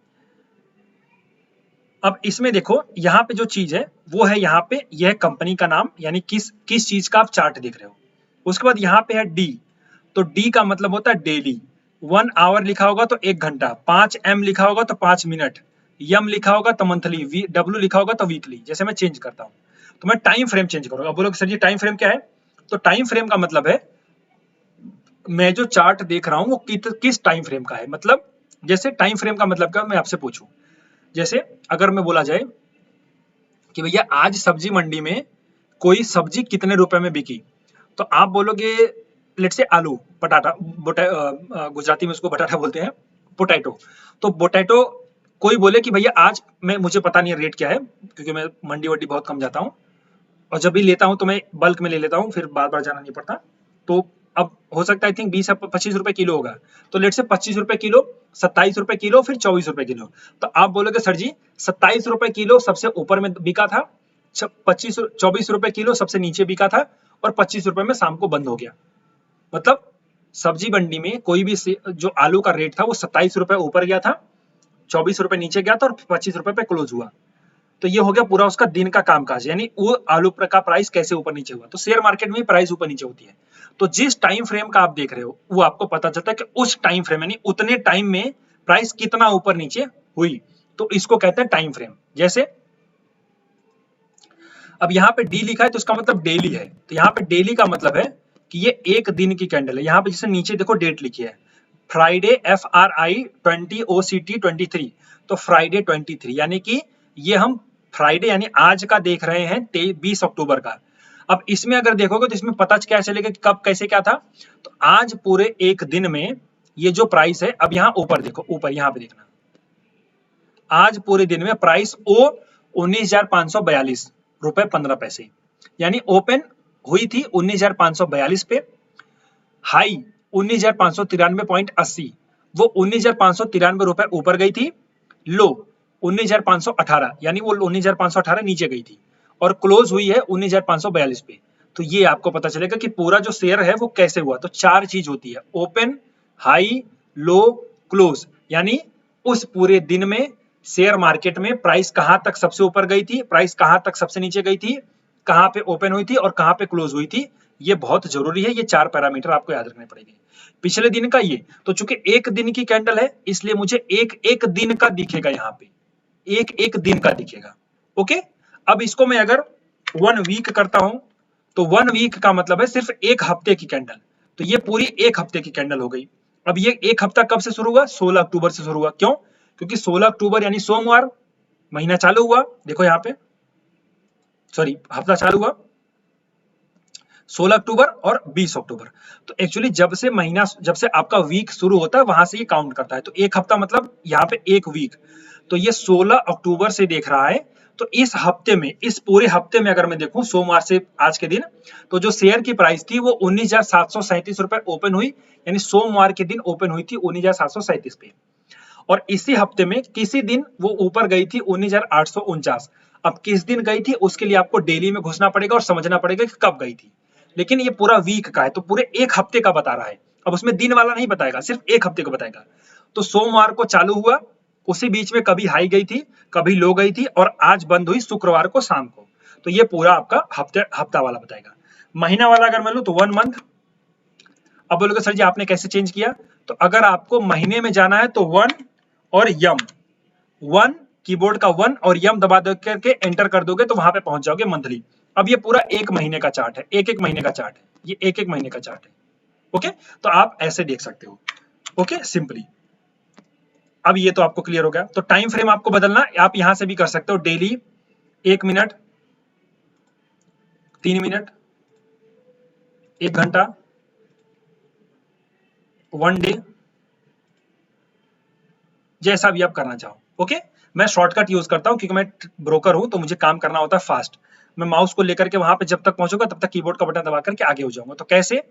अब इसमें देखो यहाँ पे जो चीज है वो है, यहाँ पे यह कंपनी का नाम, यानी किस किस चीज का आप चार्ट देख रहे हो। उसके बाद यहाँ पे है डी, तो डी का मतलब होता है डेली। 1 आवर लिखा होगा तो 1 घंटा, 5 एम लिखा होगा तो 5 मिनट, यम लिखा होगा तो मंथली, डब्ल्यू लिखा होगा तो वीकली। जैसे मैं चेंज करता हूँ तो मैं टाइम फ्रेम चेंज करूंगा। बोलोगे सर जी टाइम फ्रेम क्या है? तो टाइम फ्रेम का मतलब है मैं जो चार्ट देख रहा हूं वो किस टाइम फ्रेम का है। मतलब जैसे टाइम फ्रेम का मतलब क्या, मैं आपसे पूछूं, जैसे अगर मैं बोला जाए कि भैया आज सब्जी मंडी में कोई सब्जी कितने रुपए में बिकी, तो आप बोलोगे लेट्स से आलू, पटाटा, गुजराती में उसको बटाटा बोलते हैं, पोटैटो। तो पोटैटो कोई बोले कि भैया आज, मैं मुझे पता नहीं है रेट क्या है क्योंकि मैं मंडी वंडी बहुत कम जाता हूँ, और जब भी लेता हूँ तो मैं बल्क में ले लेता हूँ, फिर बार बार जाना नहीं पड़ता। तो अब हो सकता है आई थिंक 20 या 25 रुपए किलो होगा, तो लेट से 25 रुपए किलो, 27 रुपए किलो, फिर 24 रुपए किलो। तो आप बोलोगे सर जी 27 रुपए किलो सबसे ऊपर में बिका था, 24 रुपए किलो सबसे नीचे बिका था, और 25 रुपए में शाम को बंद हो गया। मतलब सब्जी मंडी में कोई भी जो आलू का रेट था वो 27 रुपए ऊपर गया था, 24 रुपए नीचे गया था, और 25 रुपए पे क्लोज हुआ। तो ये हो गया पूरा उसका दिन का कामकाज, यानी वो आलू का प्राइस कैसे ऊपर नीचे हुआ। तो शेयर मार्केट में प्राइस ऊपर नीचे होती है। तो जिस टाइम फ्रेम का आप देख रहे हो वो आपको पता चलता है कि उस टाइम फ्रेम यानी उतने टाइम में प्राइस कितना ऊपर नीचे हुई, तो इसको कहते हैं टाइम फ्रेम। जैसे अब यहाँ पे डी लिखा है तो इसका मतलब डेली है, तो यहाँ पे डेली का मतलब है कि ये एक दिन की कैंडल है। यहाँ पे जैसे नीचे देखो डेट लिखी है फ्राइडे, FRI 20OCT 23, तो फ्राइडे 23 यानी कि ये हम फ्राइडे यानी आज का देख रहे हैं 20 अक्टूबर का। अब इसमें अगर देखोगे तो इसमें पता क्या चलेगा कि कब कैसे क्या था। तो आज पूरे एक दिन में ये जो प्राइस है, अब यहाँ ऊपर देखो, ऊपर यहाँ पे देखना, आज पूरे दिन में प्राइस ओ 19,542 रुपए 15 पैसे, यानी ओपन हुई थी 19,542 पे, हाई 19,593.80, वो 19,593 रुपए ऊपर गई थी, लो 19,518 यानी वो 19,518 नीचे गई थी, और क्लोज हुई है 19,542 पे। तो ये आपको पता चलेगा कि पूरा जो शेयर है वो कैसे हुआ। तो चार चीज होती है, ओपन, हाई, लो, क्लोज, यानी उस पूरे दिन में शेयर मार्केट में प्राइस कहां तक सबसे ऊपर गई थी, प्राइस कहां तक सबसे नीचे गई थी, कहां पे ओपन हुई थी और कहां पे क्लोज हुई थी। ये बहुत जरूरी है, ये चार पैरामीटर आपको याद रखने पड़ेंगे। पिछले दिन का ये, तो चूंकि एक दिन की कैंडल है इसलिए मुझे एक एक दिन का दिखेगा, यहाँ पे एक एक दिन का दिखेगा। ओके, अब इसको मैं अगर 1 वीक करता हूं तो 1 वीक का मतलब है सिर्फ एक हफ्ते की कैंडल, तो ये पूरी एक हफ्ते की कैंडल हो गई। अब ये एक हफ्ता कब से शुरू हुआ? 16 अक्टूबर से शुरू हुआ। क्यों? क्योंकि 16 अक्टूबर यानी सोमवार महीना चालू हुआ। देखो यहाँ पे, सॉरी हफ्ता चालू हुआ 16 अक्टूबर और 20 अक्टूबर। तो एक्चुअली जब से आपका वीक शुरू होता है वहां से ये काउंट करता है। तो एक हफ्ता मतलब यहाँ पे एक वीक, तो ये 16 अक्टूबर से देख रहा है। तो इस हफ्ते में, इस पूरे हफ्ते में अगर मैं देखूं सोमवार से आज के दिन, तो जो शेयर की प्राइस थी वो 19,737 रुपए ओपन हुई, यानी सोमवार के दिन ओपन हुई थी 19,737 पे, और इसी हफ्ते में किसी दिन वो ऊपर गई थी 19,849। अब किस दिन गई थी उसके लिए आपको डेली में घुसना पड़ेगा और समझना पड़ेगा कि कब गई थी, लेकिन ये पूरा वीक का है तो पूरे एक हफ्ते का बता रहा है। अब उसमें दिन वाला नहीं बताएगा, सिर्फ एक हफ्ते को बताएगा। तो सोमवार को चालू हुआ, उसी बीच में कभी हाई गई थी, कभी लो गई थी, और आज बंद हुई शुक्रवार को शाम को। तो ये पूरा आपका हफ्ता वाला बताएगा। महीना वाला अगर मैं लूं तो 1 मंथ। अब बोलोगे सर जी आपने कैसे चेंज किया? तो अगर आपको महीने में जाना है तो 1 और यम, 1 कीबोर्ड का 1 और यम दबा दे करके एंटर कर दोगे तो वहां पे पहुंच जाओगे मंथली। अब ये पूरा एक महीने का चार्ट है, एक एक महीने का चार्ट है, ये एक एक महीने का चार्ट है। ओके, तो आप ऐसे देख सकते हो। Okay, simply. अब ये तो आपको क्लियर हो गया। तो टाइम फ्रेम आपको बदलना आप यहां से भी कर सकते हो, डेली, 1 मिनट, 3 मिनट, 1 घंटा, 1 डे, जैसा भी आप करना चाहो। ओके, मैं शॉर्टकट यूज करता हूं क्योंकि मैं ब्रोकर हूं तो मुझे काम करना होता है फास्ट। मैं माउस को लेकर के वहां पे जब तक पहुंचूंगा तब तक कीबोर्ड का बटन दबा करके आगे हो जाऊंगा। तो कैसे?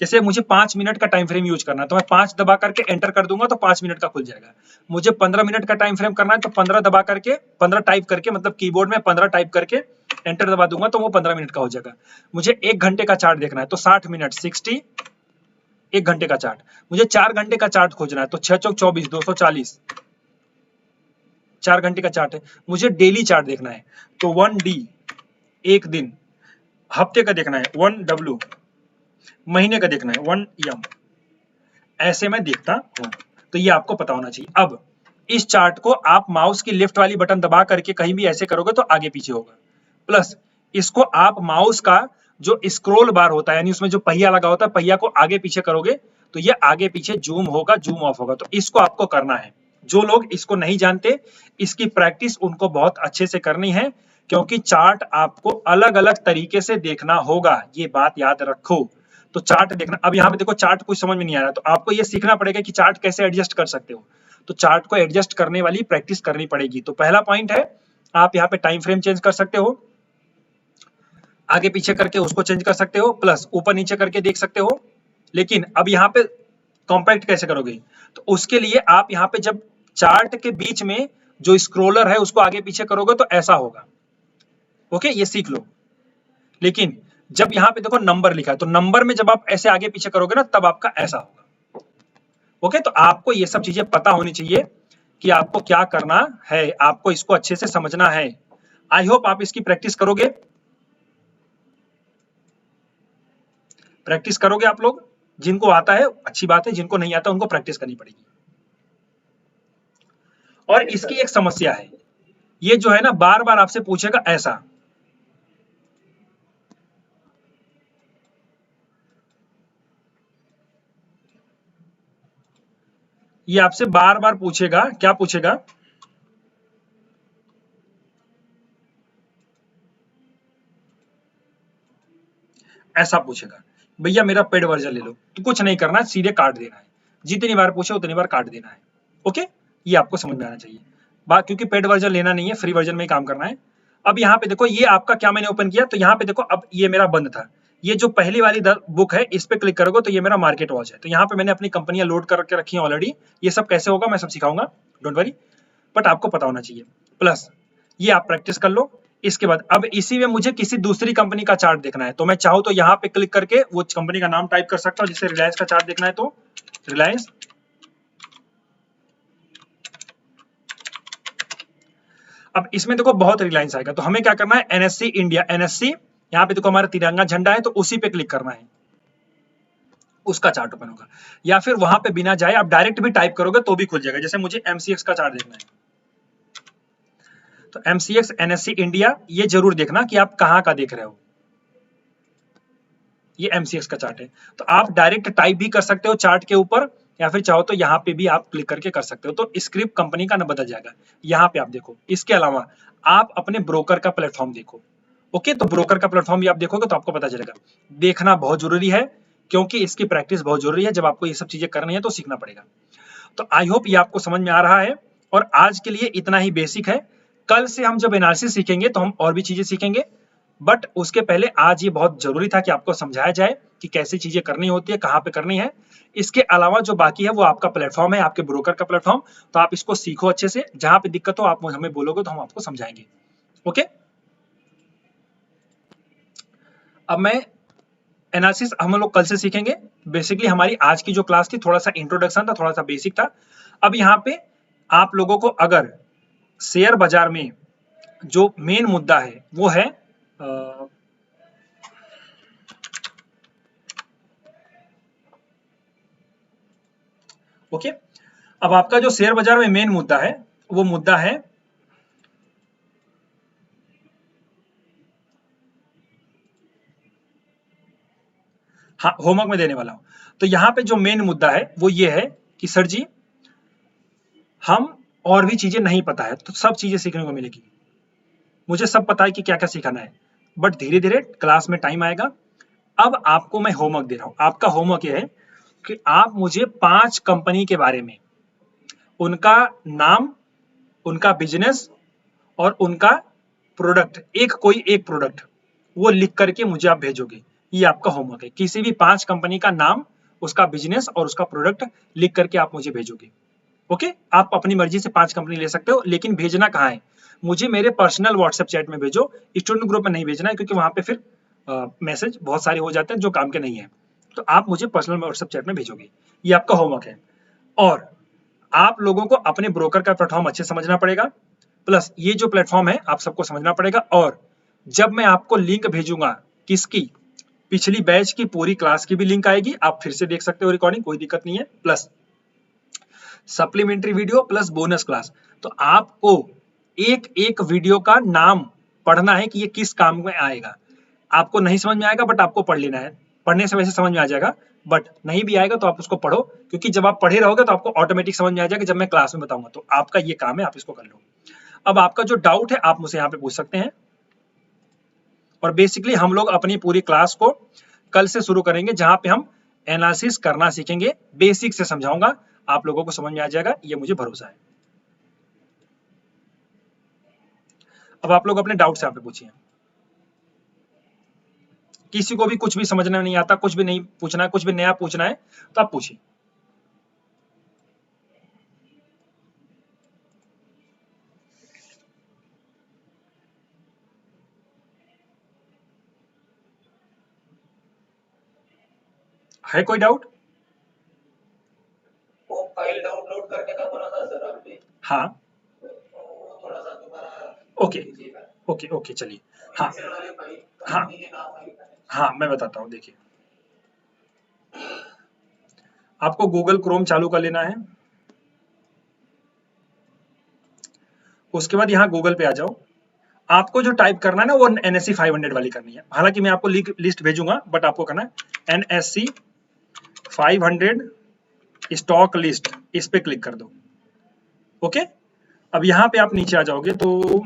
जैसे मुझे 5 मिनट का टाइम फ्रेम यूज करना है तो मैं 5 दबा करके एंटर कर दूंगा तो 5 मिनट का खुल जाएगा। मुझे 15 मिनट का टाइम फ्रेम करना है तो 15 दबा करके, 15 टाइप करके, मतलब कीबोर्ड में 15 टाइप करके एंटर दबा दूंगा तो वो 15 मिनट का हो जाएगा। मुझे 1 घंटे का चार्ट देखना है तो 60 मिनट 60, 1 घंटे का चार्ट। मुझे 4 घंटे का चार्ट खोजना है तो 6 चौक 24, 240, 4 घंटे का चार्ट है। मुझे डेली चार्ट देखना है तो 1D, एक दिन। हफ्ते का देखना है 1W, महीने का देखना है 1M, ऐसे मैं देखता हूं। तो ये आपको पता होना चाहिए। अब इस चार्ट को आप माउस की लेफ्ट वाली बटन दबा करके कहीं भी ऐसे करोगे तो आगे पीछे होगा, प्लस इसको आप माउस का जो स्क्रॉल बार होता है, यानी उसमें जो पहिया लगा होता है, पहिया को आगे पीछे करोगे तो ये आगे पीछे जूम होगा, जूम ऑफ होगा। तो इसको आपको करना है। जो लोग इसको नहीं जानते, इसकी प्रैक्टिस उनको बहुत अच्छे से करनी है, क्योंकि चार्ट आपको अलग अलग तरीके से देखना होगा, ये बात याद रखो। तो चार्ट देखना, अब यहाँ पे देखो चार्ट कुछ समझ में नहीं आ रहा, तो आपको ये सीखना पड़ेगा कि चार्ट कैसे एडजस्ट कर सकते हो। तो चार्ट को एडजस्ट करने वाली प्रैक्टिस करनी पड़ेगी। तो पहला पॉइंट है, आप यहाँ पे टाइम फ्रेम चेंज कर सकते हो, आगे पीछे करके उसको चेंज कर सकते हो, प्लस ऊपर नीचे करके देख सकते हो। लेकिन अब यहाँ पे कॉम्पैक्ट कैसे करोगे, तो उसके लिए आप यहाँ पे जब चार्ट के बीच में जो स्क्रोलर है उसको आगे पीछे करोगे तो ऐसा होगा। ओके, ये सीख लो। लेकिन जब यहाँ पे देखो नंबर लिखा है, तो नंबर में जब आप ऐसे आगे पीछे करोगे ना, तब आपका ऐसा होगा। ओके, तो आपको ये सब चीजें पता होनी चाहिए कि आपको क्या करना है, आपको इसको अच्छे से समझना है। आई होप आप इसकी प्रैक्टिस करोगे, प्रैक्टिस करोगे आप लोग। जिनको आता है अच्छी बात है, जिनको नहीं आता उनको प्रैक्टिस करनी पड़ेगी। और इसकी एक समस्या है, ये जो है ना बार बार आपसे पूछेगा ऐसा, ये आपसे बार बार पूछेगा, क्या पूछेगा, ऐसा पूछेगा, भैया मेरा पेड वर्जन ले लो। तो कुछ नहीं करना, सीधे काट देना है, जितनी बार पूछे उतनी बार काट देना है। ओके, ये आपको समझ में आना चाहिए बात, क्योंकि पेड वर्जन लेना नहीं है, फ्री वर्जन में ही काम करना है। अब यहाँ पे देखो, ये आपका क्या मैंने ओपन किया, तो यहाँ पे देखो अब ये मेरा बंद था। ये जो पहली वाली बुक है, इस पे क्लिक करोगे तो ये मेरा मार्केट वॉच है। तो यहाँ पे मैंने अपनी कंपनियां लोड करके रखी है ऑलरेडी। ये सब कैसे होगा मैं सब सिखाऊंगा, डोंट वरी, बट आपको पता होना चाहिए। प्लस ये आप प्रैक्टिस कर लो। इसके बाद अब इसी में मुझे किसी दूसरी कंपनी का चार्ट देखना है, तो मैं चाहूं तो यहाँ पे क्लिक करके वो कंपनी का नाम टाइप कर सकता हूं। जिसे रिलायंस का चार्ट देखना है तो रिलायंस, अब इसमें देखो बहुत रिलायंस आएगा, तो हमें क्या करना है, एनएससी इंडिया, एनएससी यहाँ पे देखो हमारा तिरंगा झंडा है, तो उसी पे क्लिक करना है, उसका चार्ट ओपन होगा। या फिर वहां पे बिना जाए आप डायरेक्ट भी टाइप करोगे तो भी खुल जाएगा। जैसे मुझे एमसीएक्स का चार्ट देखना है, तो एमसीएक्स एनएससी इंडिया, ये जरूर देखना कि आप कहां का देख रहे हो। ये एमसीएक्स का चार्ट है, तो आप डायरेक्ट टाइप भी कर सकते हो चार्ट के ऊपर, या फिर चाहो तो यहाँ पे भी आप क्लिक करके कर सकते हो। तो स्क्रिप्ट कंपनी का ना बदल जाएगा, यहाँ पे आप देखो। इसके अलावा आप अपने ब्रोकर का प्लेटफॉर्म देखो। ओके, तो ब्रोकर का प्लेटफॉर्म भी आप देखोगे तो आपको पता चलेगा। देखना बहुत जरूरी है, क्योंकि इसकी प्रैक्टिस बहुत जरूरी है। जब आपको ये सब चीजें करनी है तो सीखना पड़ेगा। तो आई होप ये आपको समझ में आ रहा है, और आज के लिए इतना ही बेसिक है। कल से हम जब एनालिसिस सीखेंगे तो हम और भी चीजें सीखेंगे, बट उसके पहले आज ये बहुत जरूरी था कि आपको समझाया जाए कि कैसी चीजें करनी होती है, कहाँ पे करनी है। इसके अलावा जो बाकी है वो आपका प्लेटफॉर्म है, आपके ब्रोकर का प्लेटफॉर्म, तो आप इसको सीखो अच्छे से। जहां पे दिक्कत हो आप हमें बोलोगे तो हम आपको समझाएंगे। ओके, अब मैं एनालिसिस हम लोग कल से सीखेंगे। बेसिकली हमारी आज की जो क्लास थी थोड़ा सा इंट्रोडक्शन था, थोड़ा सा बेसिक था। अब यहाँ पे आप लोगों को अगर शेयर बाजार में जो मेन मुद्दा है वो है ओके, अब आपका जो शेयर बाजार में मेन मुद्दा है वो मुद्दा है हाँ, होमवर्क में देने वाला हूं। तो यहाँ पे जो मेन मुद्दा है वो ये है कि सर जी हम और भी चीजें नहीं पता है, तो सब चीजें सीखने को मिलेगी। मुझे सब पता है कि क्या क्या सिखाना है, बट धीरे धीरे क्लास में टाइम आएगा। अब आपको मैं होमवर्क दे रहा हूं। आपका होमवर्क ये है कि आप मुझे 5 कंपनी के बारे में, उनका नाम, उनका बिजनेस और उनका प्रोडक्ट, कोई एक प्रोडक्ट वो लिख करके मुझे आप भेजोगे। ये आपका होमवर्क है। किसी भी 5 कंपनी का नाम, उसका बिजनेस और उसका प्रोडक्ट लिख करके आप मुझे भेजोगे। ओके, आप अपनी मर्जी से 5 कंपनी ले सकते हो, लेकिन भेजना कहाँ है, मुझे मेरे पर्सनल व्हाट्सएप चैट में भेजो। स्टूडेंट ग्रुप में नहीं भेजना है, क्योंकि वहां पे फिर मैसेज बहुत सारे हो जाते हैं जो काम के नहीं है। तो आप मुझे पर्सनल व्हाट्सएप चैट में भेजोगे। ये आपका होमवर्क है। और आप लोगों को अपने ब्रोकर का प्लेटफॉर्म अच्छे समझना पड़ेगा, प्लस ये जो प्लेटफॉर्म है आप सबको समझना पड़ेगा। और जब मैं आपको लिंक भेजूंगा किसकी, पिछली बैच की पूरी क्लास की भी लिंक आएगी, आप फिर से देख सकते हो रिकॉर्डिंग, कोई दिक्कत नहीं है, plus supplementary video plus bonus class. तो आपको एक एक वीडियो का नाम पढ़ना है कि ये किस काम में आएगा। आपको नहीं समझ में आएगा बट आपको पढ़ लेना है, पढ़ने से वैसे समझ में आ जाएगा, बट नहीं भी आएगा तो आप उसको पढ़ो, क्योंकि जब आप पढ़े रहोगे तो आपको ऑटोमेटिक समझ में आ जाएगा जब मैं क्लास में बताऊंगा। तो आपका ये काम है, आप इसको कर लो। अब आपका जो डाउट है आप मुझसे यहाँ पे पूछ सकते हैं, और बेसिकली हम लोग अपनी पूरी क्लास को कल से शुरू करेंगे, जहां पे हम एनालिसिस करना सीखेंगे, बेसिक से समझाऊंगा, आप लोगों को समझ में आ जाएगा, ये मुझे भरोसा है। अब आप लोग अपने डाउट्स यहाँ पे पूछिए, किसी को भी कुछ भी समझना नहीं आता, कुछ भी नहीं पूछना है, कुछ भी नया पूछना है तो आप पूछिए। है कोई डाउट? वो फाइल डाउनलोड करने का बोला था सर आपने। हाँ थोड़ा सा दोबारा ओके ओके ओके चलिए। हाँ वाली फाइल हाँ हाँ मैं बताता हूँ, देखिए आपको गूगल क्रोम चालू कर लेना है, उसके बाद यहाँ गूगल पे आ जाओ। आपको जो टाइप करना है ना वो NSE 500 वाली करनी है, हालांकि मैं आपको लिस्ट भेजूंगा, बट आपको करना है NSE 500 स्टॉक लिस्ट, इस पे क्लिक कर दो। ओके, अब यहाँ पे आप नीचे आ जाओगे तो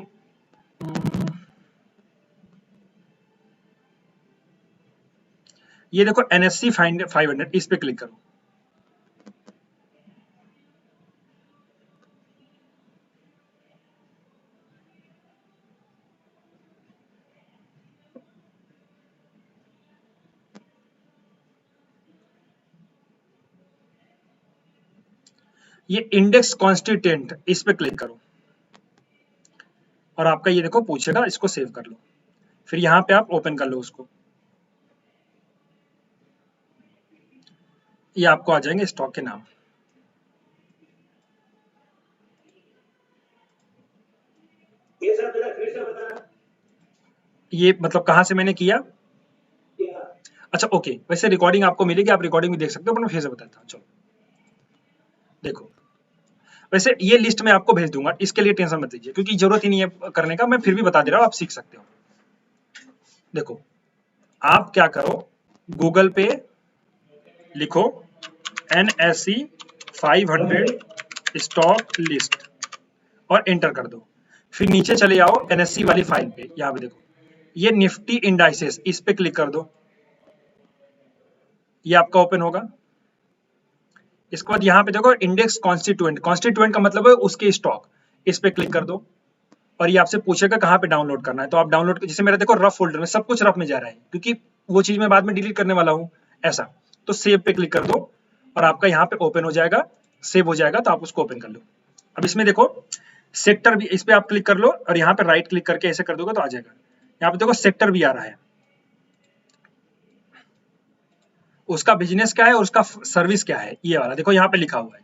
ये देखो NSE 500, इस पे क्लिक करो। ये इंडेक्स कॉन्स्टिट्यूएंट, इस पे क्लिक करो, और आपका ये देखो पूछेगा, इसको सेव कर लो, फिर यहाँ पे आप ओपन कर लो उसको, ये आपको आ जाएंगे स्टॉक के नाम। ये सर जरा फिर से बताना। ये मतलब कहाँ से मैंने किया? अच्छा ओके, वैसे रिकॉर्डिंग आपको मिलेगी, आप रिकॉर्डिंग भी देख सकते हो, पर मैं फिर से बताता हूँ। चलो देखो, वैसे ये लिस्ट मैं आपको भेज दूंगा, इसके लिए टेंशन मत लीजिए, क्योंकि जरूरत ही नहीं है करने का, मैं फिर भी बता दे रहा हूँ, आप सीख सकते हो। देखो आप क्या करो, गूगल पे लिखो NSE 500 स्टॉक लिस्ट और एंटर कर दो, फिर नीचे चले जाओ NSE वाली फाइल पे, यहाँ पे देखो ये निफ्टी इंडाइसेस, इस पे क्लिक कर दो, ये आपका ओपन होगा। इसके बाद यहाँ पे देखो इंडेक्स कॉन्स्टिट्यूएंट, कॉन्स्टिट्यूएंट का मतलब है उसके स्टॉक, इस पे क्लिक कर दो, और ये आपसे पूछेगा कहाँ पे डाउनलोड करना है, तो आप डाउनलोड, जैसे मेरा देखो रफ फोल्डर में, सब कुछ रफ में जा रहा है, क्योंकि वो चीज मैं बाद में डिलीट करने वाला हूँ ऐसा, तो सेव पे क्लिक कर दो और आपका यहाँ पे ओपन हो जाएगा, सेव हो जाएगा, तो आप उसको ओपन कर लो। अब इसमें देखो सेक्टर भी, इस पे आप क्लिक कर लो और यहाँ पे राइट क्लिक करके ऐसे कर दोगे तो आ जाएगा। यहाँ पे देखो सेक्टर भी आ रहा है, उसका बिजनेस क्या है और उसका सर्विस क्या है, ये वाला देखो यहाँ पे लिखा हुआ है।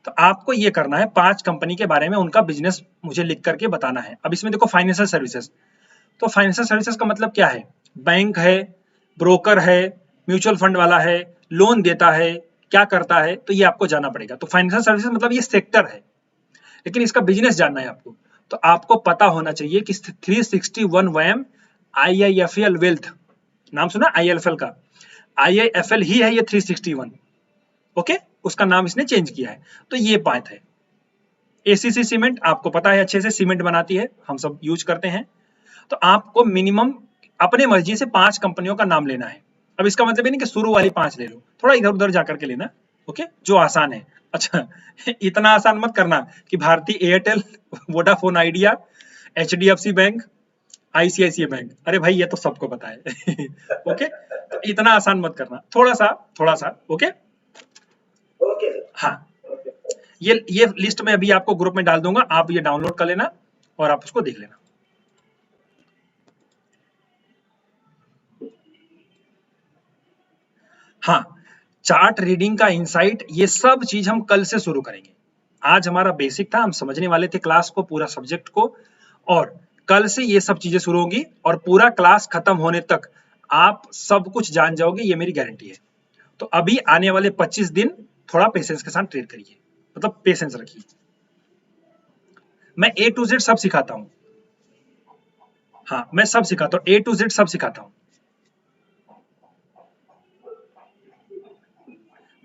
तो आपको ये करना है 5 कंपनी के बारे में उनका बिजनेस मुझे लिख करके बताना है। अब इसमें देखो फाइनेंशियल सर्विसेज, तो फाइनेंशियल सर्विसेज का मतलब क्या है, बैंक है, ब्रोकर है, म्यूचुअल फंड वाला है, लोन देता है, क्या करता है, तो ये आपको जानना पड़ेगा। तो फाइनेंशियल सर्विसेज मतलब ये सेक्टर है, लेकिन इसका बिजनेस जानना है आपको, तो आपको पता होना चाहिए कि 361 वैम IIFL वेल्थ, नाम सुना IIFL का, IIFL ही है ये 361, ओके, उसका नाम इसने चेंज किया है। तो ये बात है। ACC सीमेंट आपको पता है अच्छे से, सीमेंट बनाती है, हम सब यूज करते हैं। तो आपको मिनिमम अपने मर्जी से 5 कंपनियों का नाम लेना है। अब इसका मतलब ये नहीं कि शुरू वाली 5 ले लो, थोड़ा इधर उधर जाकर के लेना, ओके, जो आसान है। अच्छा इतना आसान मत करना कि भारतीय Airtel, Vodafone idea, HDFC bank, ICICI bank, अरे भाई ये तो सबको पता है ओके, तो इतना आसान मत करना, थोड़ा सा ओके। ओके हाँ, ये लिस्ट में अभी आपको ग्रुप में डाल दूंगा, आप ये डाउनलोड कर लेना और आप उसको देख लेना। हाँ, चार्ट रीडिंग का इंसाइट, ये सब चीज हम कल से शुरू करेंगे। आज हमारा बेसिक था, हम समझने वाले थे क्लास को, पूरा सब्जेक्ट को, और कल से ये सब चीजें शुरू होंगी और पूरा क्लास खत्म होने तक आप सब कुछ जान जाओगे, ये मेरी गारंटी है। तो अभी आने वाले 25 दिन थोड़ा पेशेंस के साथ ट्रेड करिए, मतलब पेशेंस रखिए। मैं A to Z सब सिखाता हूँ। हाँ, मैं सब सिखाता हूँ, A to Z सब सिखाता हूँ।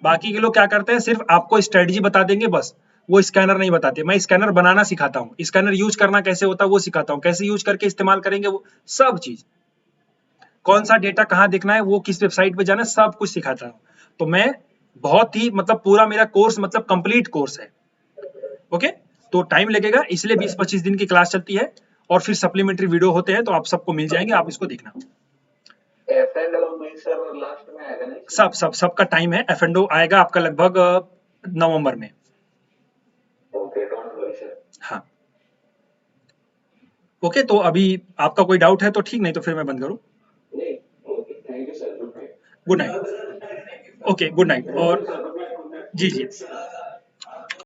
बाकी के लोग क्या करते हैं, सिर्फ आपको स्ट्रेटजी बता देंगे बस, वो स्कैनर नहीं बताते। मैं स्कैनर बनाना सिखाता हूँ, स्कैनर यूज करना कैसे होता है वो सिखाता हूँ, कैसे यूज करके इस्तेमाल करेंगे वो सब चीज, कौन सा डेटा कहाँ देखना है, वो किस वेबसाइट पे जाना है, सब कुछ सिखाता हूँ। तो मैं बहुत ही मतलब पूरा मेरा कोर्स मतलब कंप्लीट कोर्स है। ओके, तो टाइम लगेगा, इसलिए 20-25 दिन की क्लास चलती है और फिर सप्लीमेंट्री वीडियो होते हैं, तो आप सबको मिल जाएंगे, आप इसको देखना। F&O में सर लास्ट में आएगा नहीं सर? सबका टाइम है। F&O आएगा आपका लगभग नवंबर में। Okay, don't worry sir. हाँ, ओके, तो अभी आपका कोई डाउट है तो ठीक, नहीं तो फिर मैं बंद करूं। नहीं, okay, thank you sir, good night. Good night. Okay, good night. और जी जी